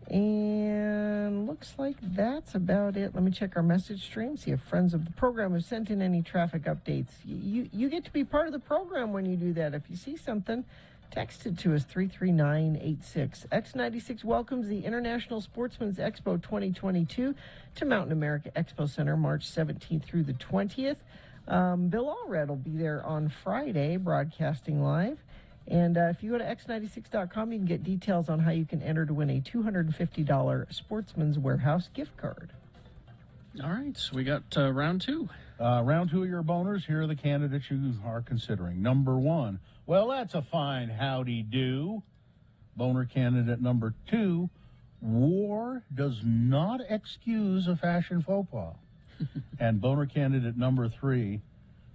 And looks like that's about it. Let me check our message stream, see if friends of the program have sent in any traffic updates. You get to be part of the program when you do that. If you see something, text it to us, 33986. X96 welcomes the International Sportsman's Expo 2022 to Mountain America Expo Center, March 17th through the 20th. Bill Allred will be there on Friday, broadcasting live. And if you go to x96.com, you can get details on how you can enter to win a $250 Sportsman's Warehouse gift card. All right, so we got round two. Round two of your boners. Here are the candidates you are considering. Number one, well, that's a fine howdy do. Boner candidate number two, war does not excuse a fashion faux pas. And boner candidate number three,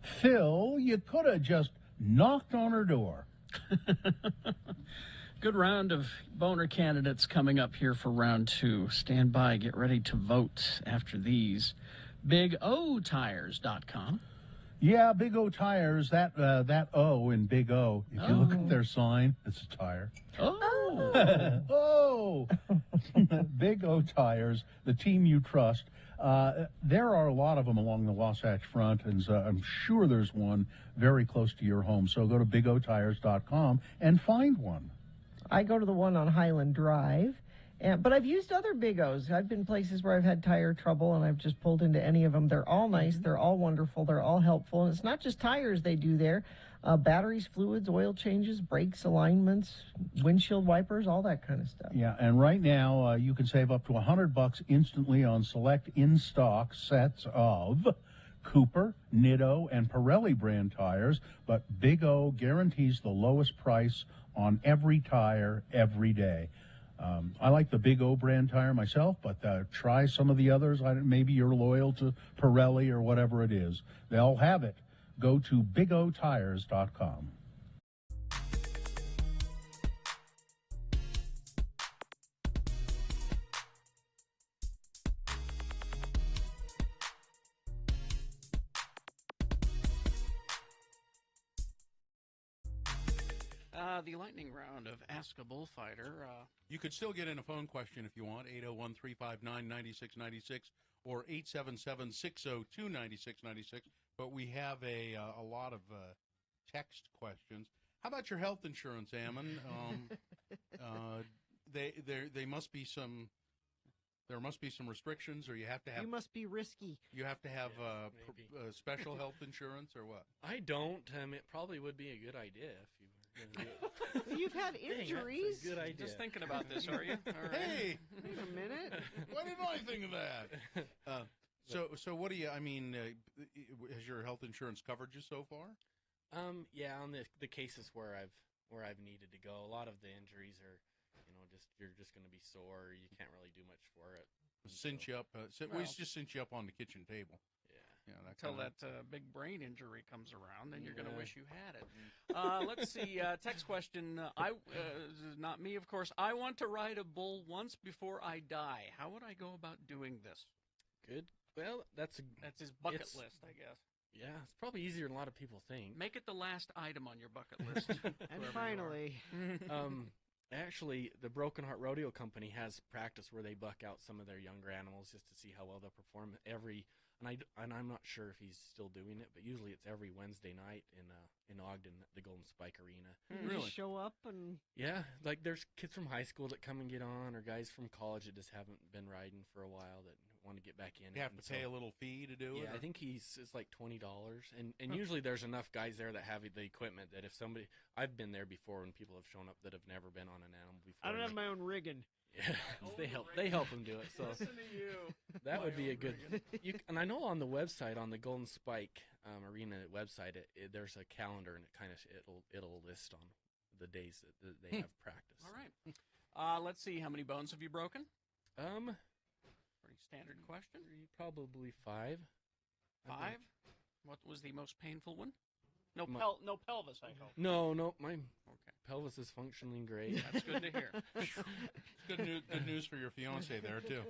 Phil, you could have just knocked on her door. Good round of boner candidates coming up here for round two. Stand by, get ready to vote after these. BigOTires.com. Yeah, Big O Tires, that O in Big O, if you look at their sign, it's a tire. Oh. Oh. Big O Tires, the team you trust. There are a lot of them along the Wasatch Front, and I'm sure there's one very close to your home. So go to bigotires.com and find one. I go to the one on Highland Drive, but I've used other Big O's. I've been places where I've had tire trouble, and I've just pulled into any of them. They're all nice. They're all wonderful. They're all helpful. And it's not just tires they do there. Batteries, fluids, oil changes, brakes, alignments, windshield wipers, all that kind of stuff. Yeah, and right now you can save up to $100 instantly on select in-stock sets of Cooper, Nitto, and Pirelli brand tires, but Big O guarantees the lowest price on every tire every day. I like the Big O brand tire myself, but try some of the others. Maybe you're loyal to Pirelli or whatever it is. They'll have it. Go to bigotires.com. The lightning round of Ask a Bullfighter. You could still get in a phone question if you want, 801-359-9696 or 877-602-9696. But we have a lot of text questions. How about your health insurance, Ammon? They must be some. There must be some restrictions, or you have to have. You must be risky. You have to have special health insurance, or what? I don't. It probably would be a good idea if you were going to do it. You've had injuries. Good idea. Just thinking about this, are you? All right. Hey, wait a minute. Why didn't I think of that? So what do you? I mean, has your health insurance covered you so far? Yeah, on the cases where I've needed to go, a lot of the injuries are, you're just going to be sore. You can't really do much for it. Cinch you up. We just cinch you up on the kitchen table. Yeah. Until that big brain injury comes around, then you're going to wish you had it. Let's see. Text question. Not me, of course. I want to ride a bull once before I die. How would I go about doing this? Good. Well, that's his bucket list, I guess. Yeah, it's probably easier than a lot of people think. Make it the last item on your bucket list. And finally, actually, the Broken Heart Rodeo Company has practice where they buck out some of their younger animals just to see how well they'll perform. And I'm not sure if he's still doing it, but usually it's every Wednesday night in Ogden at the Golden Spike Arena. Really? Show up and yeah, like there's kids from high school that come and get on, or guys from college that just haven't been riding for a while that want to get back in. You have to pay a little fee to do it. Yeah, I think it's like $20, and usually there's enough guys there that have the equipment that if somebody, I've been there before when people have shown up that have never been on an animal before. I don't have my own rigging. Yeah, they help them do it. So listen to you. That would be a good. And I know on the website, on the Golden Spike Arena website, there's a calendar, and it'll list on the days that they have practice. All right. Let's see. How many bones have you broken? Pretty standard question. Probably 5. 5? What was the most painful one? No, no pelvis, I hope. No, my pelvis is functioning great. That's good to hear. Good news for your fiance there too.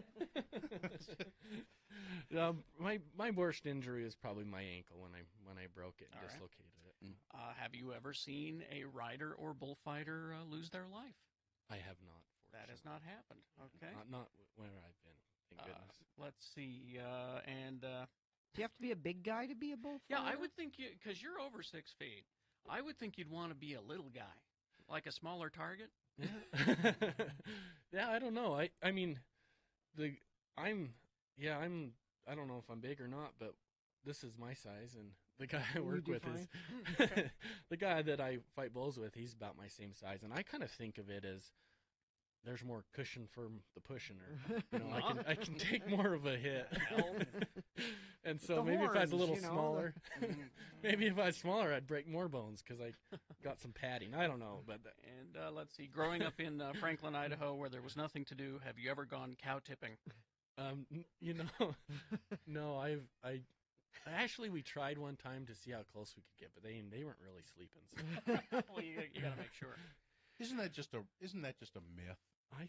My worst injury is probably my ankle when I broke it and dislocated it. Have you ever seen a rider or bullfighter lose their life? I have not. That has not happened. Okay. Not where I've been. Thank goodness. Let's see. Do you have to be a big guy to be a bull Yeah, fighter? I would think because you're over 6 feet, I would think you'd want to be a little guy, like a smaller target. Yeah. Yeah, I don't know. I mean, I don't know if I'm big or not, but this is my size, and the guy I work with is the guy that I fight bulls with. He's about my same size, and I kind of think of it as there's more cushion for the pushing, or I can take more of a hit. And so The maybe if I was a little horns, smaller, maybe if I was smaller, I'd break more bones because I got some padding. I don't know, but And let's see. Growing up in Franklin, Idaho, where there was nothing to do, have you ever gone cow tipping? No, I actually we tried one time to see how close we could get, but they weren't really sleeping. So. Well, you got to make sure. Isn't that just a myth? I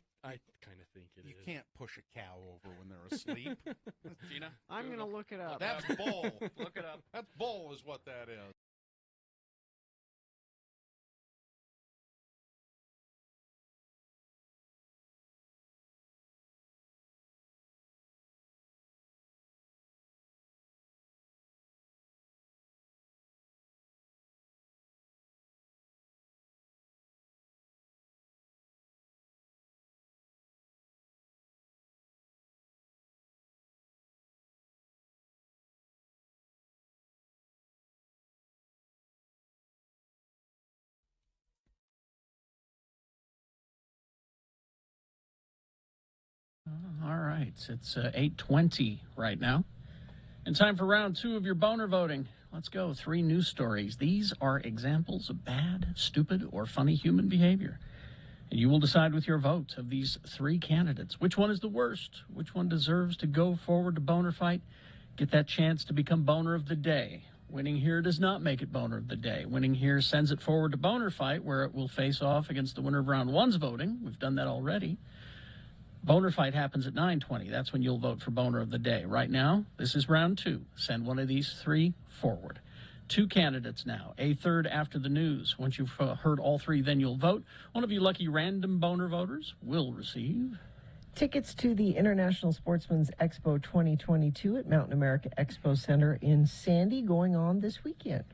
kind of think it is. You can't push a cow over when they're asleep. Gina, I'm going to look it up. That's bull. Look it up. That's bull is what that is. All right, it's 8:20 right now. And time for round 2 of your boner voting. Let's go. 3 news stories. These are examples of bad, stupid, or funny human behavior. And you will decide with your vote of these 3 candidates which one is the worst, which one deserves to go forward to boner fight, get that chance to become boner of the day. Winning here does not make it boner of the day. Winning here sends it forward to boner fight, where it will face off against the winner of round 1's voting. We've done that already. Boner fight happens at 9:20. That's when you'll vote for boner of the day. Right now, this is round 2. Send one of these 3 forward. 2 candidates now. A third after the news. Once you've heard all 3, then you'll vote. One of you lucky random boner voters will receive tickets to the International Sportsman's Expo 2022 at Mountain America Expo Center in Sandy, going on this weekend.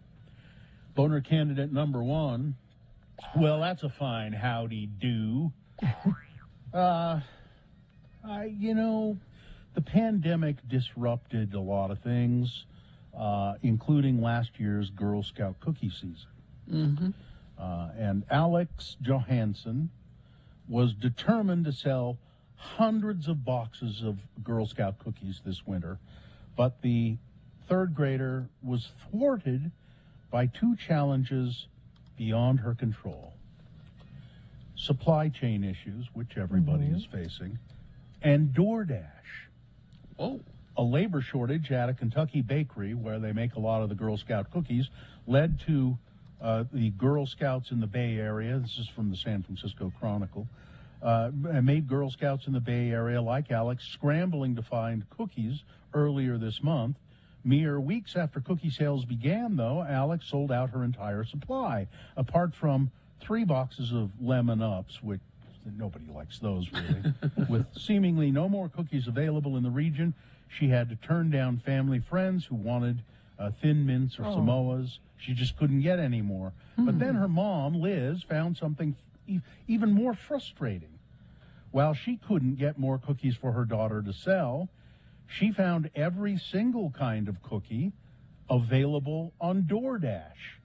Boner candidate number 1. Well, that's a fine howdy do. The pandemic disrupted a lot of things, including last year's Girl Scout cookie season. Mm-hmm. And Alex Johansson was determined to sell hundreds of boxes of Girl Scout cookies this winter, but the 3rd grader was thwarted by 2 challenges beyond her control. Supply chain issues, which everybody is facing, and DoorDash. Oh. A labor shortage at a Kentucky bakery where they make a lot of the Girl Scout cookies led to the Girl Scouts in the Bay Area, this is from the San Francisco Chronicle, made Girl Scouts in the Bay Area, like Alex, scrambling to find cookies earlier this month. Mere weeks after cookie sales began, though, Alex sold out her entire supply, apart from 3 boxes of Lemon Ups, which nobody likes those, really. With seemingly no more cookies available in the region, she had to turn down family friends who wanted Thin Mints or Samoas. She just couldn't get any more. But then her mom, Liz, found something even more frustrating. While she couldn't get more cookies for her daughter to sell, she found every single kind of cookie available on DoorDash.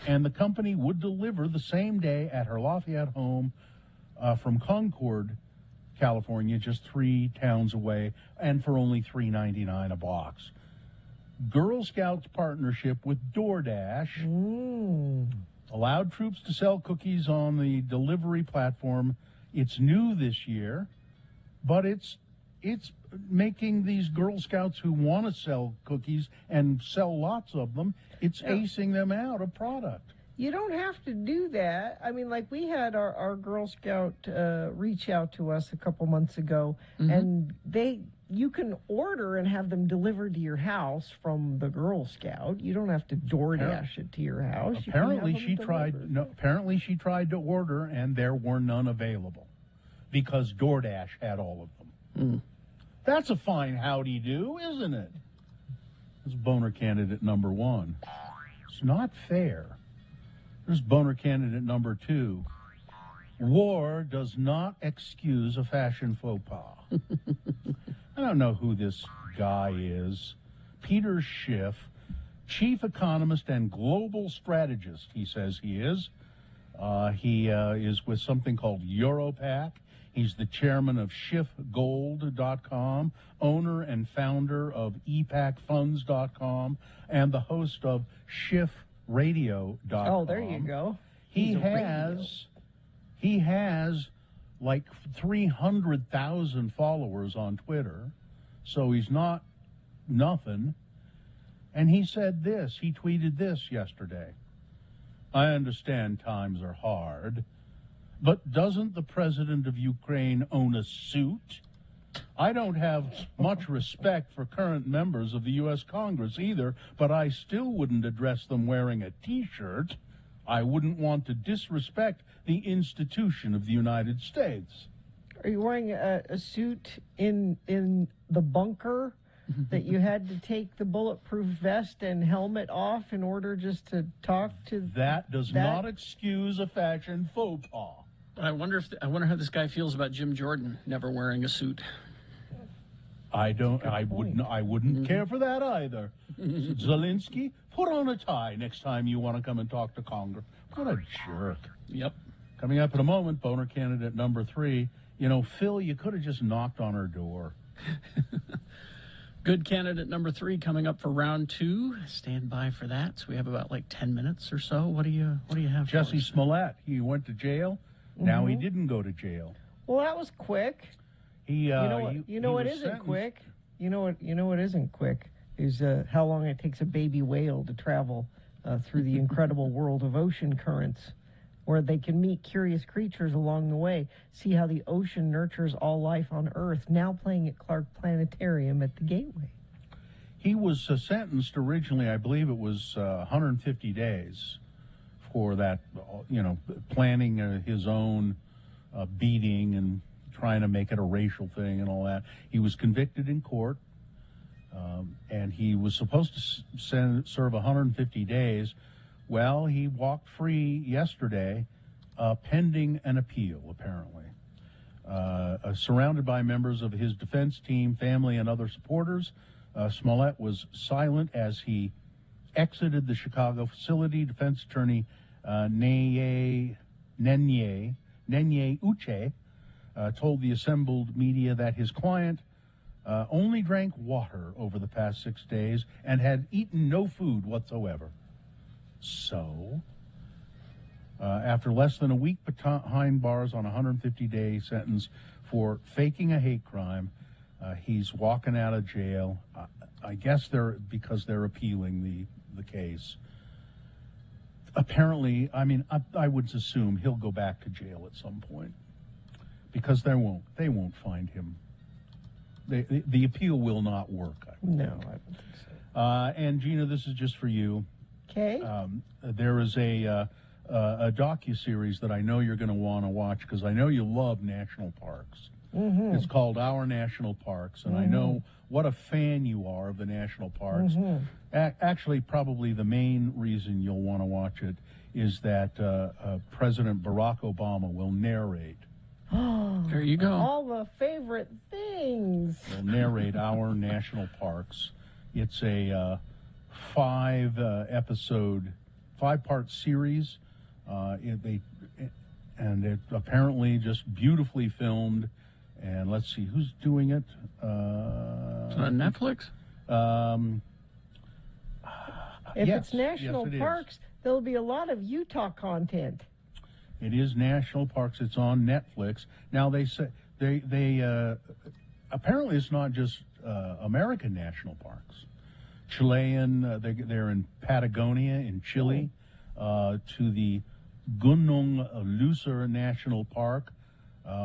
And the company would deliver the same day at her Lafayette home from Concord, California, just 3 towns away, and for only $3.99 a box. Girl Scouts partnership with DoorDash allowed troops to sell cookies on the delivery platform. It's new this year, but it's making these Girl Scouts who want to sell cookies and sell lots of them, it's acing them out of product. You don't have to do that. I mean, like we had our Girl Scout reach out to us a couple months ago, and you can order and have them delivered to your house from the Girl Scout. You don't have to DoorDash it to your house. Apparently she tried to order and there were none available. because DoorDash had all of them. That's a fine howdy-do, isn't it? This is boner candidate number 1. It's not fair. There's boner candidate number 2. War does not excuse a fashion faux pas. I don't know who this guy is. Peter Schiff, chief economist and global strategist, he says he is. He is with something called Europac. He's the chairman of SchiffGold.com, owner and founder of EPACFunds.com, and the host of SchiffRadio.com. Oh, there you go. He has like 300,000 followers on Twitter, so he's not nothing. And he said this, he tweeted this yesterday. I understand times are hard, but doesn't the president of Ukraine own a suit? I don't have much respect for current members of the U.S. Congress either, but I still wouldn't address them wearing a T-shirt. I wouldn't want to disrespect the institution of the United States. Are you wearing a suit in the bunker that you had to take the bulletproof vest and helmet off in order just to talk to? That does not excuse a fashion faux pas. I wonder how this guy feels about Jim Jordan never wearing a suit. I wouldn't care for that either. Zelensky, put on a tie next time you want to come and talk to Congress. What a jerk. Yep. Coming up in a moment, boner candidate number 3. You know, Phil, you could have just knocked on her door. Good candidate number 3 coming up for round 2. Stand by for that. So we have about like 10 minutes or so. What do you have? Jesse Smollett. He went to jail. Now he didn't go to jail. Well, that was quick. You know what isn't quick? You know what isn't quick is how long it takes a baby whale to travel through the incredible world of ocean currents, where they can meet curious creatures along the way, see how the ocean nurtures all life on Earth, now playing at Clark Planetarium at the Gateway. He was sentenced originally, I believe it was 150 days for that, planning his own beating and trying to make it a racial thing and all that. He was convicted in court, and he was supposed to serve 150 days. Well, he walked free yesterday, pending an appeal, apparently. Surrounded by members of his defense team, family, and other supporters, Smollett was silent as he exited the Chicago facility. Defense attorney Nenye Uche told the assembled media that his client only drank water over the past 6 days and had eaten no food whatsoever. So, after less than a week behind bars on a 150-day sentence for faking a hate crime, he's walking out of jail. I guess because they're appealing the case. Apparently, I would assume he'll go back to jail at some point because they won't find him. The appeal will not work. No, I don't think so. And Gina, this is just for you. Okay. There is a docuseries that I know you're going to want to watch because I know you love national parks. Mm-hmm. It's called Our National Parks, and I know what a fan you are of the national parks. Actually, probably the main reason you'll want to watch it is that President Barack Obama will narrate. There you go. All the favorite things. Will narrate Our National Parks. It's a 5-part series. It apparently just beautifully filmed. And let's see who's doing it. It's on Netflix. If it's national parks, there'll be a lot of Utah content. It is national parks. It's on Netflix. Now they say they apparently it's not just American national parks. Chilean. They're in Patagonia in Chile, to the Gunung Lucer National Park.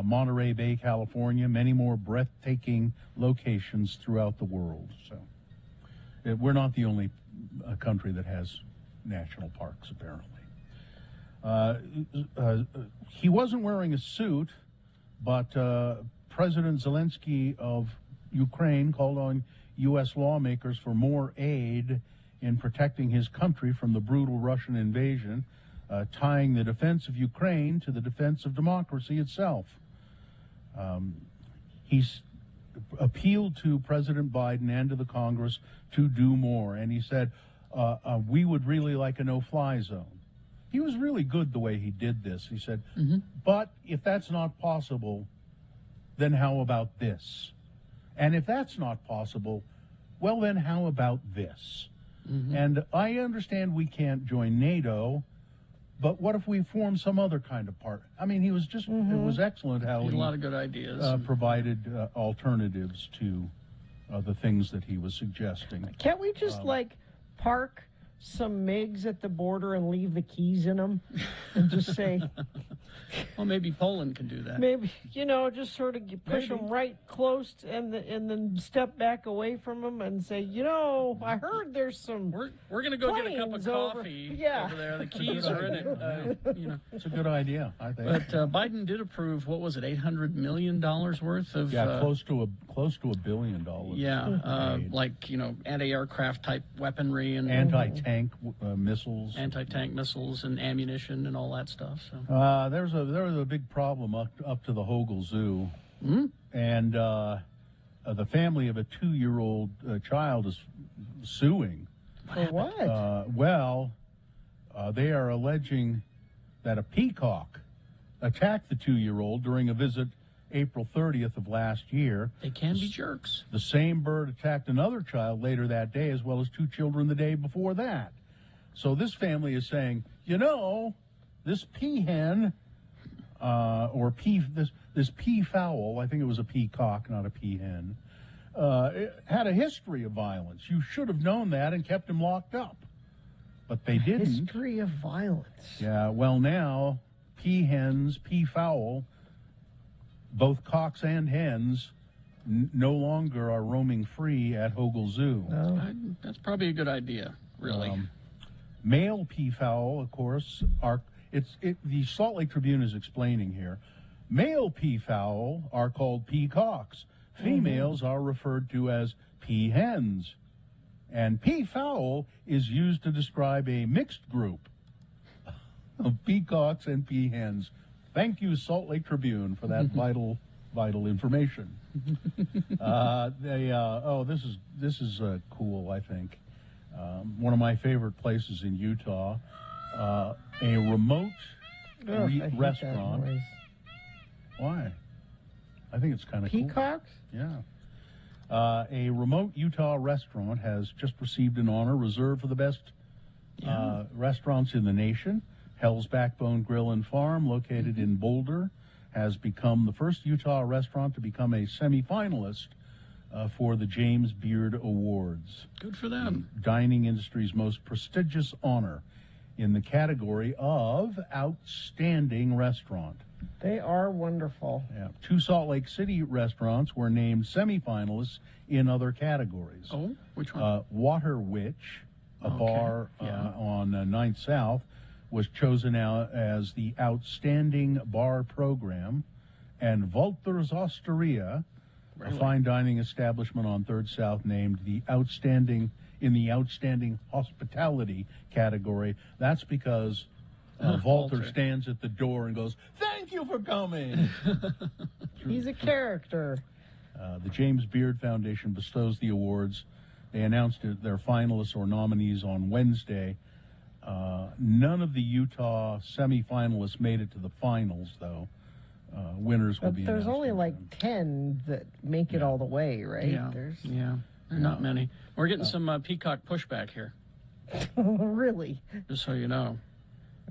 Monterey Bay, California, many more breathtaking locations throughout the world. So we're not the only country that has national parks, apparently. He wasn't wearing a suit, But President Zelensky of Ukraine called on U.S. lawmakers for more aid in protecting his country from the brutal Russian invasion, tying the defense of Ukraine to the defense of democracy itself. He's appealed to President Biden and to the Congress to do more, and he said, we would really like a no-fly zone. He was really good the way he did this. He said, but if that's not possible, then how about this? And if that's not possible, well, then how about this? And I understand we can't join NATO, but what if we form some other kind of part? I mean, he was just, it was excellent how He had he a lot of good ideas. provided alternatives to the things that he was suggesting. Can't we just park some MiGs at the border and leave the keys in them and just say, well, maybe Poland can do that. maybe, just sort of push them right close and then step back away from them and say, I heard there's some. We're going to go get a cup of planes over- coffee Yeah. over there. The keys are in it. It's a good idea, I think. But Biden did approve, what was it, $800 million worth of. close to $1 billion. Anti-aircraft type weaponry and Anti-tank missiles. Anti-tank missiles and ammunition and all that stuff. So. There was a big problem up to the Hogle Zoo, and the family of a 2-year-old child is suing. For what? They are alleging that a peacock attacked the 2-year-old during a visit April 30th of last year. They can be jerks. The same bird attacked another child later that day, as well as 2 children the day before that. So this family is saying, this peahen, this peafowl, I think it was a peacock, not a peahen, it had a history of violence. You should have known that and kept him locked up. But they didn't. History of violence. Yeah, well, now, peahens, peafowl, both cocks and hens, no longer are roaming free at Hogle Zoo. That's probably a good idea, really. Male peafowl, of course, the Salt Lake Tribune is explaining here. Male peafowl are called peacocks. Females are referred to as peahens. And peafowl is used to describe a mixed group of peacocks and peahens. Thank you, Salt Lake Tribune, for that vital information. This is cool, I think. One of my favorite places in Utah, a remote restaurant. Why? I think it's kind of cool. Peacocks? Yeah. A remote Utah restaurant has just received an honor reserved for the best restaurants in the nation. Hell's Backbone Grill and Farm, located in Boulder, has become the first Utah restaurant to become a semifinalist for the James Beard Awards. Good for them. The dining industry's most prestigious honor in the category of Outstanding Restaurant. They are wonderful. Yeah. 2 Salt Lake City restaurants were named semifinalists in other categories. Oh, which one? Water Witch, a bar on 9th South, was chosen out as the Outstanding Bar Program, and Walter's Osteria, a fine dining establishment on 3rd South, named the Outstanding Hospitality category. That's because Walter stands at the door and goes, "Thank you for coming." He's a character. The James Beard Foundation bestows the awards. They announced their finalists or nominees on Wednesday. None of the Utah semifinalists made it to the finals, though. Winners will be There's announced. only like 10 that make it all the way, right? Yeah, not many. We're getting some peacock pushback here. Really? Just so you know.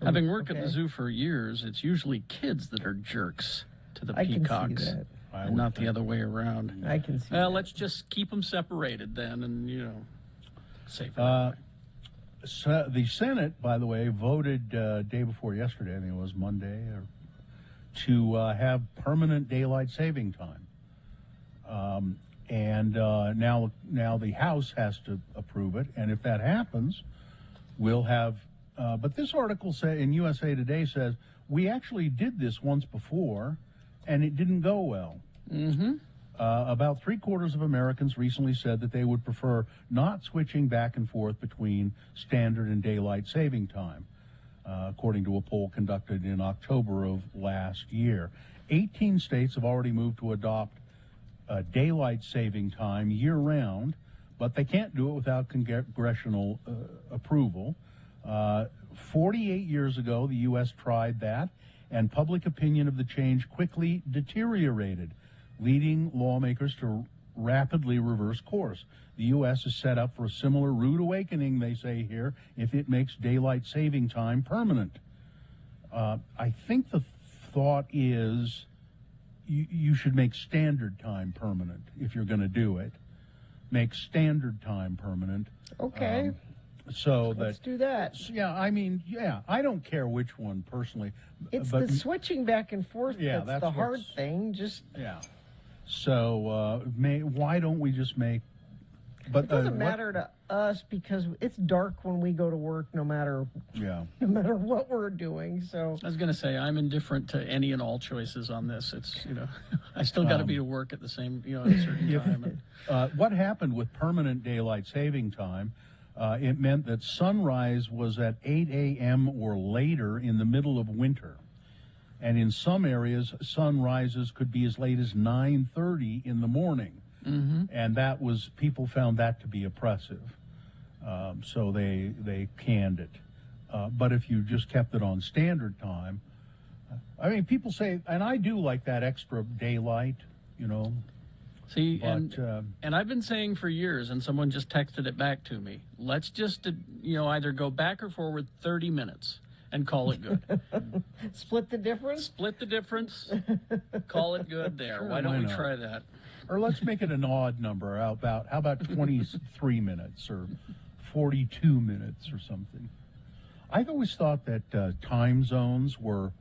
Having worked at the zoo for years, it's usually kids that are jerks to the peacocks. I can see that. And not the other way around. I can see Well, that. let's just keep them separated then and, safer that way. So the Senate, by the way, voted day before yesterday, I think it was Monday, to have permanent daylight saving time. And now the House has to approve it. And if that happens, we'll have... but this article in USA Today says, we actually did this once before, and it didn't go well. Mm-hmm. About 3/4 of Americans recently said that they would prefer not switching back and forth between standard and daylight saving time, according to a poll conducted in October of last year. 18 states have already moved to adopt daylight saving time year-round, but they can't do it without congressional approval. 48 years ago, the U.S. tried that, and public opinion of the change quickly deteriorated, leading lawmakers to rapidly reverse course. The U.S. is set up for a similar rude awakening, they say here, if it makes daylight saving time permanent. I think the thought is you should make standard time permanent if you're going to do it. Make standard time permanent. Okay. Let's do that. Yeah, I mean, I don't care which one personally. It's but, the switching back and forth that's the hard thing. So why don't we just make? But it doesn't matter to us because it's dark when we go to work, no matter what we're doing. So I was going to say I'm indifferent to any and all choices on this. It's I still got to be to work at the same at a certain time. What happened with permanent daylight saving time? It meant that sunrise was at 8 a.m. or later in the middle of winter. And in some areas, sunrises could be as late as 9:30 in the morning. Mm-hmm. And people found that to be oppressive. So they canned it. But if you just kept it on standard time, I mean, people say, and I do like that extra daylight, See, but, and I've been saying for years, and someone just texted it back to me, let's just, either go back or forward 30 minutes and call it good. Split the difference? Split the difference. Call it good there. Sure, why don't we not? try that? Or let's make it an odd number. How about 23 minutes or 42 minutes or something? I've always thought that time zones were,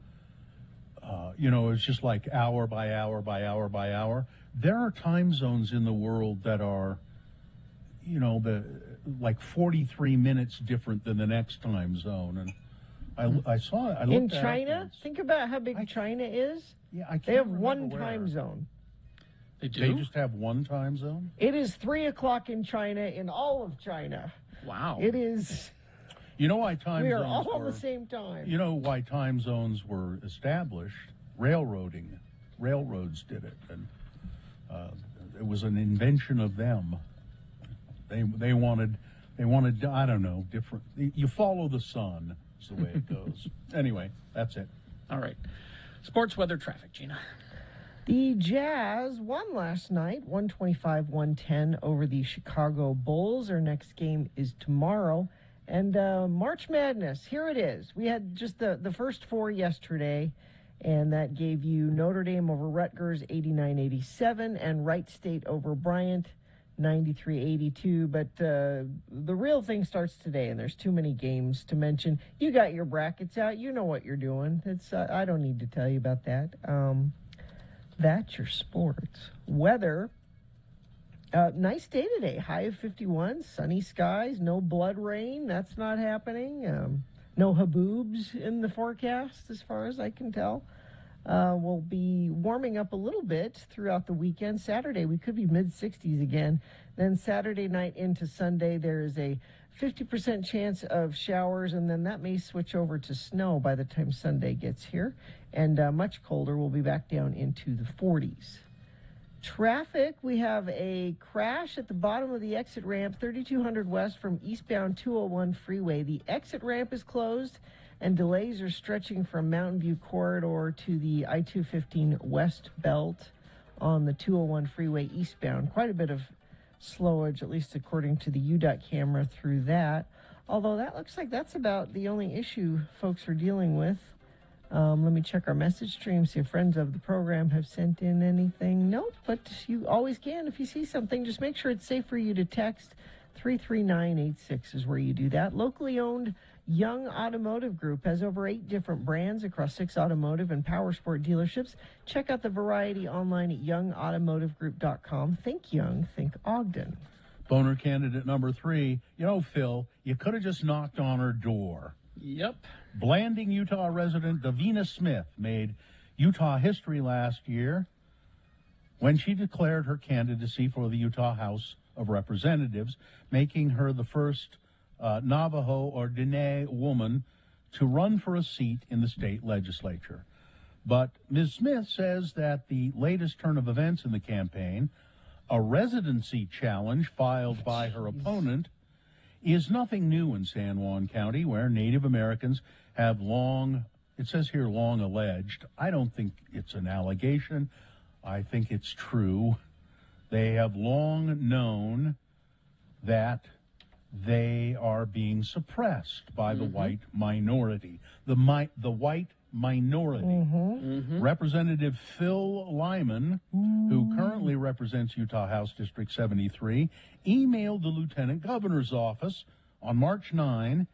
it's just like hour by hour by hour by hour. There are time zones in the world that are, like 43 minutes different than the next time zone. And I looked in China, think about how big China is. Yeah, I can't They have remember one where. time zone. They do? They just have one time zone? It is 3 o'clock in China, in all of China. Wow. It is. You know why time We are zones all on were, the same time. You know why time zones were established? Railroading. Railroads did it, and it was an invention of them. They wanted I don't know, different. You follow the sun. Is the way it goes. Anyway, that's it. All right. Sports weather traffic, Gina. The Jazz won last night, 125-110 over the Chicago Bulls. Our next game is tomorrow. And March Madness, here it is. We had just the first four yesterday, and that gave you Notre Dame over Rutgers, 89-87, and Wright State over Bryant, 93-82. But the real thing starts today, and there's too many games to mention. You got your brackets out. You know what you're doing. It's I don't need to tell you about that. That's your sports. Weather. Nice day today. High of 51. Sunny skies. No blood rain. That's not happening. No haboobs in the forecast as far as I can tell. We'll be warming up a little bit throughout the weekend. Saturday, we could be mid-60s again. Then Saturday night into Sunday, there is a 50% chance of showers, and then that may switch over to snow by the time Sunday gets here. And much colder. We'll be back down into the 40s. Traffic, we have a crash at the bottom of the exit ramp, 3200 west from eastbound 201 freeway. The exit ramp is closed, and delays are stretching from Mountain View Corridor to the I-215 West Belt on the 201 freeway eastbound. Quite a bit of slowage, at least according to the UDOT camera through that. Although that looks like that's about the only issue folks are dealing with. Let me check our message stream, see if friends of the program have sent in anything. Nope, but you always can. If you see something, just make sure it's safe for you to text. 33986 is where you do that. Locally owned Young Automotive Group has over 8 different brands across 6 automotive and power sport dealerships. Check out the variety online at youngautomotivegroup.com. Think Young, think Ogden. Boner candidate number 3. Phil, you could have just knocked on her door. Yep. Blanding, Utah resident Davina Smith made Utah history last year when she declared her candidacy for the Utah House of Representatives, making her the first Navajo or Diné woman to run for a seat in the state legislature. But Ms. Smith says that the latest turn of events in the campaign, a residency challenge filed by her opponent, is nothing new in San Juan County, where Native Americans have long, it says here long alleged, I don't think it's an allegation, I think it's true. They have long known that they are being suppressed by the white minority. The white minority. Representative Phil Lyman, who currently represents Utah House District 73, emailed the lieutenant governor's office on March 9,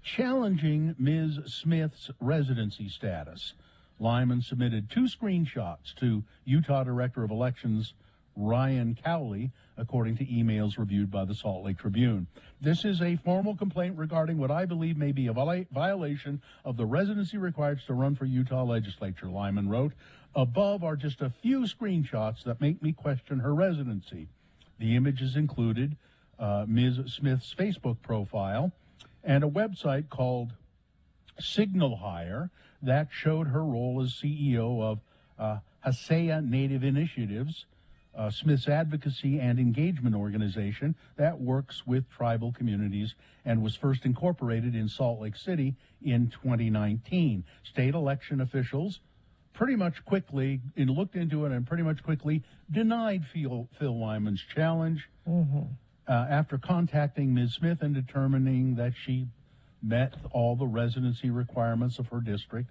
challenging Ms. Smith's residency status. Lyman submitted 2 screenshots to Utah Director of Elections Ryan Cowley, according to emails reviewed by the Salt Lake Tribune. This is a formal complaint regarding what I believe may be a violation of the residency required to run for Utah legislature, Lyman wrote. Above are just a few screenshots that make me question her residency. The images included Ms. Smith's Facebook profile and a website called Signal Hire that showed her role as CEO of Hasaya Native Initiatives, Smith's advocacy and engagement organization that works with tribal communities and was first incorporated in Salt Lake City in 2019. State election officials pretty much quickly looked into it and pretty much quickly denied Phil Lyman's challenge after contacting Ms. Smith and determining that she met all the residency requirements of her district.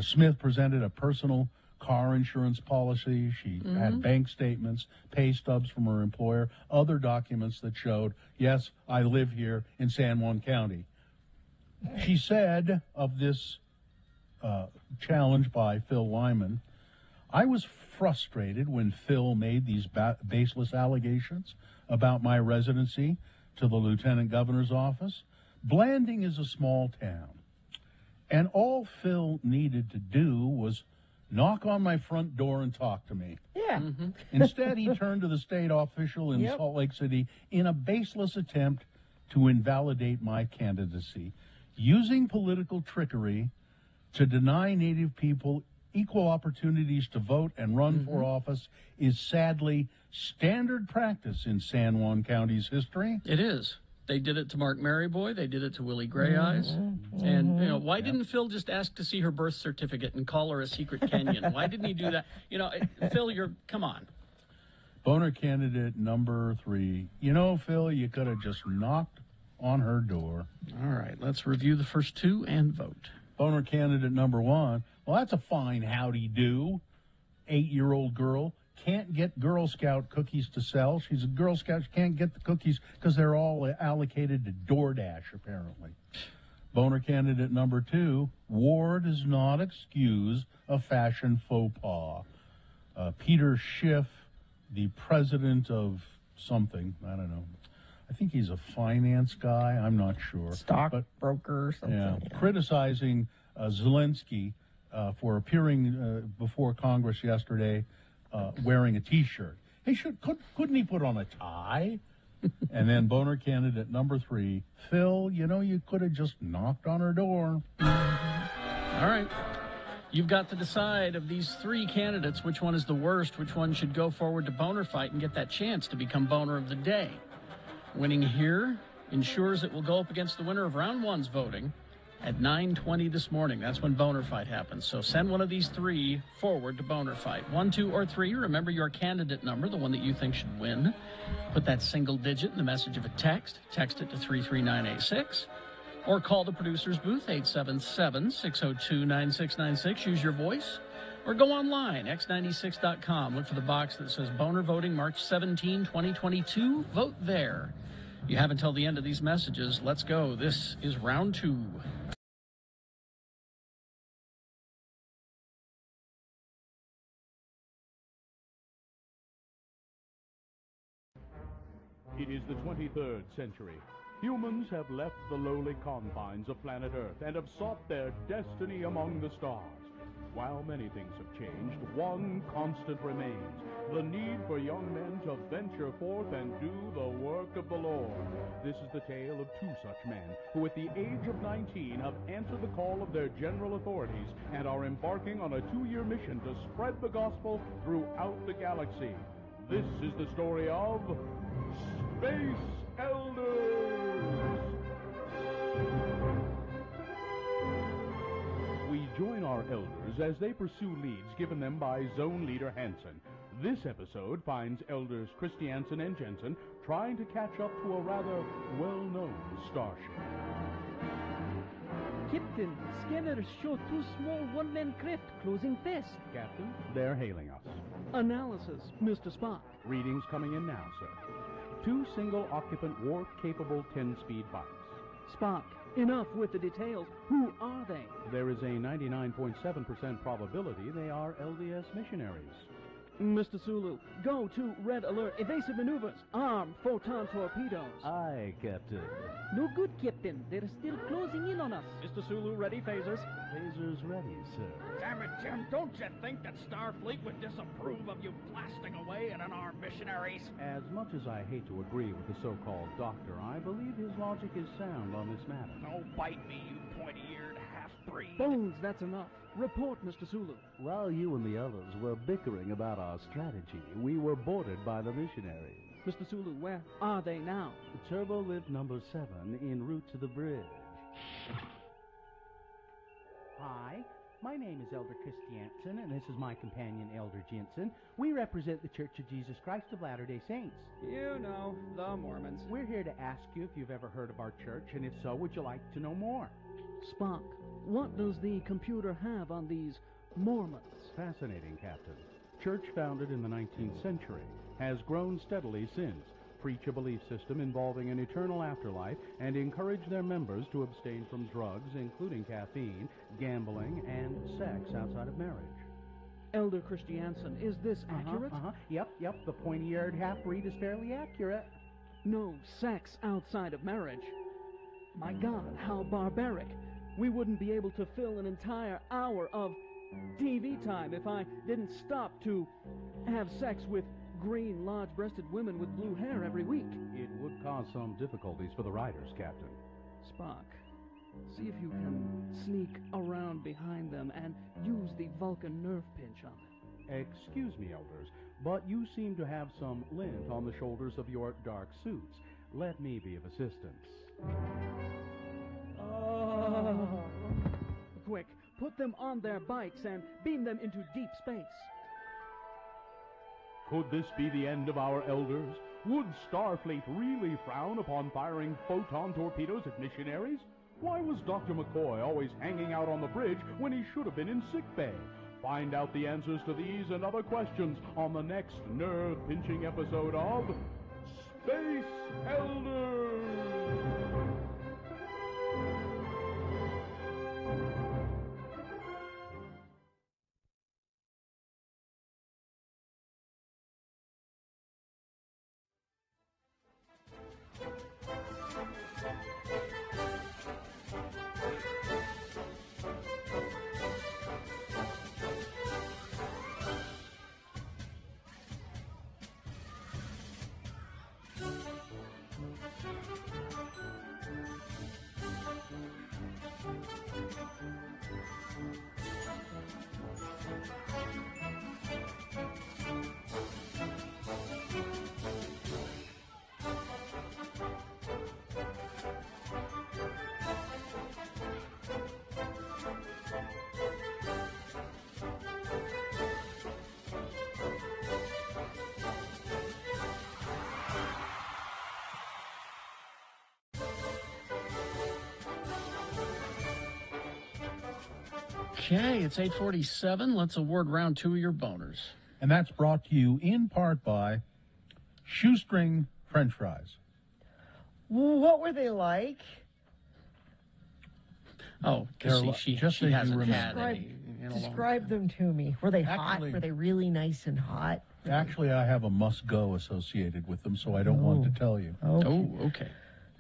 Smith presented a personal car insurance policy. She had bank statements, pay stubs from her employer, other documents that showed, yes, I live here in San Juan County. She said of this challenge by Phil Lyman, I was frustrated when Phil made these baseless allegations about my residency to the lieutenant governor's office. Blanding is a small town, and all Phil needed to do was knock on my front door and talk to me. Yeah. Instead, he turned to the state official in Salt Lake City in a baseless attempt to invalidate my candidacy, using political trickery to deny Native people equal opportunities to vote and run for office is sadly standard practice in San Juan County's history. It is. They did it to Mark Maryboy. They did it to Willie Gray Eyes. And, you know, why didn't Phil just ask to see her birth certificate and call her a secret Kenyan? Why didn't he do that? You know, Phil, come on. Boner candidate number 3. You know, Phil, you could have just knocked on her door. All right, let's review the first 2 and vote. Boner candidate number 1. Well, that's a fine howdy do. 8-year-old girl. Can't get Girl Scout cookies to sell. She's a Girl Scout. She can't get the cookies because they're all allocated to DoorDash, apparently. Boner candidate number 2, war does not excuse a fashion faux pas. Peter Schiff, the president of something, I don't know. I think he's a finance guy. I'm not sure. Stockbroker or something. Yeah, criticizing Zelensky for appearing before Congress yesterday wearing a T-shirt. Hey, couldn't he put on a tie? And then Boner candidate number 3, Phil, you know, you could have just knocked on her door. All right. You've got to decide of these 3 candidates, which one is the worst, which one should go forward to Boner Fight and get that chance to become Boner of the Day. Winning here ensures it will go up against the winner of round 1's voting at 9:20 this morning. That's when Boner Fight happens. So send one of these 3 forward to Boner Fight. 1, 2, or 3. Remember your candidate number, the one that you think should win. Put that single digit in the message of a text. Text it to 33986. Or call the producer's booth, 877-602-9696. Use your voice. Or go online, x96.com. Look for the box that says Boner Voting March 17, 2022. Vote there. You have until the end of these messages. Let's go. This is round 2. It is the 23rd century. Humans have left the lowly confines of planet Earth and have sought their destiny among the stars. While many things have changed, one constant remains: the need for young men to venture forth and do the work of the Lord. This is the tale of two such men who, at the age of 19, have answered the call of their general authorities and are embarking on a 2-year mission to spread the gospel throughout the galaxy. This is the story of Space Elders! We join our elders as they pursue leads given them by Zone Leader Hansen. This episode finds elders Christiansen and Jensen trying to catch up to a rather well-known starship. Captain, scanners show 2 small one-man craft closing fast. Captain, they're hailing us. Analysis, Mr. Spock. Readings coming in now, sir. 2 single-occupant warp-capable 10-speed bikes. Spock, enough with the details. Who are they? There is a 99.7% probability they are LDS missionaries. Mr. Sulu, go to red alert. Evasive maneuvers. Armed photon torpedoes. Aye, Captain. No good, Captain. They're still closing in on us. Mr. Sulu, ready phasers? Phasers ready, sir. Damn it, Jim, don't you think that Starfleet would disapprove of you blasting away at unarmed missionaries? As much as I hate to agree with the so-called doctor, I believe his logic is sound on this matter. Oh, bite me, you pointy-eared half-breed. Bones, that's enough. Report, Mr. Sulu. While you and the others were bickering about our strategy, we were boarded by the missionaries. Mr. Sulu, where are they now? Turbo lift number 7 en route to the bridge. Hi, my name is Elder Christiansen, and this is my companion, Elder Jensen. We represent the Church of Jesus Christ of Latter-day Saints. You know, the Mormons. We're here to ask you if you've ever heard of our church, and if so, would you like to know more? Spock, what does the computer have on these Mormons? Fascinating, Captain. Church founded in the 19th century, has grown steadily since, preach a belief system involving an eternal afterlife, and encourage their members to abstain from drugs, including caffeine, gambling, and sex outside of marriage. Elder Christiansen, is this accurate? Yep, the pointy-eared half-breed is fairly accurate. No sex outside of marriage. My God, how barbaric. We wouldn't be able to fill an entire hour of TV time if I didn't stop to have sex with green, large-breasted women with blue hair every week. It would cause some difficulties for the riders, Captain. Spock, see if you can sneak around behind them and use the Vulcan nerve pinch on them. Excuse me, elders, but you seem to have some lint on the shoulders of your dark suits. Let me be of assistance. Quick, put them on their bikes and beam them into deep space. Could this be the end of our elders? Would Starfleet really frown upon firing photon torpedoes at missionaries? Why was Dr. McCoy always hanging out on the bridge when he should have been in sickbay? Find out the answers to these and other questions on the next nerve-pinching episode of Space Elders! Okay, it's 8:47. Let's award round 2 of your boners. And that's brought to you in part by Shoestring French Fries. What were they like? Oh, because she hasn't had any in a long Describe them to me. Were they hot? Actually- Were they really nice and hot? Actually, I have a must-go associated with them, so I don't want to tell you. Oh, okay.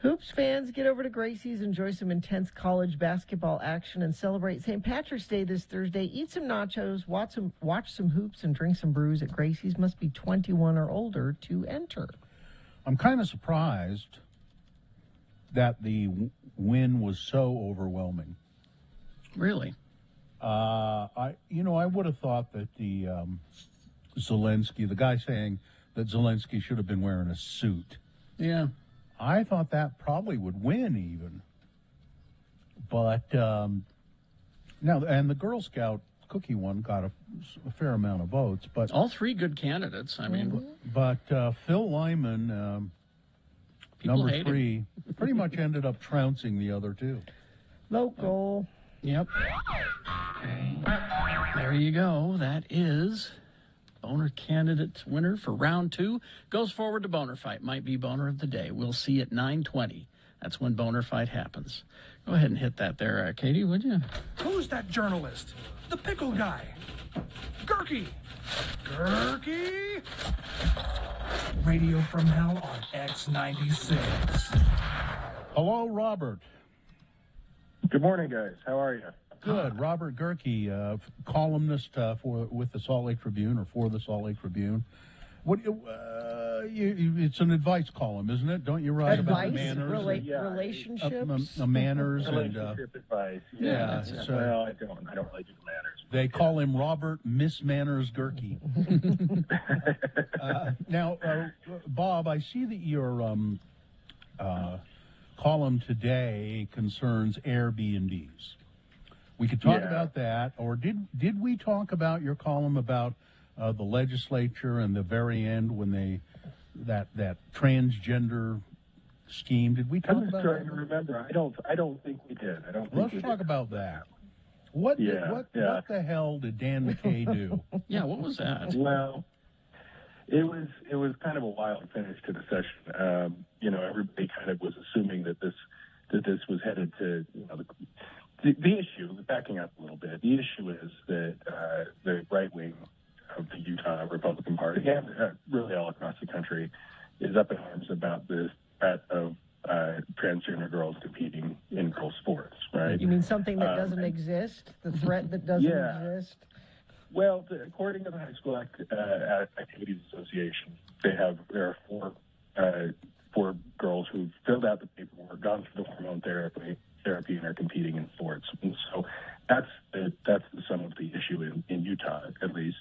Hoops fans, get over to Gracie's, enjoy some intense college basketball action, and celebrate St. Patrick's Day this Thursday. Eat some nachos, watch some hoops, and drink some brews at Gracie's. Must be 21 or older to enter. I'm kind of surprised that the win was so overwhelming. Really? I would have thought that the Zelensky, the guy saying that Zelensky should have been wearing a suit. Yeah. I thought that probably would win even. But now, and the Girl Scout cookie one got a fair amount of votes. But all three good candidates. I mean, but Phil Lyman, number 3, pretty much ended up trouncing the other two. Local. Yep. There you go. That is Boner candidate winner for round 2. Goes forward to Boner Fight. Might be Boner of the Day. We'll see at 9:20. That's when Boner Fight happens. Go ahead and hit that there, Katie, would you? Who's that journalist? The pickle guy. Gurky. Gurky. Radio from Hell on X96. Hello, Robert. Good morning, guys. How are you? Good. Robert Gurky, columnist with the Salt Lake Tribune or for the Salt Lake Tribune. What? It's an advice column, isn't it? Don't you write about manners? Relationships? Manners Relationship advice. Yeah. Well, I don't really do manners. They call him Robert Miss Manners Gurky. Now, Bob, I see that your column today concerns Airbnbs. We could talk about that, or did we talk about your column about the legislature and the very end when that transgender scheme? Did we talk about that? I'm just trying to remember. I don't think we did. Let's talk about that. What the hell did Dan McKay do? Yeah, what was that? Well, it was kind of a wild finish to the session. Everybody kind of was assuming that this was headed to the issue. Backing up a little bit, the issue is that the right wing of the Utah Republican Party and really all across the country is up in arms about the threat of transgender girls competing in girls' sports. Right? You mean something that doesn't exist? The threat that doesn't exist? Well, according to the High School Activities Association, there are four girls who've filled out the paperwork, gone through the hormone therapy, and are competing in sports. And so that's the sum of the issue in Utah, at least.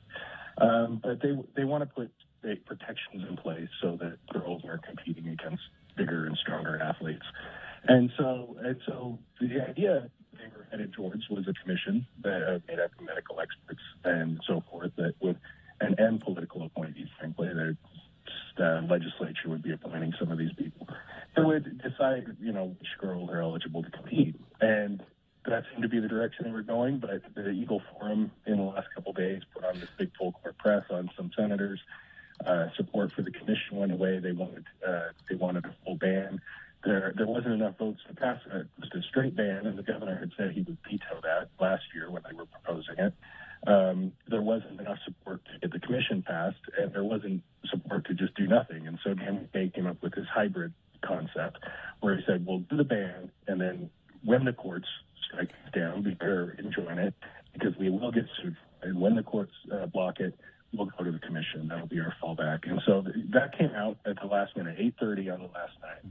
But they want to put state protections in place so that girls are competing against bigger and stronger athletes. And so the idea they were headed towards was a commission that made up of medical experts and so forth that would and political appointees, frankly, that legislature would be appointing some of these people that would decide, which girls are eligible to compete. And that seemed to be the direction they were going. But the Eagle Forum in the last couple of days put on this big full court press on some senators. Support for the commission went away. They wanted a full ban. There wasn't enough votes to pass just a straight ban, and the governor had said he would veto that last year when they were proposing it. There wasn't enough support to get the commission passed, and there wasn't support to just do nothing. And so Dan McKay came up with this hybrid concept where he said, we'll do the ban, and then when the courts strike it down, or enjoin it, because we will get sued, and when the courts block it, we'll go to the commission. That'll be our fallback. And so that came out at the last minute, 8:30 on the last night.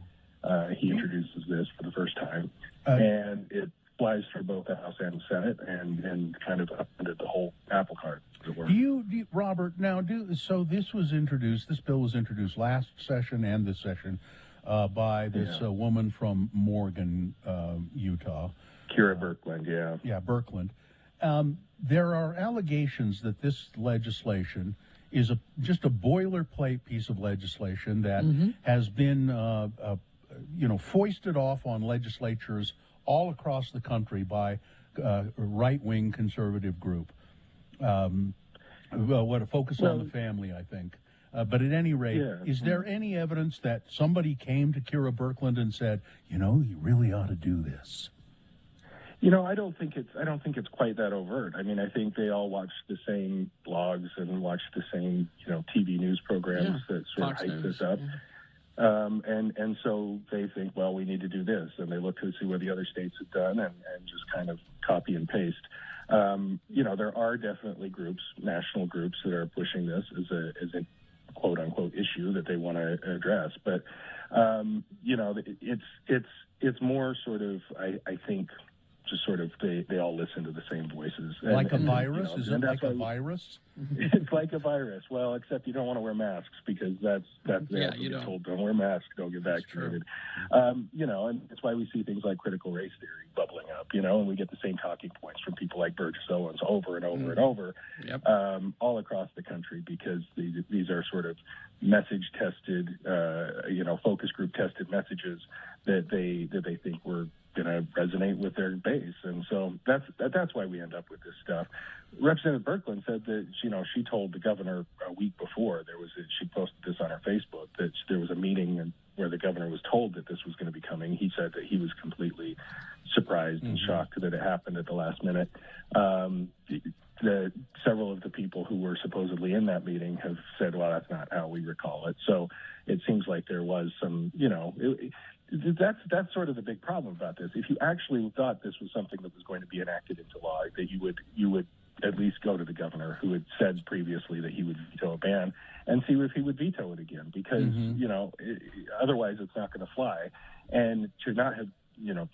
He introduces this for the first time, and it flies through both the House and the Senate, and kind of upended the whole apple cart, as it were. Do you, Robert? So this bill was introduced last session and this session by this woman from Morgan, Utah, Kira Birkeland. Yeah, Birkeland. There are allegations that this legislation is just a boilerplate piece of legislation that has been foisted off on legislatures all across the country by a right-wing conservative group. What a focus on the family, I think. But at any rate, is there any evidence that somebody came to Kira Birkeland and said, you really ought to do this? I don't think it's quite that overt. I mean, I think they all watch the same blogs and watch the same, TV news programs that sort of hype this up. And so they think, well, we need to do this, and they look to see what the other states have done and just kind of copy and paste. There are definitely groups, national groups, that are pushing this as a quote unquote issue that they want to address. But it's more sort of, I think, just sort of they all listen to the same voices. Like a virus? Is it like a virus? It's like a virus. Well, except you don't want to wear masks because that's you get told don't wear masks, don't get vaccinated. And that's why we see things like critical race theory bubbling up. And we get the same talking points from people like Burgess Owens over and over and over, all across the country, because these are sort of message tested, focus group tested messages that they think were going to resonate with their base. And so that's why we end up with this stuff. Representative Birkeland said that, she told the governor a week before she posted this on her Facebook, that there was a meeting where the governor was told that this was going to be coming. He said that he was completely surprised and shocked that it happened at the last minute. Several of the people who were supposedly in that meeting have said, well, that's not how we recall it. So it seems like there was some, that's sort of the big problem about this. If you actually thought this was something that was going to be enacted into law, that you would at least go to the governor, who had said previously that he would veto a ban, and see if he would veto it again, because otherwise it's not going to fly. And to not have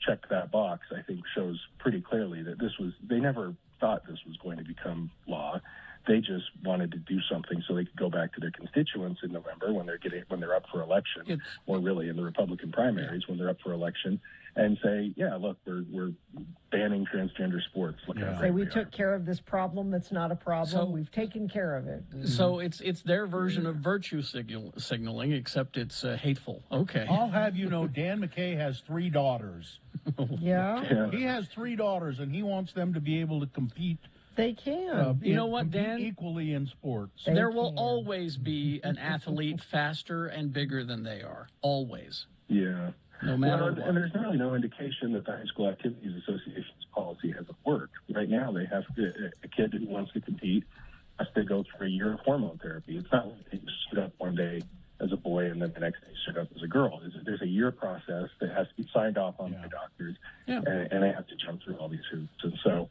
checked that box, I think shows pretty clearly that they never thought this was going to become law. They just wanted to do something so they could go back to their constituents in November when they're up for election, or really in the Republican primaries when they're up for election, and say, yeah, look, we're banning transgender sports. Say we took care of this problem that's not a problem. We've taken care of it. So it's their version of virtue signaling, except it's hateful. Okay. I'll have you know, Dan McKay has 3 daughters. Yeah. He has 3 daughters, and he wants them to be able to compete. They can. You know what, Dan? Equally in sports. There will always be an athlete faster and bigger than they are. Always. Yeah. No matter what. And there's really no indication that the High School Activities Association's policy hasn't worked. Right now, they have a kid who wants to compete has to go through a year of hormone therapy. It's not like they just suit up one day as a boy and then the next day suit up as a girl. There's a year process that has to be signed off on by doctors, and they have to jump through all these hoops. And so,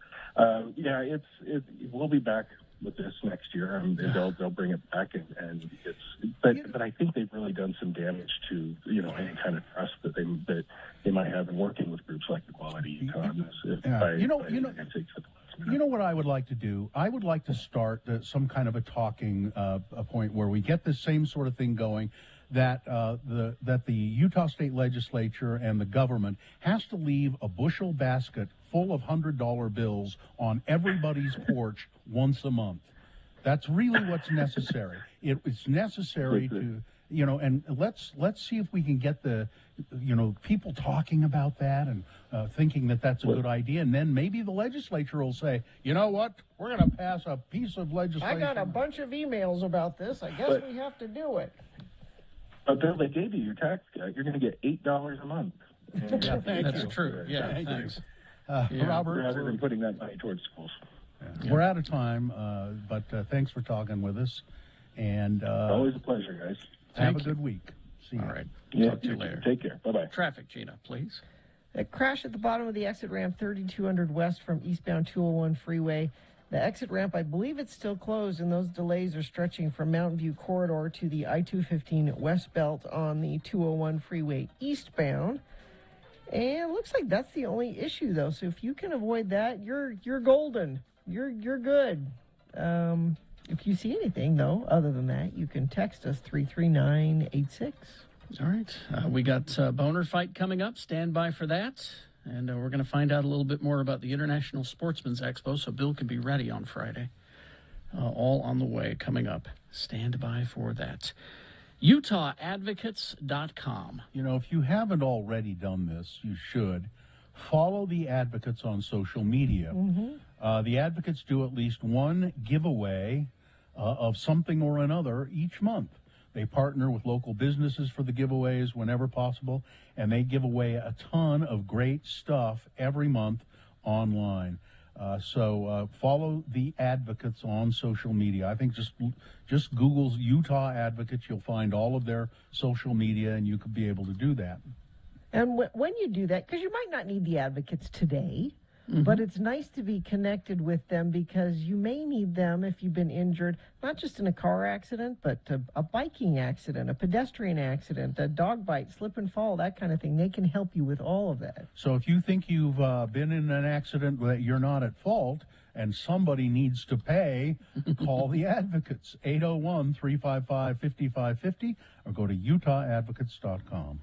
we'll be back with this next year. They'll bring it back, but I think they've really done some damage to any kind of trust that they might have in working with groups like Equality Econ. You know what I would like to do? I would like to start some kind of a talking a point where we get this same sort of thing going, that the Utah State Legislature and the government has to leave a bushel basket full of $100 bills on everybody's porch once a month. That's really what's necessary. It's necessary to, and let's see if we can get the, people talking about that and thinking that that's a good idea. And then maybe the legislature will say, you know what, we're going to pass a piece of legislation. I got a bunch of emails about this. I guess we have to do it. But Bill, they gave you your tax cut. You're going to get $8 a month. Yeah, that's true. Yeah, thanks. Robert, rather than putting that money towards schools. We're out of time, but thanks for talking with us. And always a pleasure, guys. Have a good week. See you. All right. Yeah, Talk to you later. Take care. Bye-bye. Traffic, Gina, please. A crash at the bottom of the exit ramp 3200 west from eastbound 201 freeway. The exit ramp, I believe it's still closed, and those delays are stretching from Mountain View corridor to the I-215 west belt on the 201 freeway eastbound. And it looks like that's the only issue, though. So if you can avoid that, you're golden. You're good. If you see anything, though, other than that, you can text us 33986. All right. We got Boner Fight coming up. Stand by for that. And we're going to find out a little bit more about the International Sportsman's Expo, so Bill can be ready on Friday. All on the way coming up. Stand by for that. UtahAdvocates.com. If you haven't already done this, you should. Follow the Advocates on social media. The Advocates do at least one giveaway of something or another each month. They partner with local businesses for the giveaways whenever possible, and they give away a ton of great stuff every month online. So follow the advocates on social media. I think just Google's Utah Advocates. You'll find all of their social media, and you could be able to do that. And when you do that, because you might not need the advocates today, but it's nice to be connected with them because you may need them if you've been injured, not just in a car accident, but a biking accident, a pedestrian accident, a dog bite, slip and fall, that kind of thing. They can help you with all of that. So if you think you've been in an accident that you're not at fault and somebody needs to pay, call the advocates, 801-355-5550, or go to UtahAdvocates.com.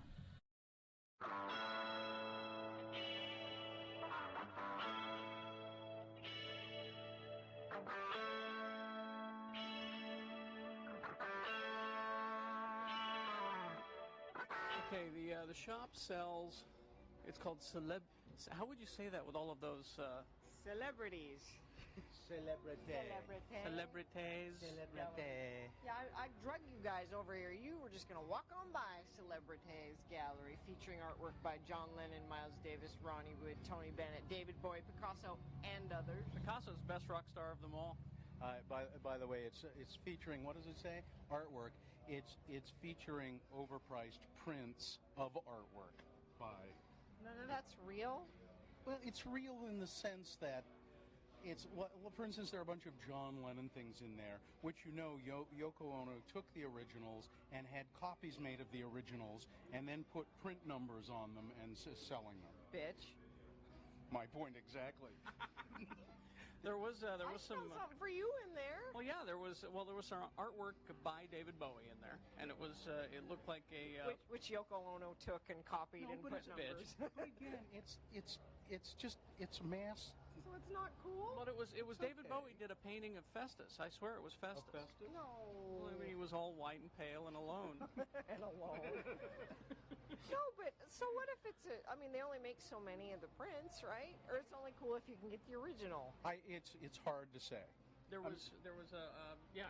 Okay, the shop sells. It's called How would you say that with all of those Celebrities. Celebrities. Yeah, I drug you guys over here. You were just going to walk on by Celebrities Gallery, featuring artwork by John Lennon, Miles Davis, Ronnie Wood, Tony Bennett, David Bowie, Picasso, and others. Picasso's best rock star of them all. By the way, it's featuring, what does it say? Artwork. It's featuring overpriced prints of artwork by. None of that's real? Well, it's real in the sense that it's, well, for instance, there are a bunch of John Lennon things in there, which Yoko Ono took the originals and had copies made of the originals and then put print numbers on them and selling them. Bitch. My point exactly. There was some something for you in there. Well, yeah, there was some artwork by David Bowie in there, and it looked like a which Yoko Ono took and copied and put numbers. But again, it's mass. So it's not cool. But it was David Bowie did a painting of Festus. I swear it was Festus. Festus? No. Well, I mean, he was all white and pale and alone. And alone. No, but so what if it's I mean, they only make so many of the prints, right? Or it's only cool if you can get the original. It's hard to say. There was yeah.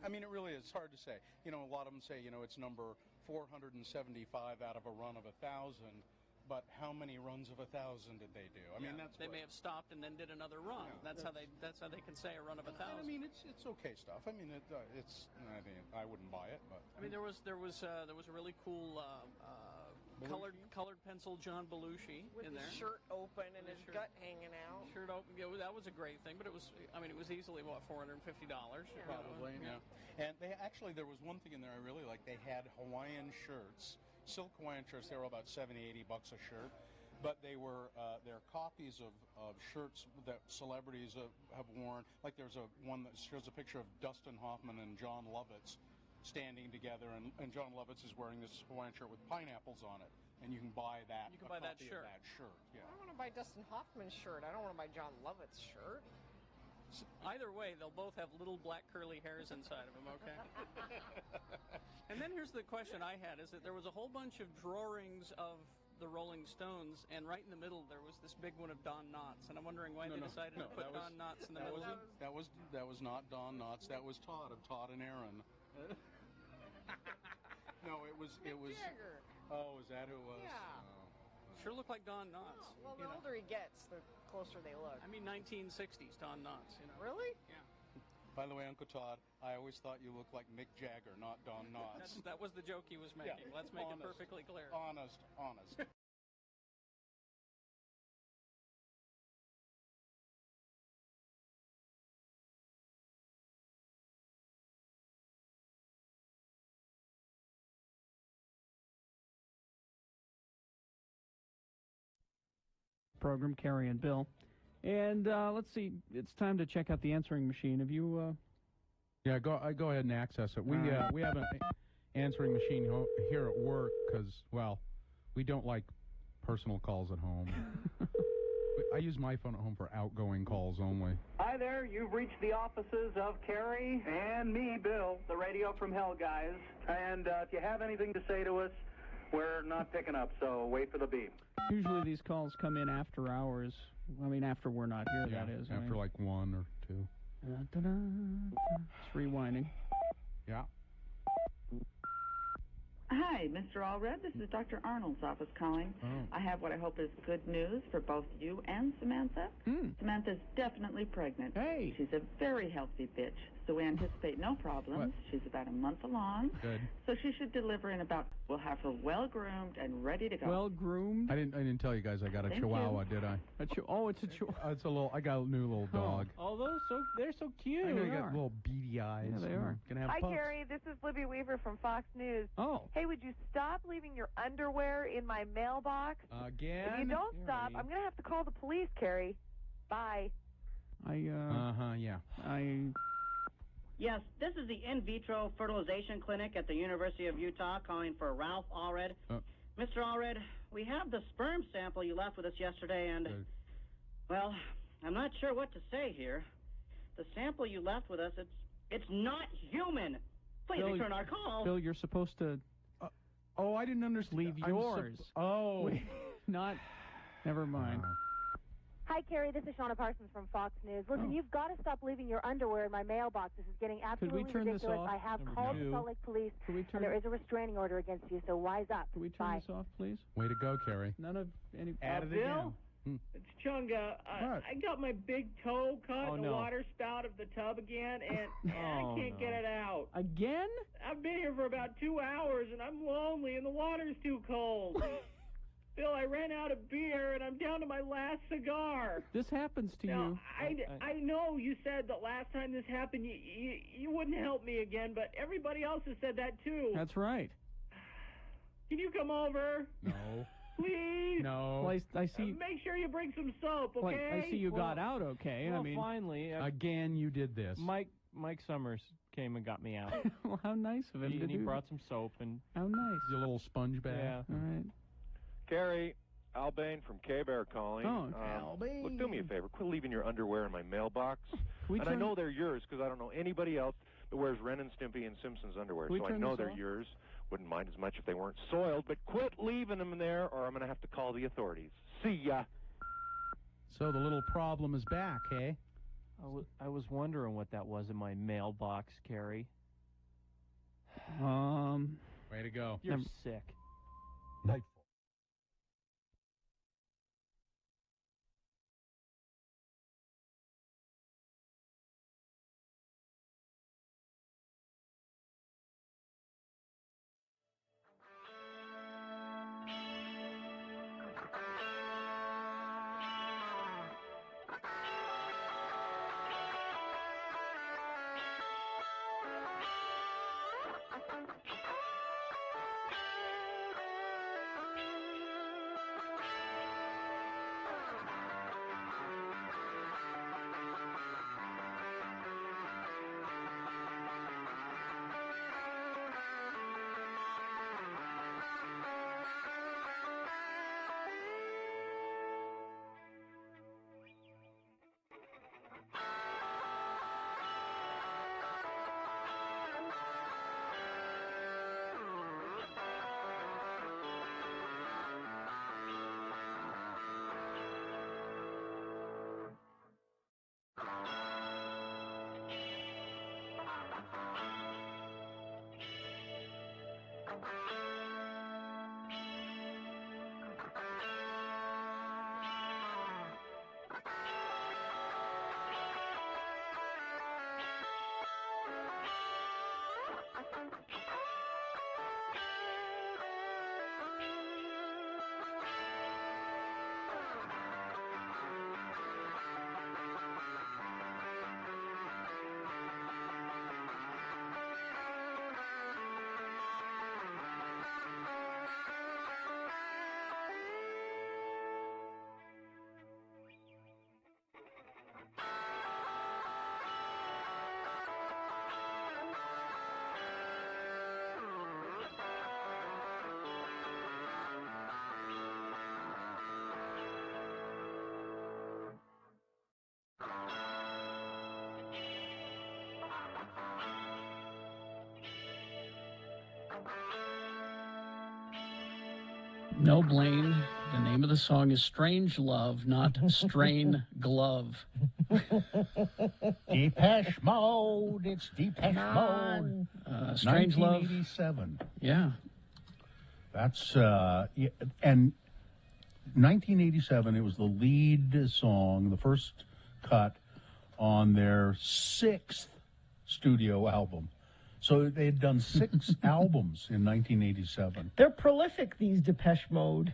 I mean, it really is hard to say. You know, a lot of them say, it's number 475 out of a run of 1,000. But how many runs of 1,000 did they do? I mean, they may have stopped and then did another run. Yeah, that's how they can say a run of 1,000. I mean, it's okay stuff. I mean, I wouldn't buy it, but I mean, there was a really cool colored pencil John Belushi with in there, his shirt open and his gut hanging out. Shirt open. Yeah, that was a great thing. But it was easily $450. Probably, yeah. And there was one thing in there I really liked. They had Hawaiian shirts. Silk Hawaiian shirts, they were about $70-80 a shirt, but they were they're copies of shirts that celebrities have worn. Like there's one that shows a picture of Dustin Hoffman and John Lovitz standing together, and John Lovitz is wearing this Hawaiian shirt with pineapples on it, and you can buy that. You can buy that shirt. Yeah. I don't want to buy Dustin Hoffman's shirt. I don't want to buy John Lovett's shirt. Either way, they'll both have little black curly hairs inside of them, okay? And then here's the question I had, is that there was a whole bunch of drawings of the Rolling Stones, and right in the middle there was this big one of Don Knotts, and I'm wondering why they decided to put Don Knotts in the middle. That was not Don Knotts, that was Todd of Todd and Aaron. No, it was Jagger. Oh, is that who it was? Yeah. Sure look like Don Knotts. Well, the older he gets, the closer they look. I mean, 1960s Don Knotts, Really? Yeah. By the way, Uncle Todd, I always thought you looked like Mick Jagger, not Don Knotts. That was the joke he was making. Yeah. Let's make it perfectly clear. Honest. Program, Carrie and Bill. And let's see, it's time to check out the answering machine. Have you... Yeah, go ahead and access it. We have an answering machine here at work because, well, we don't like personal calls at home. I use my phone at home for outgoing calls only. Hi there, you've reached the offices of Carrie and me, Bill, the Radio from Hell guys. And if you have anything to say to us, we're not picking up, so wait for the beep. Usually these calls come in after hours. I mean, after we're not here, that is. After like 1 or 2. It's rewinding. Yeah. Hi, Mr. Allred. This is Dr. Arnold's office calling. Oh. I have what I hope is good news for both you and Samantha. Samantha's definitely pregnant. Hey. She's a very healthy bitch, so we anticipate no problems. She's about a month along. Good. So she should deliver in about, we'll have her well-groomed and ready to go. Well-groomed? I didn't tell you guys I got a Thank Chihuahua, you. did I? Oh, it's a Chihuahua. It's a little. I got a new little dog. Oh, they're so cute. I know you got little beady eyes. Yeah, they are. Gonna have Hi, pups. Carrie. This is Libby Weaver from Fox News. Oh. Hey, would you stop leaving your underwear in my mailbox? Again? If you don't stop, I'm going to have to call the police, Carrie. Bye. Yeah. Yes, this is the in vitro fertilization clinic at the University of Utah calling for Ralph Allred. Mr. Allred, we have the sperm sample you left with us yesterday, and, well, I'm not sure what to say here. The sample you left with us, it's not human. Please Bill, return our call. Bill, you're supposed to Oh, I didn't understand. leave yours. Not. Never mind. Hi, Carrie. This is Shauna Parsons from Fox News. Listen, you've got to stop leaving your underwear in my mailbox. This is getting absolutely turn this ridiculous. off? I have Number called two. the Salt Lake Police, Could we turn and there is a restraining order against you, so wise up. Can we turn Bye. this off, please? Way to go, Carrie. None of any. Add it Bill? again. It's Chunga. What? I got my big toe caught Oh, in the no. water spout of the tub again, and Oh, I can't get no. it out. Again? I've been here for about 2 hours, and I'm lonely, and the water's too cold. Bill, I ran out of beer, and I'm down to my last cigar. This happens to Now, you. I know you said that last time this happened, you wouldn't help me again, but everybody else has said that too. That's right. Can you come over? No. Please? No. Well, I see. Make sure you bring some soap, Well, okay? I see you got out okay. Well, I mean, finally, Again, you did this. Mike Summers came and got me out. well, how nice of him to he do brought that. some soap and How nice. Your little sponge bag. yeah. All right. Carrie, Al Bain from K-Bear calling. Oh, Al Bain. Look, do me a favor. Quit leaving your underwear in my mailbox. we And I turn- know they're yours because I don't know anybody else that wears Ren and Stimpy and Simpson's underwear. Can we So I turn know this they're off? yours. Wouldn't mind as much if they weren't soiled, but quit leaving them there or I'm going to have to call the authorities. See ya. So the little problem is back, hey? I was wondering what that was in my mailbox, Carrie. Way to go. You're sick. Nightfall. No, Blaine. The name of the song is Strange Love, not Strain Glove. Depeche Mode. It's Depeche Mode. Strange Love. 1987. Yeah. That's and 1987. It was the lead song, the first cut on their 6th studio album. So they had done 6 albums in 1987. They're prolific, these Depeche Mode.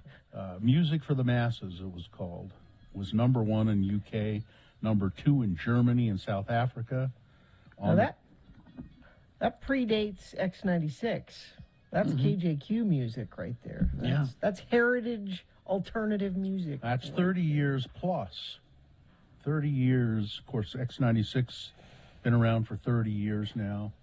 Music for the Masses, it was called. Was number 1 in UK, number 2 in Germany and South Africa. Now that predates X96. That's KJQ music right there. That's heritage alternative music. That's 30 years plus. 30 years. Of course, X96 been around for 30 years now.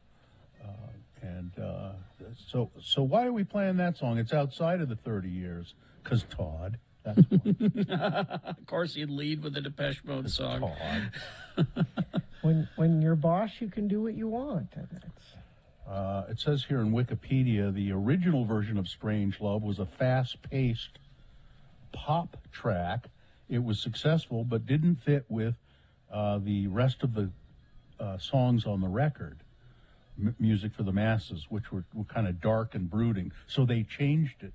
So why are we playing that song? It's outside of the 30 years. Because Todd. That's why. Of course, you'd lead with the Depeche Mode song. Todd. When you're boss, you can do what you want. It says here in Wikipedia, the original version of Strange Love was a fast-paced pop track. It was successful, but didn't fit with the rest of the songs on the record, Music for the Masses, which were kind of dark and brooding. So they changed it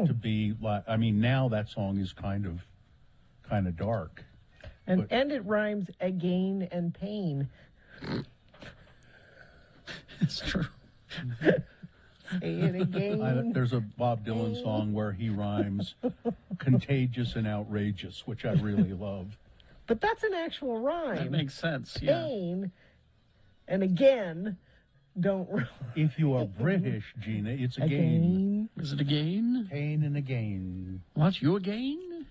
to be like, I mean, now that song is kind of dark. And it rhymes again and pain. It's true. Say it again. There's a Bob Dylan song where he rhymes contagious and outrageous, which I really love. But that's an actual rhyme. That makes sense, yeah. Pain and again don't rhyme. If you are British, Gina, it's again. Is it again? Pain and again. What, you again?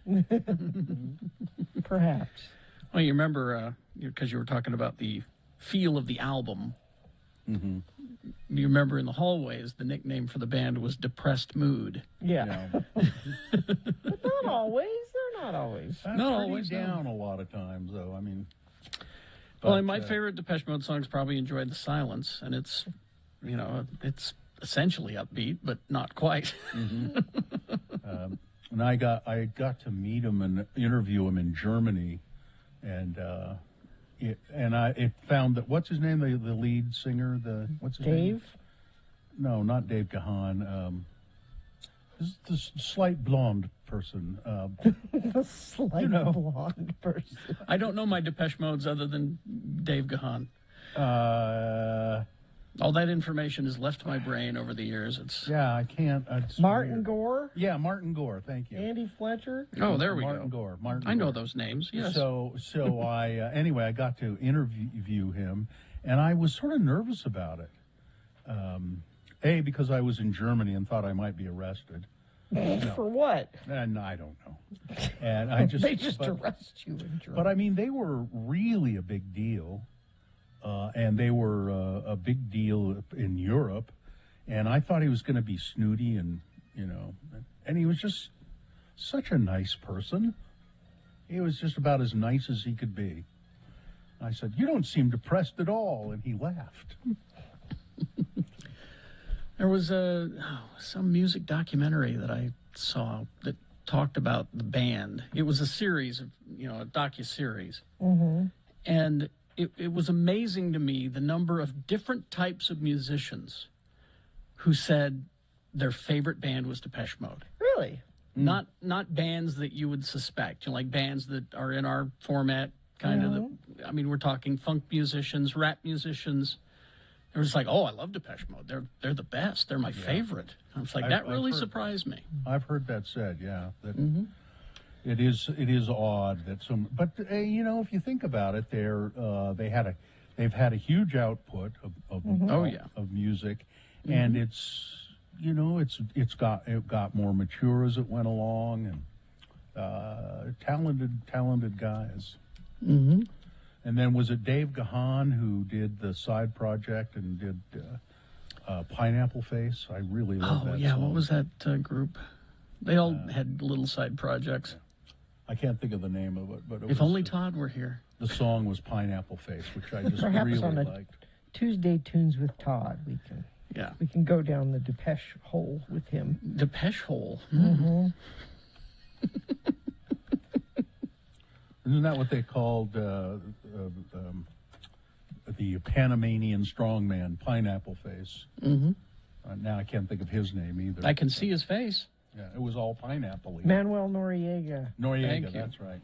Perhaps. Well, you remember, because you were talking about the feel of the album. Mm-hmm. You remember in the hallways, the nickname for the band was Depressed Mood. Yeah. But not always. They're not always. Not always down a lot of times, though. I mean. Well, and my favorite Depeche Mode song is probably Enjoy the Silence, and it's, it's essentially upbeat, but not quite. And I got to meet him and interview him in Germany, and it found that, what's his name, the lead singer, what's his name? Dave? No, not Dave Gahan. This slight blonde person. The slight blonde person. I don't know my Depeche Modes other than Dave Gahan. All that information has left my brain over the years. I can't. Martin Gore? Yeah, Martin Gore. Thank you. Andy Fletcher? Oh, there we go. Martin Gore. I know those names, yes. So I, anyway, I got to interview him, and I was sort of nervous about it. Because I was in Germany and thought I might be arrested. For what? And I don't know. And I just they just arrest you in Germany. But I mean, they were really a big deal. And they were a big deal in Europe, and I thought he was going to be snooty and he was just such a nice person. He was just about as nice as he could be. I said, "You don't seem depressed at all," and he laughed. There was some music documentary that I saw that talked about the band. It was a series of, a docuseries. Mm-hmm. And it was amazing to me the number of different types of musicians who said their favorite band was Depeche Mode. Really? Not bands that you would suspect, like bands that are in our format, kind of. I mean, we're talking funk musicians, rap musicians. It was like, I love Depeche Mode. They're the best. They're my favorite. I was like, that really surprised me. I've heard that said, yeah. That it is odd that some, but if you think about it, they've had a huge output of music, and it got more mature as it went along, and talented guys. Mm-hmm. And then was it Dave Gahan who did the side project and did Pineapple Face? I really love that song. What was that group? They all had little side projects. I can't think of the name of it, but If Only Todd Were Here. The song was Pineapple Face, which I just Perhaps really on a liked. Tuesday Tunes with Todd, we can go down the Depeche hole with him. Depeche hole. Mm-hmm. Isn't that what they called the Panamanian strongman, Pineapple Face? Mm-hmm. Now I can't think of his name either. I can see his face. Yeah, it was all pineapple. Manuel Noriega. Noriega, that's right.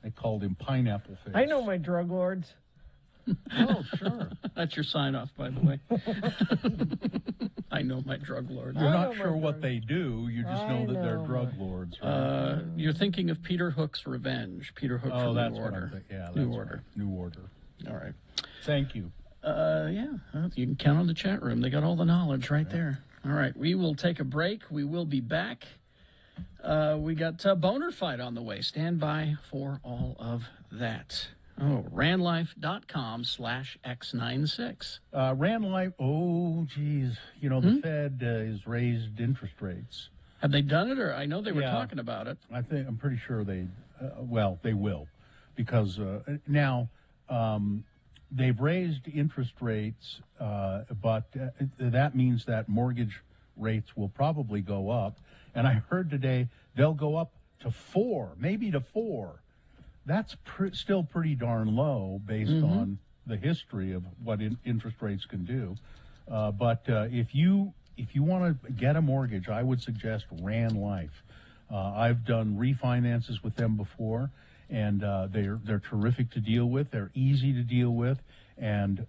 They called him Pineapple Face. I know my drug lords. Oh, sure. That's your sign-off, by the way. I know my drug lords. You're not sure what they do. You just know that they're drug lords. Right? You're thinking of Peter Hook's Revenge. Peter Hook from that's New what Order. I'm thinking. Yeah, New that's Order. right. New Order. All right. Thank you. Yeah, well, you can count on the chat room. They got all the knowledge right there. All right, we will take a break. We will be back. We got Boner Fight on the way. Stand by for all of that. Oh, randlife.com/X96. Randlife, oh, geez. You know, the Fed has raised interest rates. Have they done it, or I know they were talking about it? I'm pretty sure they will. Because now they've raised interest rates, but that means that mortgage rates will probably go up. And I heard today they'll go up to 4, maybe to 4. That's still pretty darn low based on the history of what interest rates can do. But if you want to get a mortgage, I would suggest Ran Life. I've done refinances with them before, and they're terrific to deal with. They're easy to deal with, and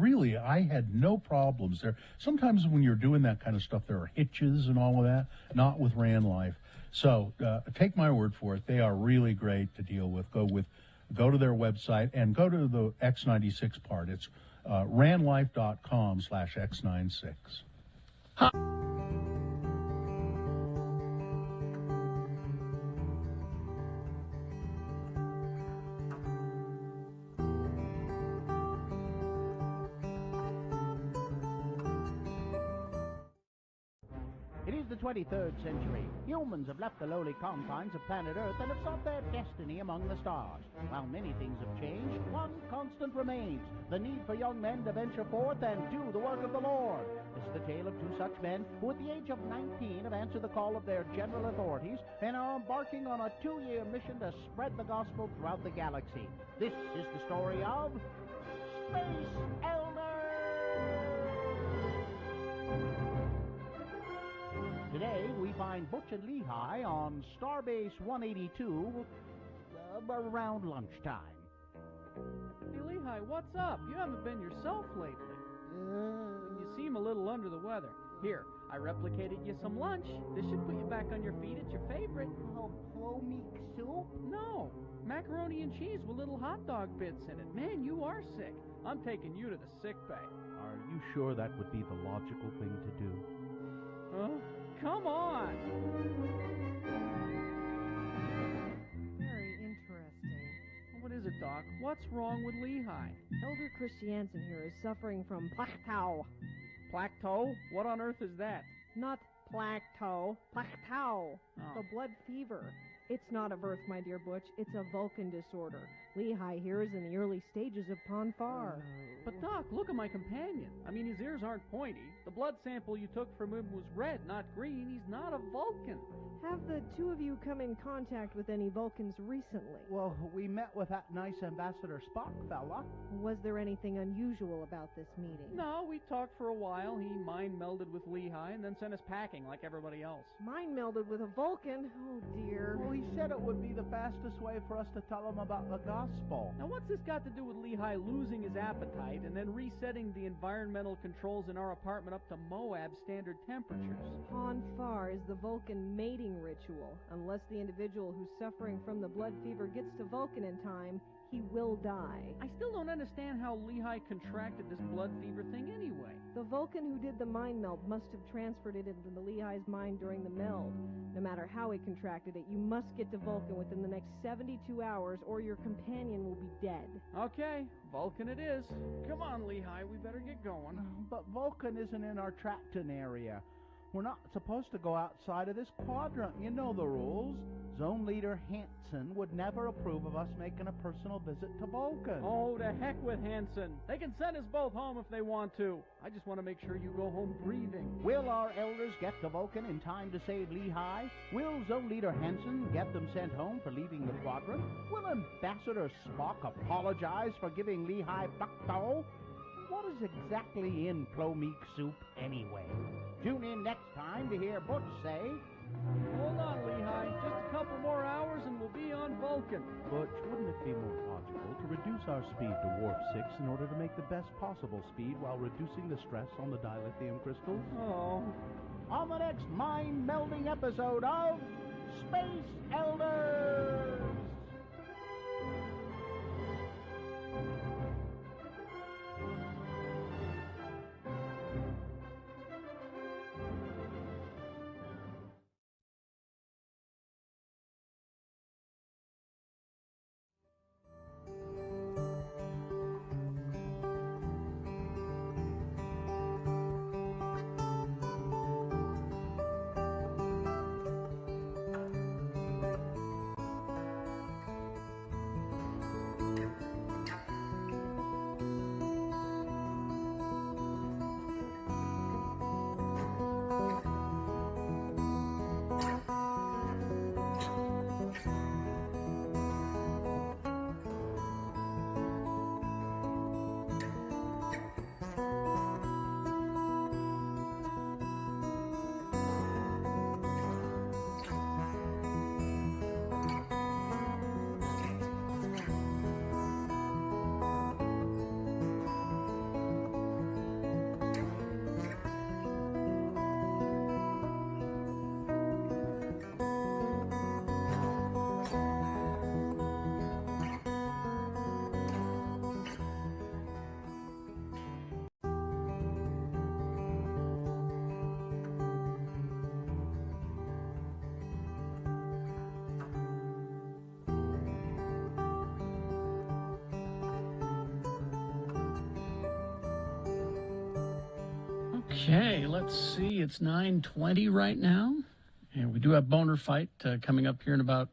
really, I had no problems there. Sometimes when you're doing that kind of stuff, there are hitches and all of that. Not with Ran Life. So take my word for it. They are really great to deal with. Go to their website and go to the X96 part. It's ranlife.com/X96. It is the 23rd century. Humans have left the lowly confines of planet Earth and have sought their destiny among the stars. While many things have changed, one constant remains: the need for young men to venture forth and do the work of the Lord. This is the tale of two such men who at the age of 19 have answered the call of their general authorities and are embarking on a 2-year mission to spread the gospel throughout the galaxy. This is the story of Space Elders! Today, we find Butch and Lehigh on Starbase 182 around lunchtime. Hey, Lehigh, what's up? You haven't been yourself lately. You seem a little under the weather. Here, I replicated you some lunch. This should put you back on your feet. It's your favorite. Oh, plomeek soup? No, macaroni and cheese with little hot dog bits in it. Man, you are sick. I'm taking you to the sick bay. Are you sure that would be the logical thing to do? Huh? Come on! Very interesting. What is it, Doc? What's wrong with Lehigh? Elder Christiansen here is suffering from plateau. Plateau? What on earth is that? Not plateau. Plateau. The blood fever. It's not a birth, my dear Butch. It's a Vulcan disorder. Lehigh here is in the early stages of Ponfar. But, Doc, look at my companion. I mean, his ears aren't pointy. The blood sample you took from him was red, not green. He's not a Vulcan. Have the two of you come in contact with any Vulcans recently? Well, we met with that nice Ambassador Spock fella. Was there anything unusual about this meeting? No, we talked for a while. He mind-melded with Lehigh and then sent us packing like everybody else. Mind-melded with a Vulcan? Oh, dear. Well, he said it would be the fastest way for us to tell him about the gospel. Now, what's this got to do with Lehigh losing his appetite and then resetting the environmental controls in our apartment up to Moab standard temperatures? Ponfar is the Vulcan mating ritual. Unless the individual who's suffering from the blood fever gets to Vulcan in time, he will die. I still don't understand how Lehigh contracted this blood fever thing anyway. The Vulcan who did the mind meld must have transferred it into the Lehigh's mind during the meld. No matter how he contracted it, you must get to Vulcan within the next 72 hours or your companion will be dead. Okay, Vulcan it is. Come on, Lehigh, we better get going. But Vulcan isn't in our Tracton area. We're not supposed to go outside of this quadrant. You know the rules. Zone Leader Hansen would never approve of us making a personal visit to Vulcan. Oh, to heck with Hansen. They can send us both home if they want to. I just want to make sure you go home breathing. Will our elders get to Vulcan in time to save Lehigh? Will Zone Leader Hansen get them sent home for leaving the quadrant? Will Ambassador Spock apologize for giving Lehigh plateau? what is exactly in Clomeek soup anyway? Tune in next time to hear Butch say, Hold on, Lehigh. Just a couple more hours and we'll be on Vulcan. Butch, wouldn't it be more logical to reduce our speed to warp 6 in order to make the best possible speed while reducing the stress on the dilithium crystals? Oh. On the next mind-melding episode of Space Elders! Okay, let's see. It's 9:20 right now, and we do have Boner Fight coming up here in about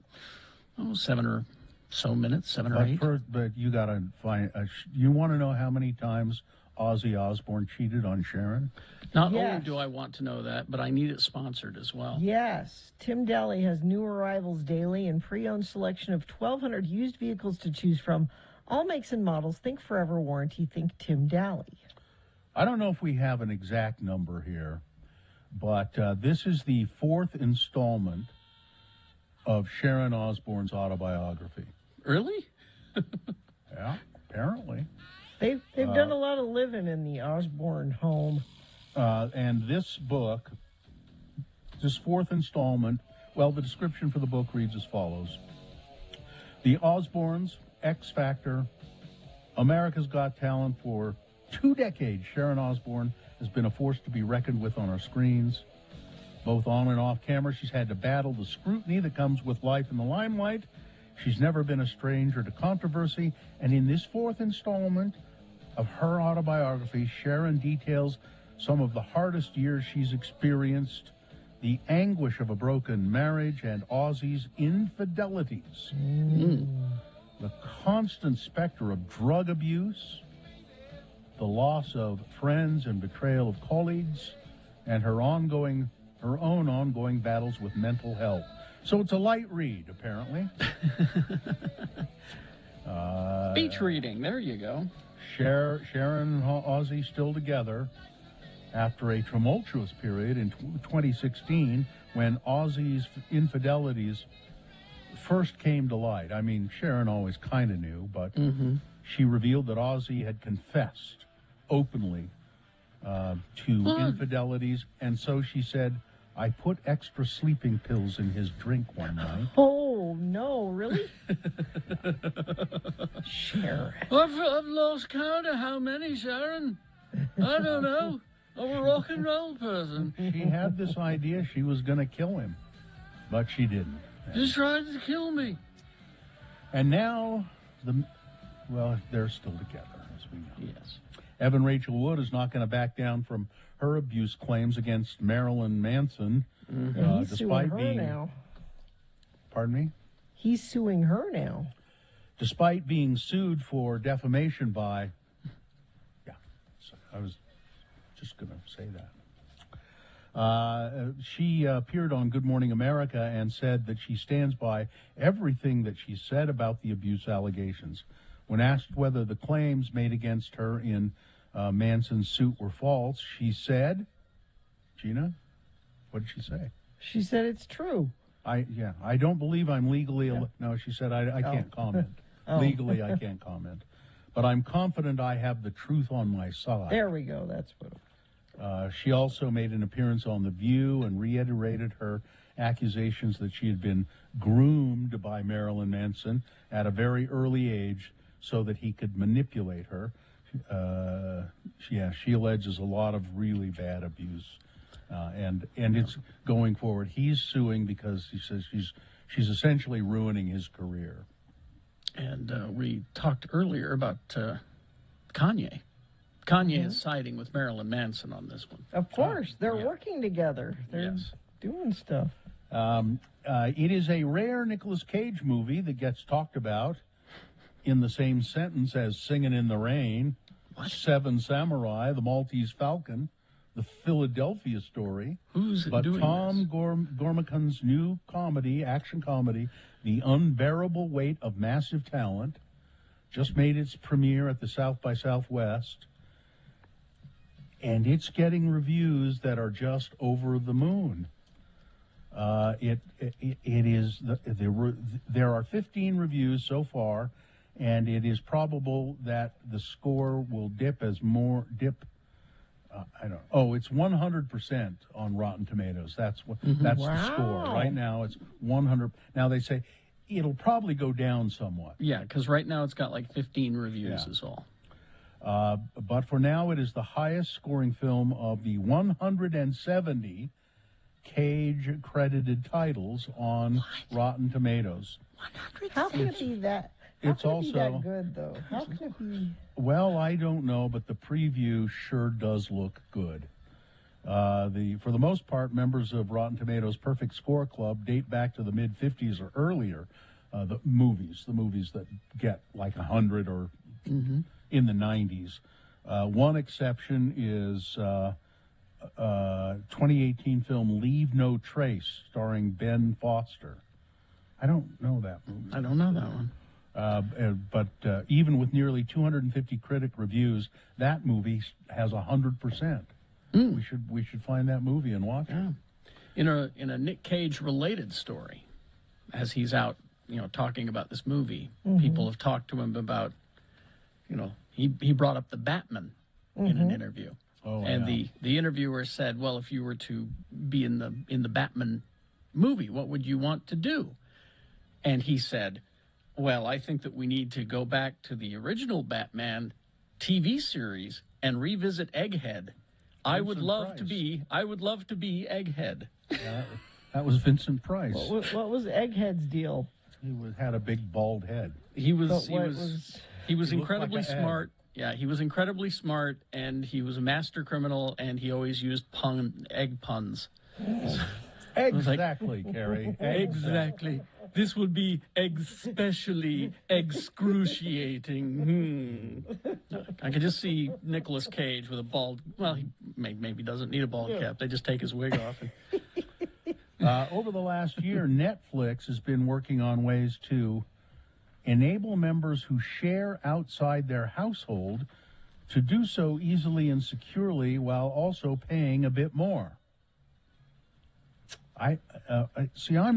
7 or so minutes, 7 or 8. But you got to find. You want to know how many times Ozzy Osbourne cheated on Sharon? Not Yes. only do I want to know that, but I need it sponsored as well. Yes. Tim Daly has new arrivals daily and pre-owned selection of 1,200 used vehicles to choose from. All makes and models. Think forever warranty. Think Tim Daly. I don't know if we have an exact number here, but this is the 4th installment of Sharon Osbourne's autobiography. Really? Yeah, apparently. They've done a lot of living in the Osbourne home. And this book, this 4th installment, well, the description for the book reads as follows. The Osbournes, X Factor, America's Got Talent for 2 decades. Sharon Osbourne has been a force to be reckoned with on our screens. Both on and off camera, she's had to battle the scrutiny that comes with life in the limelight. She's never been a stranger to controversy. And in this 4th installment of her autobiography, Sharon details some of the hardest years she's experienced, the anguish of a broken marriage and Ozzy's infidelities, the constant specter of drug abuse, the loss of friends and betrayal of colleagues, and her own ongoing battles with mental health. So it's a light read, apparently. Speech reading, there you go. Sharon and Ozzy still together after a tumultuous period in 2016 when Ozzy's infidelities first came to light. I mean, Sharon always kind of knew, but she revealed that Ozzy had confessed openly to infidelities, and so she said, I put extra sleeping pills in his drink one night. Oh, no, really? Sharon. I've lost count of how many, Sharon. I don't know. I'm a rock and roll person. She had this idea she was going to kill him, but she didn't. She tried to kill me. And now, they're still together, as we know. Yes. Evan Rachel Wood is not going to back down from her abuse claims against Marilyn Manson. He's suing her now. Pardon me? He's suing her now. Despite being sued for defamation by... Yeah, so I was just going to say that. She appeared on Good Morning America and said that she stands by everything that she said about the abuse allegations. When asked whether the claims made against her in Manson's suit were false. She said, Gina, what did she say? She said it's true. I don't believe I'm legally. No, she said I can't comment. Oh. Legally, I can't comment. But I'm confident I have the truth on my side. There we go. That's what. She also made an appearance on The View and reiterated her accusations that she had been groomed by Marilyn Manson at a very early age so that he could manipulate her. She alleges a lot of really bad abuse, and it's going forward. He's suing because he says she's essentially ruining his career. And we talked earlier about Kanye. Kanye is siding with Marilyn Manson on this one. Of course, they're working together. They're doing stuff. It is a rare Nicolas Cage movie that gets talked about in the same sentence as Singin' in the Rain, Seven Samurai, The Maltese Falcon, The Philadelphia Story. Who's but doing Tom Gormican's new action comedy, The Unbearable Weight of Massive Talent, just made its premiere at the South by Southwest, and it's getting reviews that are just over the moon. It is there are 15 reviews so far, and it is probable that the score will dip. I don't. Oh, it's 100% on Rotten Tomatoes. That's the score right now. It's 100. Now they say it'll probably go down somewhat. Yeah, because right now it's got like 15 reviews is all. But for now, it is the highest scoring film of the 170 Cage-credited titles on Rotten Tomatoes. How can it be that? It's How can also it be that good, though? How can it be? Well, I don't know, but the preview sure does look good. For the most part, members of Rotten Tomatoes' Perfect Score Club date back to the mid-50s or earlier. The movies that get like 100 or in the 90s. One exception is 2018 film Leave No Trace, starring Ben Foster. I don't know that movie. I don't know that one. But even with nearly 250 critic reviews, that movie has 100%. We should find that movie and watch it. In a Nick Cage related story, as he's out, talking about this movie, people have talked to him about, he brought up the Batman in an interview. And the interviewer said, well, if you were to be in the Batman movie, what would you want to do? And he said, well, I think that we need to go back to the original Batman TV series and revisit Egghead. I would love to be Egghead. That was Vincent Price. What was Egghead's deal? He had a big bald head. He was looked incredibly like an egg. smart. Yeah, he was incredibly smart, and he was a master criminal, and he always used egg puns. Exactly, Carrie. Exactly. This would be especially excruciating. I can just see Nicolas Cage with a bald. Well, he maybe doesn't need a bald cap. They just take his wig off. Over the last year, Netflix has been working on ways to enable members who share outside their household to do so easily and securely while also paying a bit more. I'm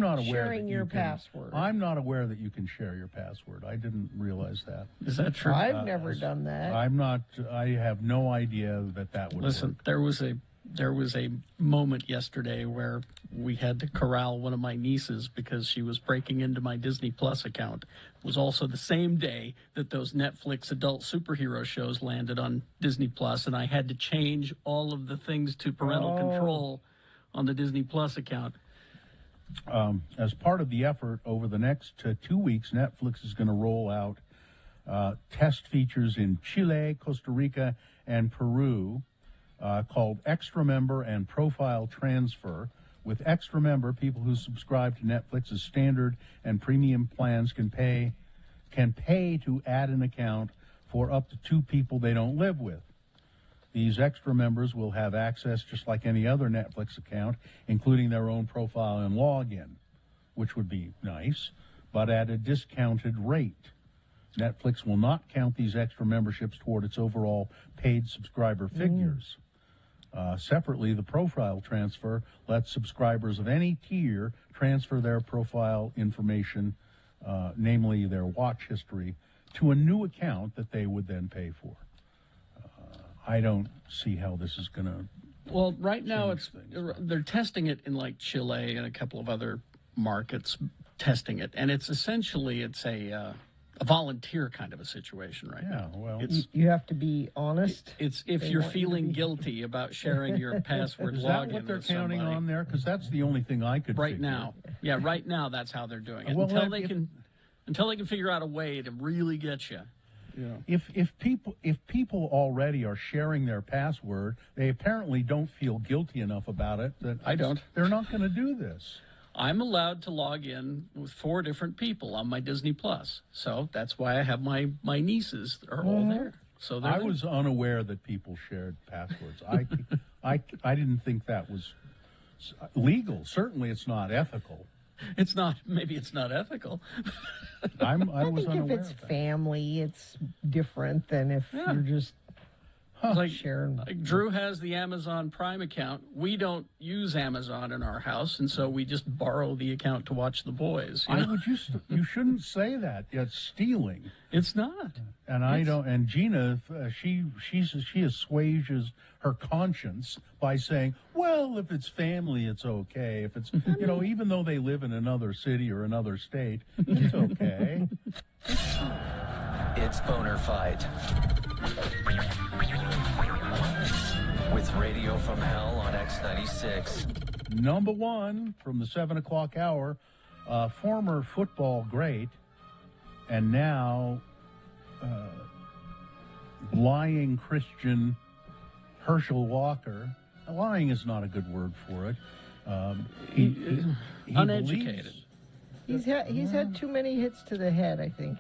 not aware Sharing your password. I'm not aware that you can share your password. I didn't realize that. Is that true? I've never done that. I have no idea that would Listen, work. there was a moment yesterday where we had to corral one of my nieces because she was breaking into my Disney Plus account. It was also the same day that those Netflix adult superhero shows landed on Disney Plus, and I had to change all of the things to parental control on the Disney Plus account. As part of the effort, over the next 2 weeks, Netflix is going to roll out test features in Chile, Costa Rica, and Peru called Extra Member and Profile Transfer. With Extra Member, people who subscribe to Netflix's standard and premium plans can pay to add an account for up to 2 people they don't live with. These extra members will have access just like any other Netflix account, including their own profile and login, which would be nice, but at a discounted rate. Netflix will not count these extra memberships toward its overall paid subscriber figures. Separately, the profile transfer lets subscribers of any tier transfer their profile information, namely their watch history, to a new account that they would then pay for. I don't see how this is going to. Well, right now they're testing it in like Chile and a couple of other markets, testing it, and it's essentially a volunteer kind of a situation right now. Well, you have to be honest. It's if you're feeling guilty about sharing your password is login. That what they're counting on there? Because that's the only thing I could right figure. now. Yeah, right now that's how they're doing it. Well, until they can figure out a way to really get you. Yeah. If people already are sharing their password, they apparently don't feel guilty enough about it. I don't. They're not going to do this. I'm allowed to log in with 4 different people on my Disney Plus, so that's why I have my nieces are all there. So I was unaware that people shared passwords. I didn't think that was legal. Certainly, it's not ethical. It's not. Maybe it's not ethical. I was think unaware. if it's family, it's different than if you're just sharing. Like Drew has the Amazon Prime account. We don't use Amazon in our house, and so we just borrow the account to watch The Boys. You shouldn't say that. It's stealing. It's not. And I don't. And Gina, she assuages her conscience by saying, "Well, if it's family, it's okay. If it's even though they live in another city or another state, it's okay." It's Boner Fight with Radio from Hell on X96. Number 1 from the 7 o'clock hour, former football great, and now lying Christian Herschel Walker. Lying is not a good word for it. He uneducated. He's had too many hits to the head, I think.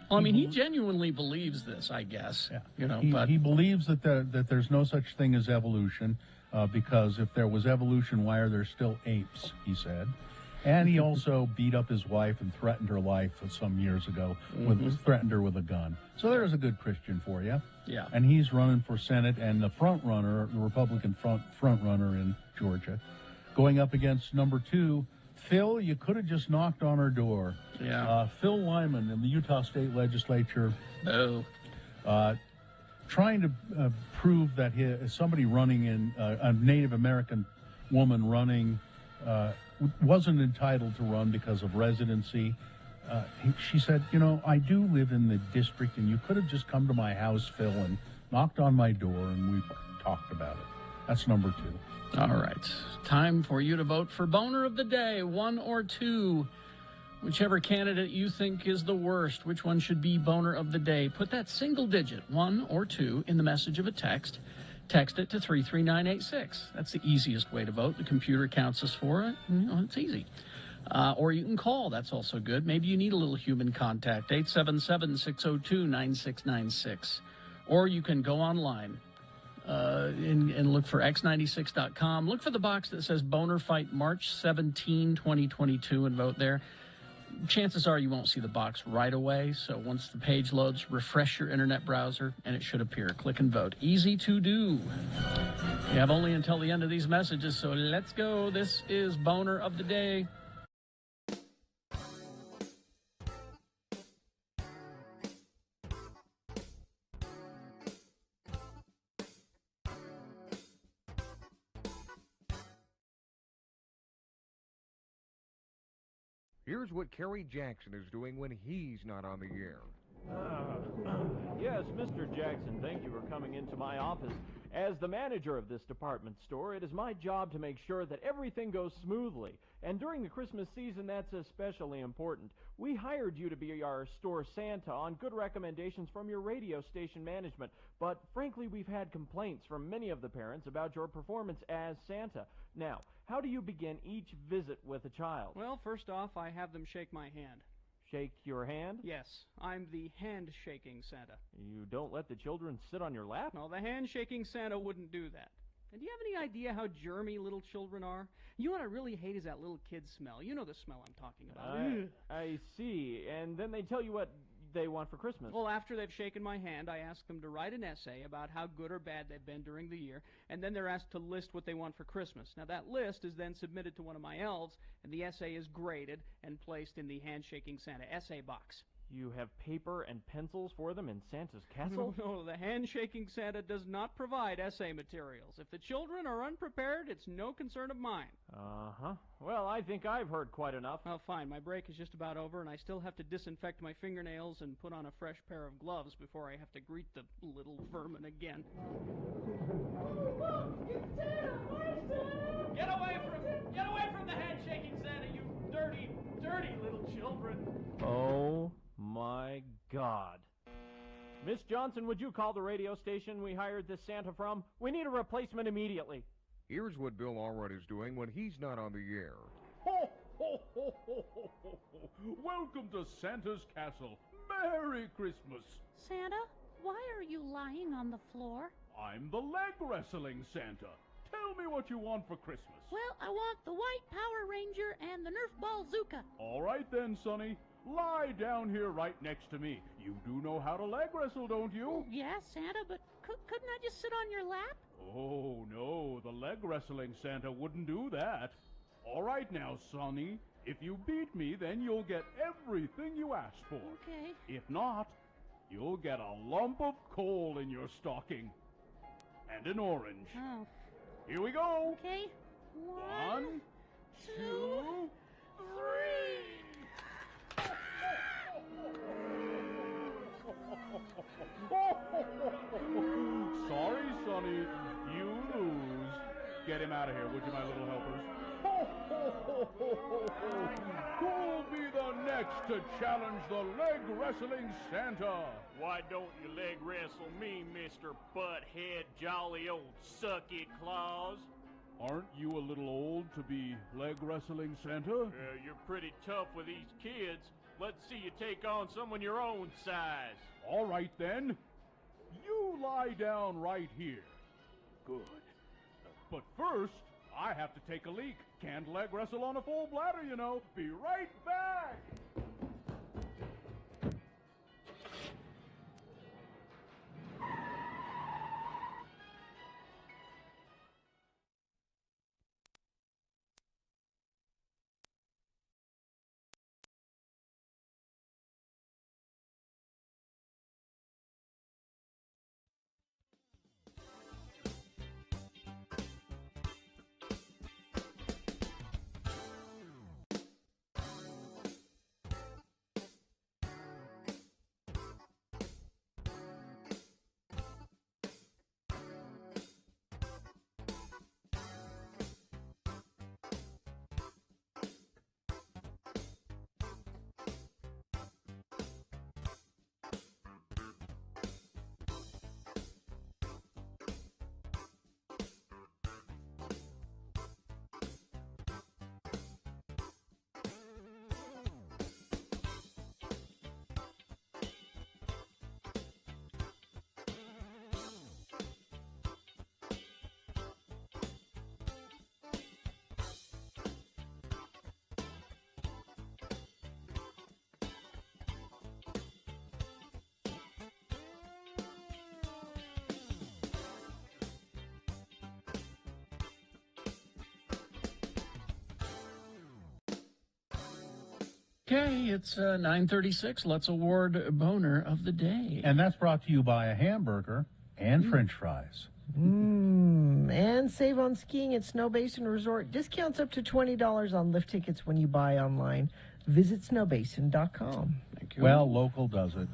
Well, I mean, he genuinely believes this, I guess. Yeah. But he believes that there's no such thing as evolution, because if there was evolution, why are there still apes? He said, and he also beat up his wife and threatened her life some years ago. Threatened her with a gun. So there's a good Christian for you. Yeah. And he's running for Senate and the the Republican front runner in Georgia, going up against number 2. Phil, you could have just knocked on her door. Yeah. Phil Lyman in the Utah State Legislature. Trying to prove that somebody running in a Native American woman running wasn't entitled to run because of residency. She said, I do live in the district, and you could have just come to my house, Phil, and knocked on my door, and we talked about it. That's number 2. All right. Time for you to vote for Boner of the Day, 1 or 2. Whichever candidate you think is the worst, which one should be Boner of the Day? Put that single digit, 1 or 2, in the message of a text. Text it to 33986. That's the easiest way to vote. The computer counts us for it. It's easy. Or you can call. That's also good. Maybe you need a little human contact. 877-602-9696. Or you can go online and look for x96.com. Look for the box that says Boner Fight March 17, 2022 and vote there. Chances are you won't see the box right away, so once the page loads, refresh your internet browser and it should appear. Click and vote. Easy to do. You have only until the end of these messages, so let's go. This is Boner of the Day. Here's what Kerry Jackson is doing when he's not on the air. Yes, Mr. Jackson, thank you for coming into my office. As the manager of this department store, it is my job to make sure that everything goes smoothly. And during the Christmas season, that's especially important. We hired you to be our store Santa on good recommendations from your radio station management. But frankly, we've had complaints from many of the parents about your performance as Santa. Now, how do you begin each visit with a child? Well, first off, I have them shake my hand. Shake your hand? Yes, I'm the hand-shaking Santa. You don't let the children sit on your lap? No, the hand-shaking Santa wouldn't do that. And do you have any idea how germy little children are? You know what I really hate is that little kid smell. You know the smell I'm talking about. I see. And then they tell you they want for Christmas? Well, after they've shaken my hand, I ask them to write an essay about how good or bad they've been during the year, and then they're asked to list what they want for Christmas. Now, that list is then submitted to one of my elves, and the essay is graded and placed in the Handshaking Santa essay box. You have paper and pencils for them in Santa's castle? No, the Handshaking Santa does not provide essay materials. If the children are unprepared, it's no concern of mine. Uh-huh. Well, I think I've heard quite enough. Well, fine. My break is just about over, and I still have to disinfect my fingernails and put on a fresh pair of gloves before I have to greet the little vermin again. Get away from the Handshaking Santa, you dirty, dirty little children. Oh, my God. Miss Johnson, would you call the radio station we hired this Santa from? We need a replacement immediately. Here's what Bill Allred is doing when he's not on the air. Ho, ho, ho, ho, ho, ho. Welcome to Santa's castle. Merry Christmas. Santa, why are you lying on the floor? I'm the leg wrestling Santa. Tell me what you want for Christmas. Well, I want the white Power Ranger and the Nerf Ball Zuka. All right then, Sonny. Lie down here right next to me. You do know how to leg wrestle, don't you? Oh, yeah, Santa, but couldn't I just sit on your lap? Oh, no, the leg wrestling Santa wouldn't do that. All right now, Sonny. If you beat me, then you'll get everything you asked for. Okay. If not, you'll get a lump of coal in your stocking. And an orange. Oh. Here we go. Okay. 1, 2, 3. Sorry, Sonny. You lose. Get him out of here, would you, my little helpers? Who'll be the next to challenge the leg wrestling Santa? Why don't you leg wrestle me, Mr. Butthead, jolly old suck-it claws? Aren't you a little old to be leg wrestling Santa? You're pretty tough with these kids. Let's see you take on someone your own size. All right, then. You lie down right here. Good. But first, I have to take a leak. Can't leg wrestle on a full bladder, you know. Be right back. Okay, it's 9:36. Let's award Boner of the Day. And that's brought to you by a hamburger and French fries. And save on skiing at Snow Basin Resort. Discounts up to $20 on lift tickets when you buy online. Visit snowbasin.com. Thank you. Well, local does it.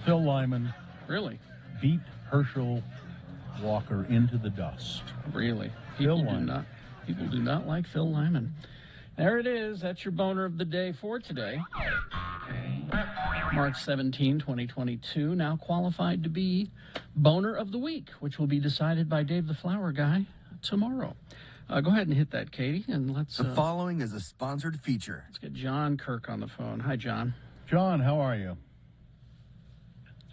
Phil Lyman. Really? Beat Herschel Walker into the dust. Really? Phil Lyman. People do not like Phil Lyman. There it is. That's your Boner of the Day for today. March 17, 2022. Now qualified to be Boner of the Week, which will be decided by Dave the Flower Guy tomorrow. Go ahead and hit that, Katie, and let's... The following is a sponsored feature. Let's get John Kirk on the phone. Hi, John. John, how are you?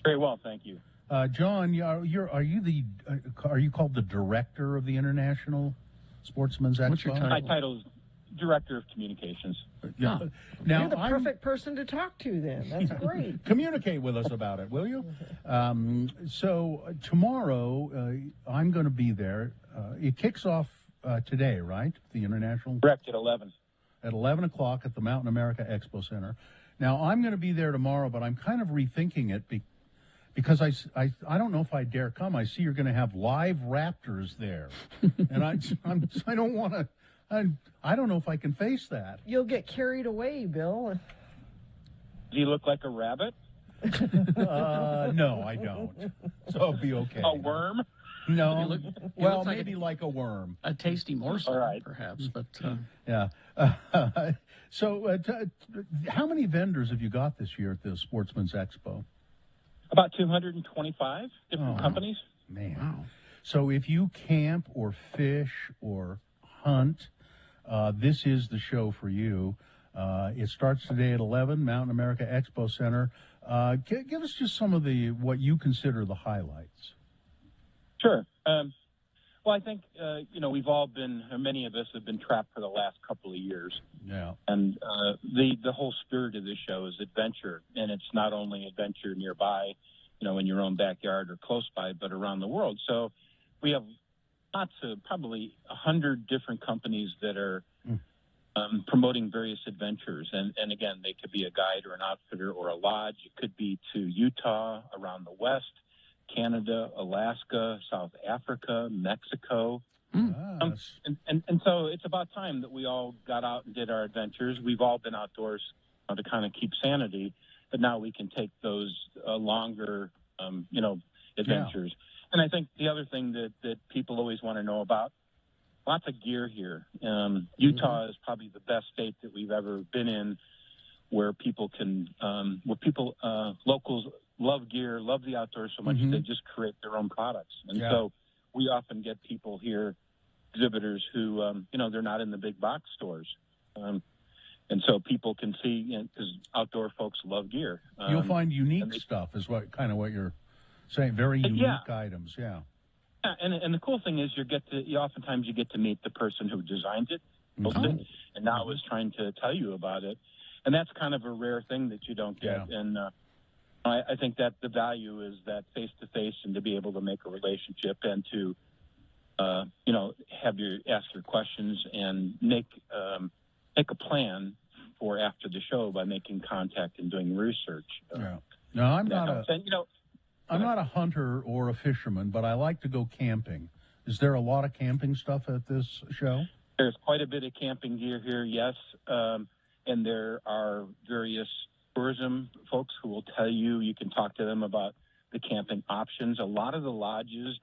Very well, thank you. John, are you called the director of the International Sportsman's Expo? What's your title? My title's Director of Communications. Yeah. Now, You're the perfect person to talk to then. That's great. Communicate with us about it, will you? So tomorrow, I'm going to be there. It kicks off today, right? The International? Correct, at 11. At 11 o'clock at the Mountain America Expo Center. Now, I'm going to be there tomorrow, but I'm kind of rethinking it because I don't know if I dare come. I see you're going to have live raptors there. And I don't want to... I don't know if I can face that. You'll get carried away, Bill. Do you look like a rabbit? No, I don't. So it'll be okay. A worm? No. You Well, look like maybe like a worm. A tasty morsel, All right. perhaps. But Yeah. So how many vendors have you got this year at the Sportsman's Expo? About 225 different Oh, companies. Man. wow. So if you camp or fish or hunt, this is the show for you. It starts today at 11, Mountain America Expo Center. Give us just some of what you consider the highlights. Sure. Well, I think, we've all been, or many of us have been trapped for the last couple of years. Yeah. And the whole spirit of this show is adventure. And it's not only adventure nearby, in your own backyard or close by, but around the world. So we have lots of, probably 100 different companies that are promoting various adventures. And again, they could be a guide or an outfitter or a lodge. It could be to Utah, around the West, Canada, Alaska, South Africa, Mexico. And so it's about time that we all got out and did our adventures. We've all been outdoors to kind of keep sanity, but now we can take those longer, adventures. Yeah. And I think the other thing that people always want to know about, lots of gear here. Utah is probably the best state that we've ever been in, where people can, locals love gear, love the outdoors so much they just create their own products. And so we often get people here, exhibitors who, they're not in the big box stores. And so people can see, because outdoor folks love gear. You'll find unique stuff is what you're saying. Very unique items, yeah. Yeah, and the cool thing is oftentimes you get to meet the person who designed it, built it, and now is trying to tell you about it. And that's kind of a rare thing that you don't get. Yeah. And I think that the value is that face-to-face and to be able to make a relationship and to, ask your questions and make a plan for after the show by making contact and doing research. No, I'm not a hunter or a fisherman, but I like to go camping. Is there a lot of camping stuff at this show? There's quite a bit of camping gear here, yes. And there are various tourism folks who will tell you can talk to them about the camping options. A lot of the lodges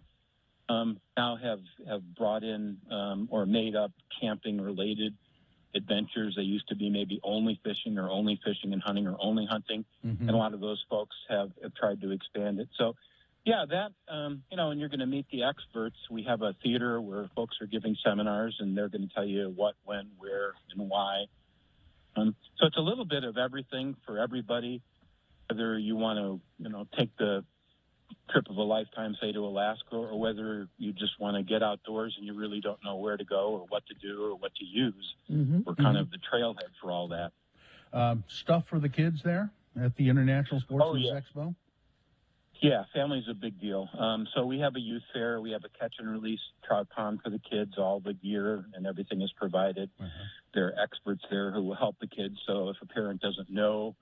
now have brought in or made up camping-related adventures. They used to be maybe only fishing and hunting or only hunting. And a lot of those folks have tried to expand it. So, and you're going to meet the experts. We have a theater where folks are giving seminars, and they're going to tell you what, when, where, and why. So it's a little bit of everything for everybody, whether you want to, take the trip of a lifetime, say, to Alaska, or whether you just want to get outdoors and you really don't know where to go or what to do or what to use. We're kind of the trailhead for all that. Stuff for the kids there at the International Sportsman's Expo? Yeah, family's a big deal. So we have a youth fair. We have a catch and release trout pond for the kids. All the gear and everything is provided. There are experts there who will help the kids. So if a parent doesn't know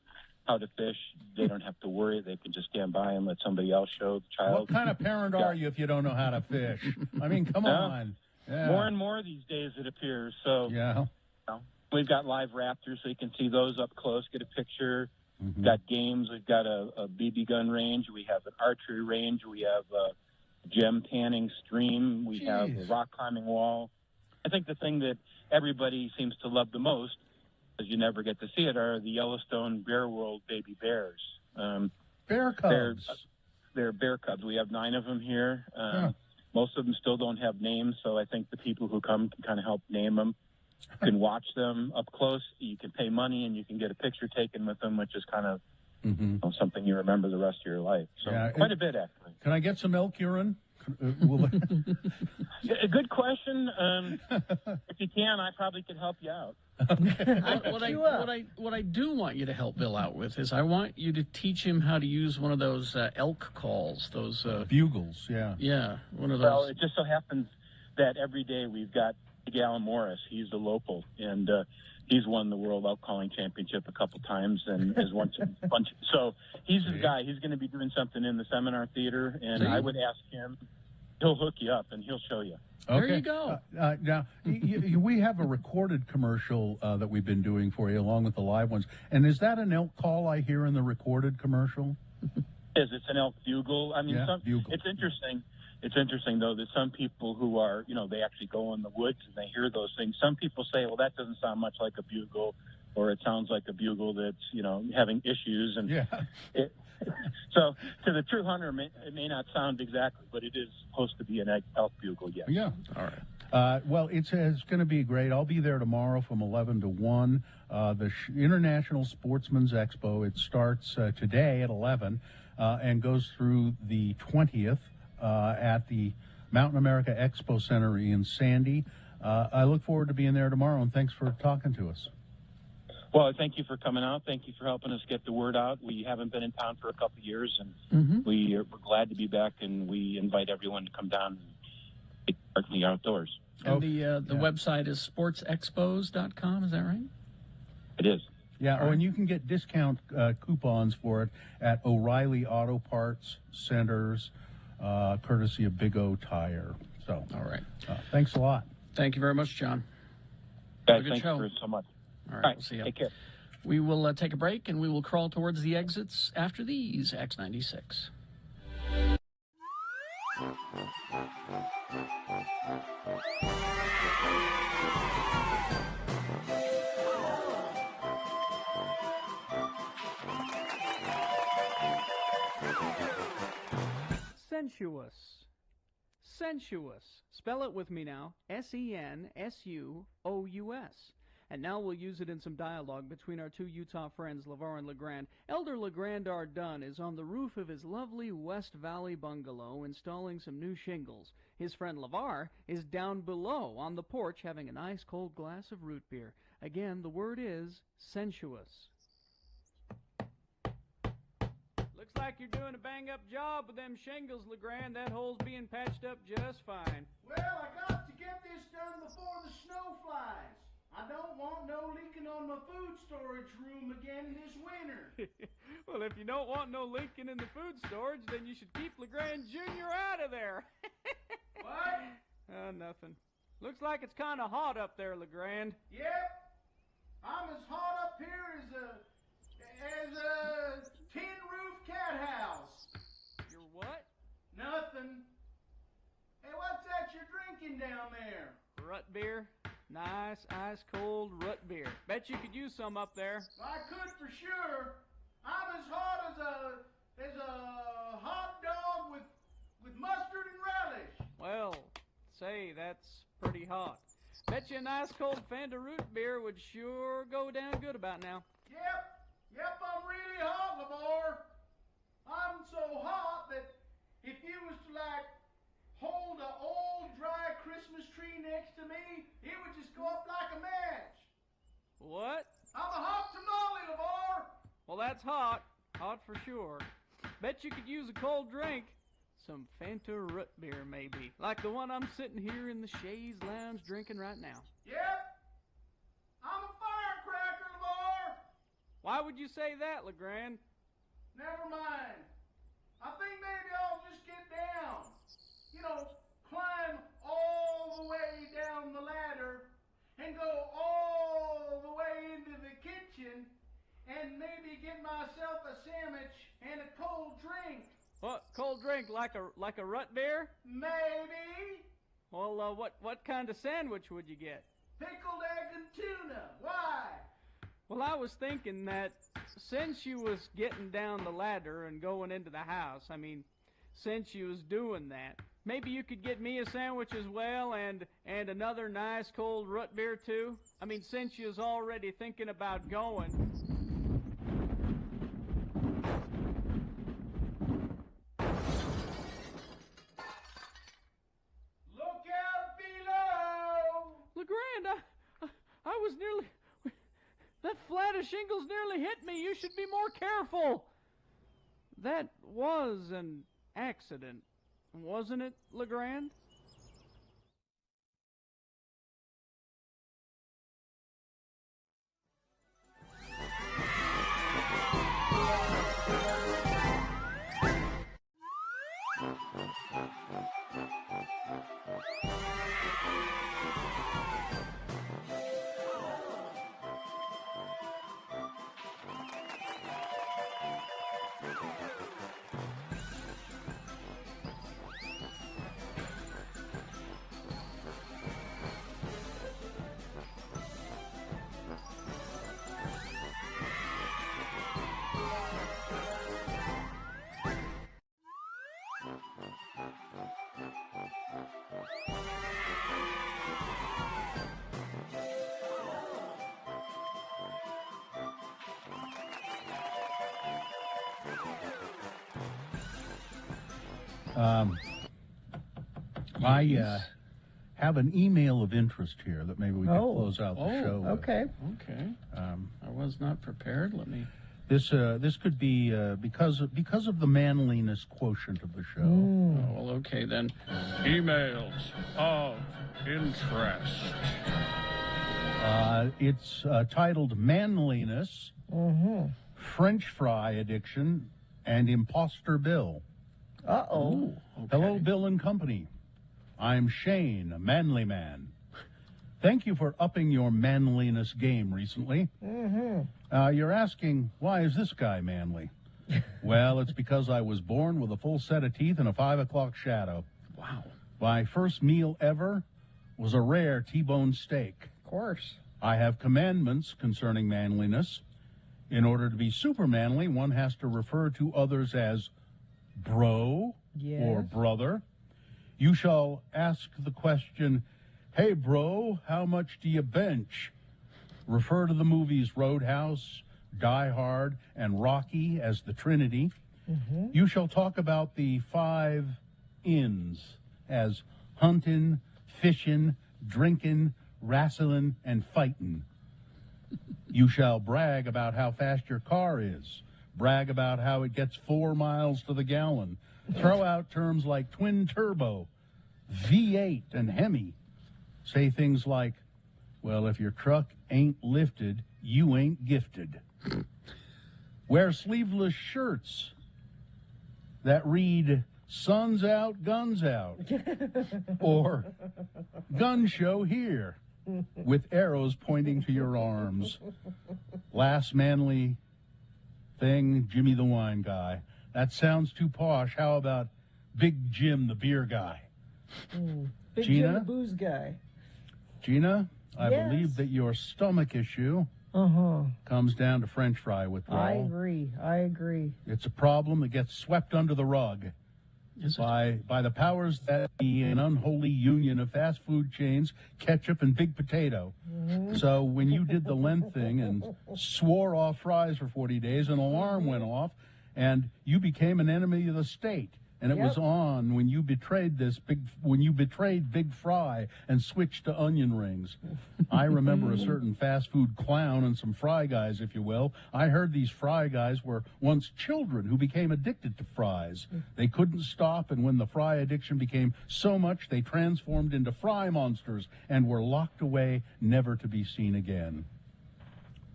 how to fish, they don't have to worry. They can just stand by and let somebody else show the child. What kind of parent are you if you don't know how to fish? I mean, come on. Yeah. More and more these days, it appears. So we've got live raptors, so you can see those up close, get a picture. We've got games. We've got a BB gun range. We have an archery range. We have a gem tanning stream. We have a rock climbing wall. I think the thing that everybody seems to love the most, because you never get to see it, are the Yellowstone Bear World baby bears. Bear cubs. They're bear cubs. We have 9 of them here. Most of them still don't have names, so I think the people who come can kind of help name them. You can watch them up close. You can pay money, and you can get a picture taken with them, which is kind of something you remember the rest of your life. So quite a bit, actually. Can I get some elk urine? A good question. If you can, I probably could help you out. What I do want you to help Bill out with is I want you to teach him how to use one of those elk calls, those bugles. Yeah. Yeah, one of those. Well, it just so happens that every day we've got Alan Morris. He's the local, and he's won the World Elk Calling Championship a couple times, and has won a bunch. So he's the guy. He's going to be doing something in the Seminar Theater, and I would ask him. He'll hook you up, and he'll show you. There you go. Now, we have a recorded commercial that we've been doing for you, along with the live ones. And is that an elk call I hear in the recorded commercial? It's an elk bugle. I mean, bugle. It's interesting. It's interesting, though, that some people who are, they actually go in the woods and they hear those things. Some people say, well, that doesn't sound much like a bugle, or it sounds like a bugle that's, having issues. And so to the true hunter, it may not sound exactly, but it is supposed to be an elk bugle, yes. Yeah. All right. Well, it's going to be great. I'll be there tomorrow from 11 to 1. The International Sportsman's Expo, it starts today at 11 and goes through the 20th at the Mountain America Expo Center in Sandy. I look forward to being there tomorrow, and thanks for talking to us. Well, thank you for coming out. Thank you for helping us get the word out. We haven't been in town for a couple of years, and we're glad to be back, and we invite everyone to come down and take part in the outdoors. And the website is sportsexpos.com, is that right? It is. Yeah, and you can get discount coupons for it at O'Reilly Auto Parts Centers, courtesy of Big O Tire. So, all right. Thanks a lot. Thank you very much, John. Guys, thank you so much. All right, we'll see you. Take care. We will take a break, and we will crawl towards the exits after these X96. Sensuous. Sensuous. Spell it with me now. S-E-N-S-U-O-U-S. And now we'll use it in some dialogue between our two Utah friends, LeVar and LeGrand. Elder LeGrand R. Dunn is on the roof of his lovely West Valley bungalow installing some new shingles. His friend LeVar is down below on the porch having a nice cold glass of root beer. Again, the word is sensuous. Looks like you're doing a bang-up job with them shingles, LeGrand. That hole's being patched up just fine. Well, I got to get this done before the snow flies. I don't want no leaking on my food storage room again this winter. Well, if you don't want no leaking in the food storage, then you should keep LeGrand Jr. out of there. What? Nothing. Looks like it's kind of hot up there, LeGrand. Yep. I'm as hot up here as a tin roof cat house. You're what? Nothing. Hey, what's that you're drinking down there? Rut beer. Nice, ice-cold rut beer. Bet you could use some up there. I could for sure. I'm as hot as a hot dog with mustard and relish. Well, say, that's pretty hot. Bet you a nice cold Fanta root beer would sure go down good about now. Yep, I'm really hot, LeVar. I'm so hot that if you was to, hold an old, dry Christmas tree next to me, it would just go up like a match. What? I'm a hot tamale, LeVar. Well, that's hot. Hot for sure. Bet you could use a cold drink. Some Fanta root beer, maybe. Like the one I'm sitting here in the chaise lounge drinking right now. Yep. I'm a firecracker, LeVar. Why would you say that, LeGrand? Never mind. I think maybe I'll just get down. Climb all the way down the ladder and go all the way into the kitchen and maybe get myself a sandwich and a cold drink. What? Cold drink like a rut beer? Maybe. Well, what kind of sandwich would you get? Pickled egg and tuna. Why? Well, I was thinking that since you was getting down the ladder and going into the house, since you was doing that, maybe you could get me a sandwich as well and another nice cold root beer too? Since you was already thinking about going. flat of shingles nearly hit me. You should be more careful. That was an accident, wasn't it, LeGrand? I have an email of interest here that maybe we could close out the show with. Okay. Okay. I was not prepared. Let me. This could be because of the manliness quotient of the show. Oh, well, okay then. Emails of interest. It's titled Manliness, French Fry Addiction, and Imposter Bill. Uh-oh. Okay. Hello, Bill and Company. I'm Shane, a manly man. Thank you for upping your manliness game recently. You're asking, why is this guy manly? Well, it's because I was born with a full set of teeth and a 5 o'clock shadow. Wow. My first meal ever was a rare T-bone steak. Of course. I have commandments concerning manliness. In order to be super manly, one has to refer to others as bro or brother. You shall ask the question, hey, bro, how much do you bench? Refer to the movies Roadhouse, Die Hard, and Rocky as the Trinity. You shall talk about the 5 ins as hunting, fishing, drinking, wrestling, and fighting. You shall brag about how fast your car is. Brag about how it gets 4 miles to the gallon. Throw out terms like twin turbo, V8, and Hemi. Say things like, well, if your truck ain't lifted, you ain't gifted. Wear sleeveless shirts that read, sun's out, guns out. Or, gun show here, with arrows pointing to your arms. Last manly thing, Jimmy the wine guy. That sounds too posh. How about Big Jim the beer guy? Big Gina? Jim the booze guy. Gina, I Yes. believe that your stomach issue comes down to French fry withdrawal. I agree. It's a problem that gets swept under the rug by the powers that be, an unholy union of fast food chains, ketchup, and big potato. So when you did the Lent thing and swore off fries for 40 days, an alarm went off, and you became an enemy of the state. And it was on when you betrayed Big Fry and switched to onion rings. I remember a certain fast food clown and some fry guys, if you will. I heard these fry guys were once children who became addicted to fries. They couldn't stop, and when the fry addiction became so much, they transformed into fry monsters and were locked away, never to be seen again.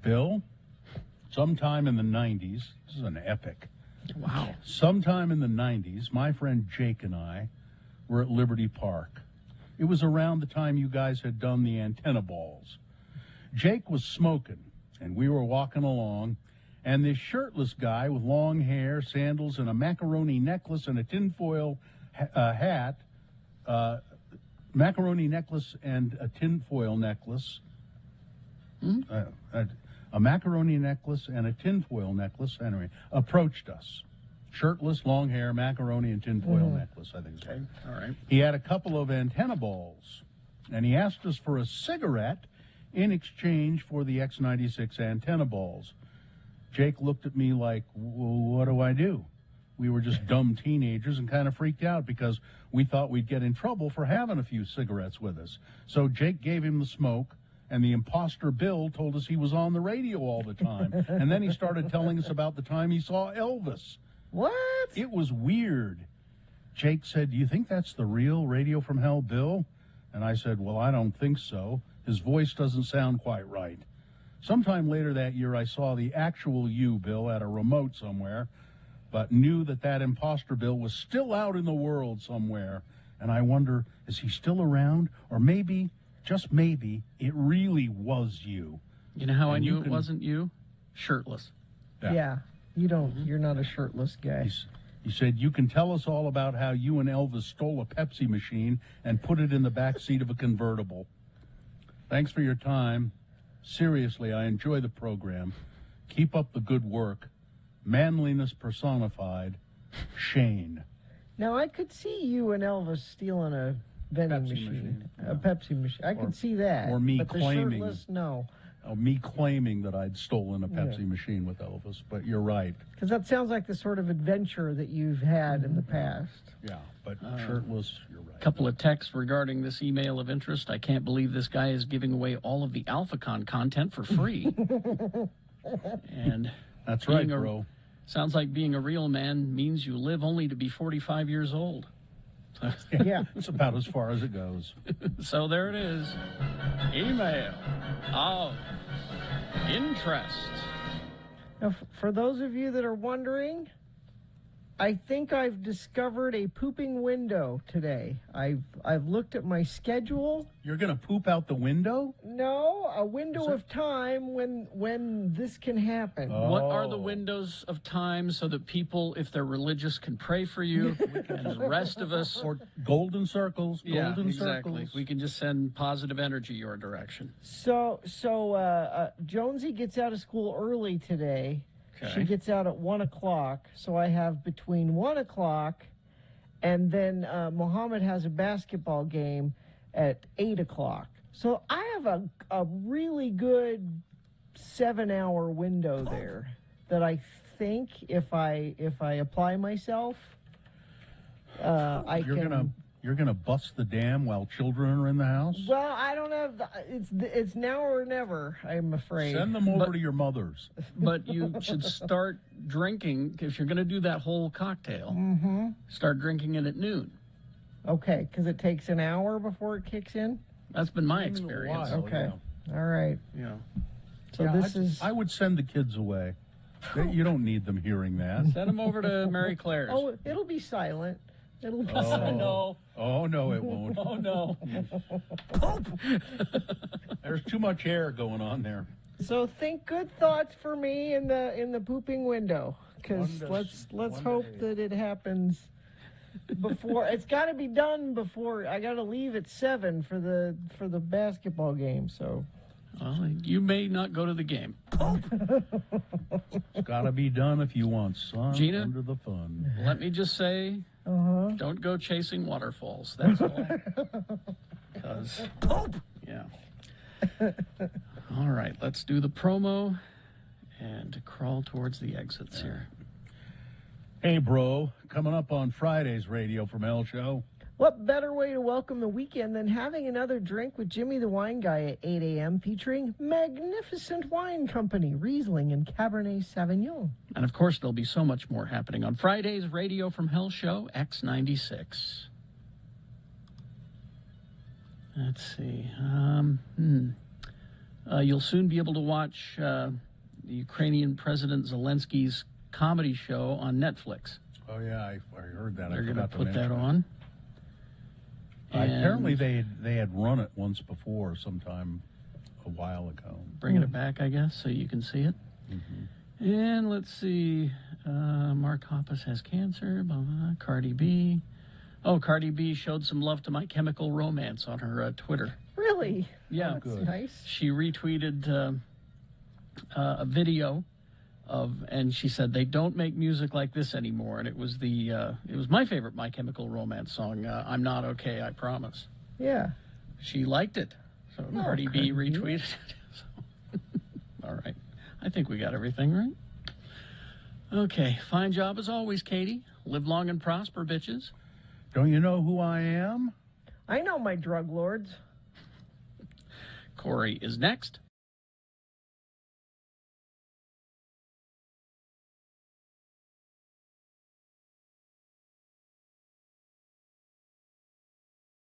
Bill, sometime in the 90s, this is an epic. Wow. Sometime in the 90s, my friend Jake and I were at Liberty Park. It was around the time you guys had done the antenna balls. Jake was smoking, and we were walking along, and this shirtless guy with long hair, sandals, and a macaroni necklace and a tinfoil hat, macaroni necklace and a tinfoil necklace, a macaroni necklace and a tinfoil necklace, anyway, approached us. Shirtless, long hair, macaroni and tinfoil necklace, I think. Okay, all right. He had a couple of antenna balls, and he asked us for a cigarette in exchange for the X96 antenna balls. Jake looked at me like, well, what do I do? We were just dumb teenagers and kind of freaked out because we thought we'd get in trouble for having a few cigarettes with us. So Jake gave him the smoke, and the imposter Bill told us he was on the radio all the time. And then he started telling us about the time he saw Elvis. What? It was weird. Jake said, "Do you think that's the real Radio from Hell Bill?" And I said, "Well, I don't think so. His voice doesn't sound quite right." Sometime later that year, I saw the actual you, Bill, at a remote somewhere, but knew that imposter Bill was still out in the world somewhere. And I wonder, is he still around? Or maybe, just maybe, it really was you. You know how I knew it wasn't you? Shirtless. Yeah. You're not a shirtless guy. He said, "You can tell us all about how you and Elvis stole a Pepsi machine and put it in the back seat of a convertible. Thanks for your time. Seriously, I enjoy the program. Keep up the good work. Manliness personified, Shane." Now, I could see you and Elvis stealing a vending machine. A Pepsi machine. I could see that. Or me but claiming. The shirtless, no. Me claiming that I'd stolen a Pepsi machine with Elvis, but you're right. Because that sounds like the sort of adventure that you've had in the past. Yeah, but shirtless, you're right. A couple of texts regarding this email of interest. I can't believe this guy is giving away all of the AlphaCon content for free. And that's right, bro. Sounds like being a real man means you live only to be 45 years old. Yeah. It's about as far as it goes. So there it is. Email of interest. Now, for those of you that are wondering, I think I've discovered a pooping window today. I've looked at my schedule. You're going to poop out the window? No, a window of time when this can happen. What are the windows of time so that people, if they're religious, can pray for you, and the rest of us... Or golden circles, exactly. circles. We can just send positive energy your direction. So Jonesy gets out of school early today. Okay. She gets out at 1 o'clock, so I have between 1 o'clock and then Mohammed has a basketball game at 8 o'clock. So I have a really good 7-hour window there that I think if I apply myself, You're gonna bust the dam while children are in the house? Well, I don't have. It's now or never. I'm afraid. Send them over to your mother's. But you should start drinking if you're going to do that whole cocktail. Mm-hmm. Start drinking it at noon. Okay, because it takes an hour before it kicks in. That's been my experience. Okay, all right. Yeah. So I would send the kids away. You don't need them hearing that. Send them over to Mary Claire's. Oh, it'll be silent. It'll be No. Oh, no, it won't. Oh, no. There's too much air going on there. So think good thoughts for me in the pooping window, because let's hope that it happens before. It's got to be done before. I got to leave at 7 for the basketball game. So. Well, you may not go to the game. It's got to be done if you want sun Gina, under the fun. Let me just say, don't go chasing waterfalls. That's all. Because, yeah. All right, let's do the promo and crawl towards the exits here. Hey, bro, coming up on Friday's Radio from Hell show. What better way to welcome the weekend than having another drink with Jimmy the Wine Guy at 8 a.m. featuring Magnificent Wine Company, Riesling and Cabernet Sauvignon. And, of course, there'll be so much more happening on Friday's Radio from Hell show, X96. Let's see. You'll soon be able to watch the Ukrainian President Zelensky's comedy show on Netflix. Oh, yeah, I heard that. They're I going to forgot put that mention it. on. Apparently they had run it once before, sometime a while ago. Bringing it back, I guess, so you can see it. Mm-hmm. And let's see. Mark Hoppus has cancer. Blah, blah, Cardi B. Oh, Cardi B showed some love to My Chemical Romance on her Twitter. Really? Yeah. That's nice. She retweeted a video and she said they don't make music like this anymore, and it was my favorite My Chemical Romance song, I'm Not Okay, I Promise. Yeah. She liked it, so Cardi B retweeted it. So. All right, I think we got everything right. Okay, fine job as always, Katie. Live long and prosper, bitches. Don't you know who I am? I know my drug lords. Corey is next.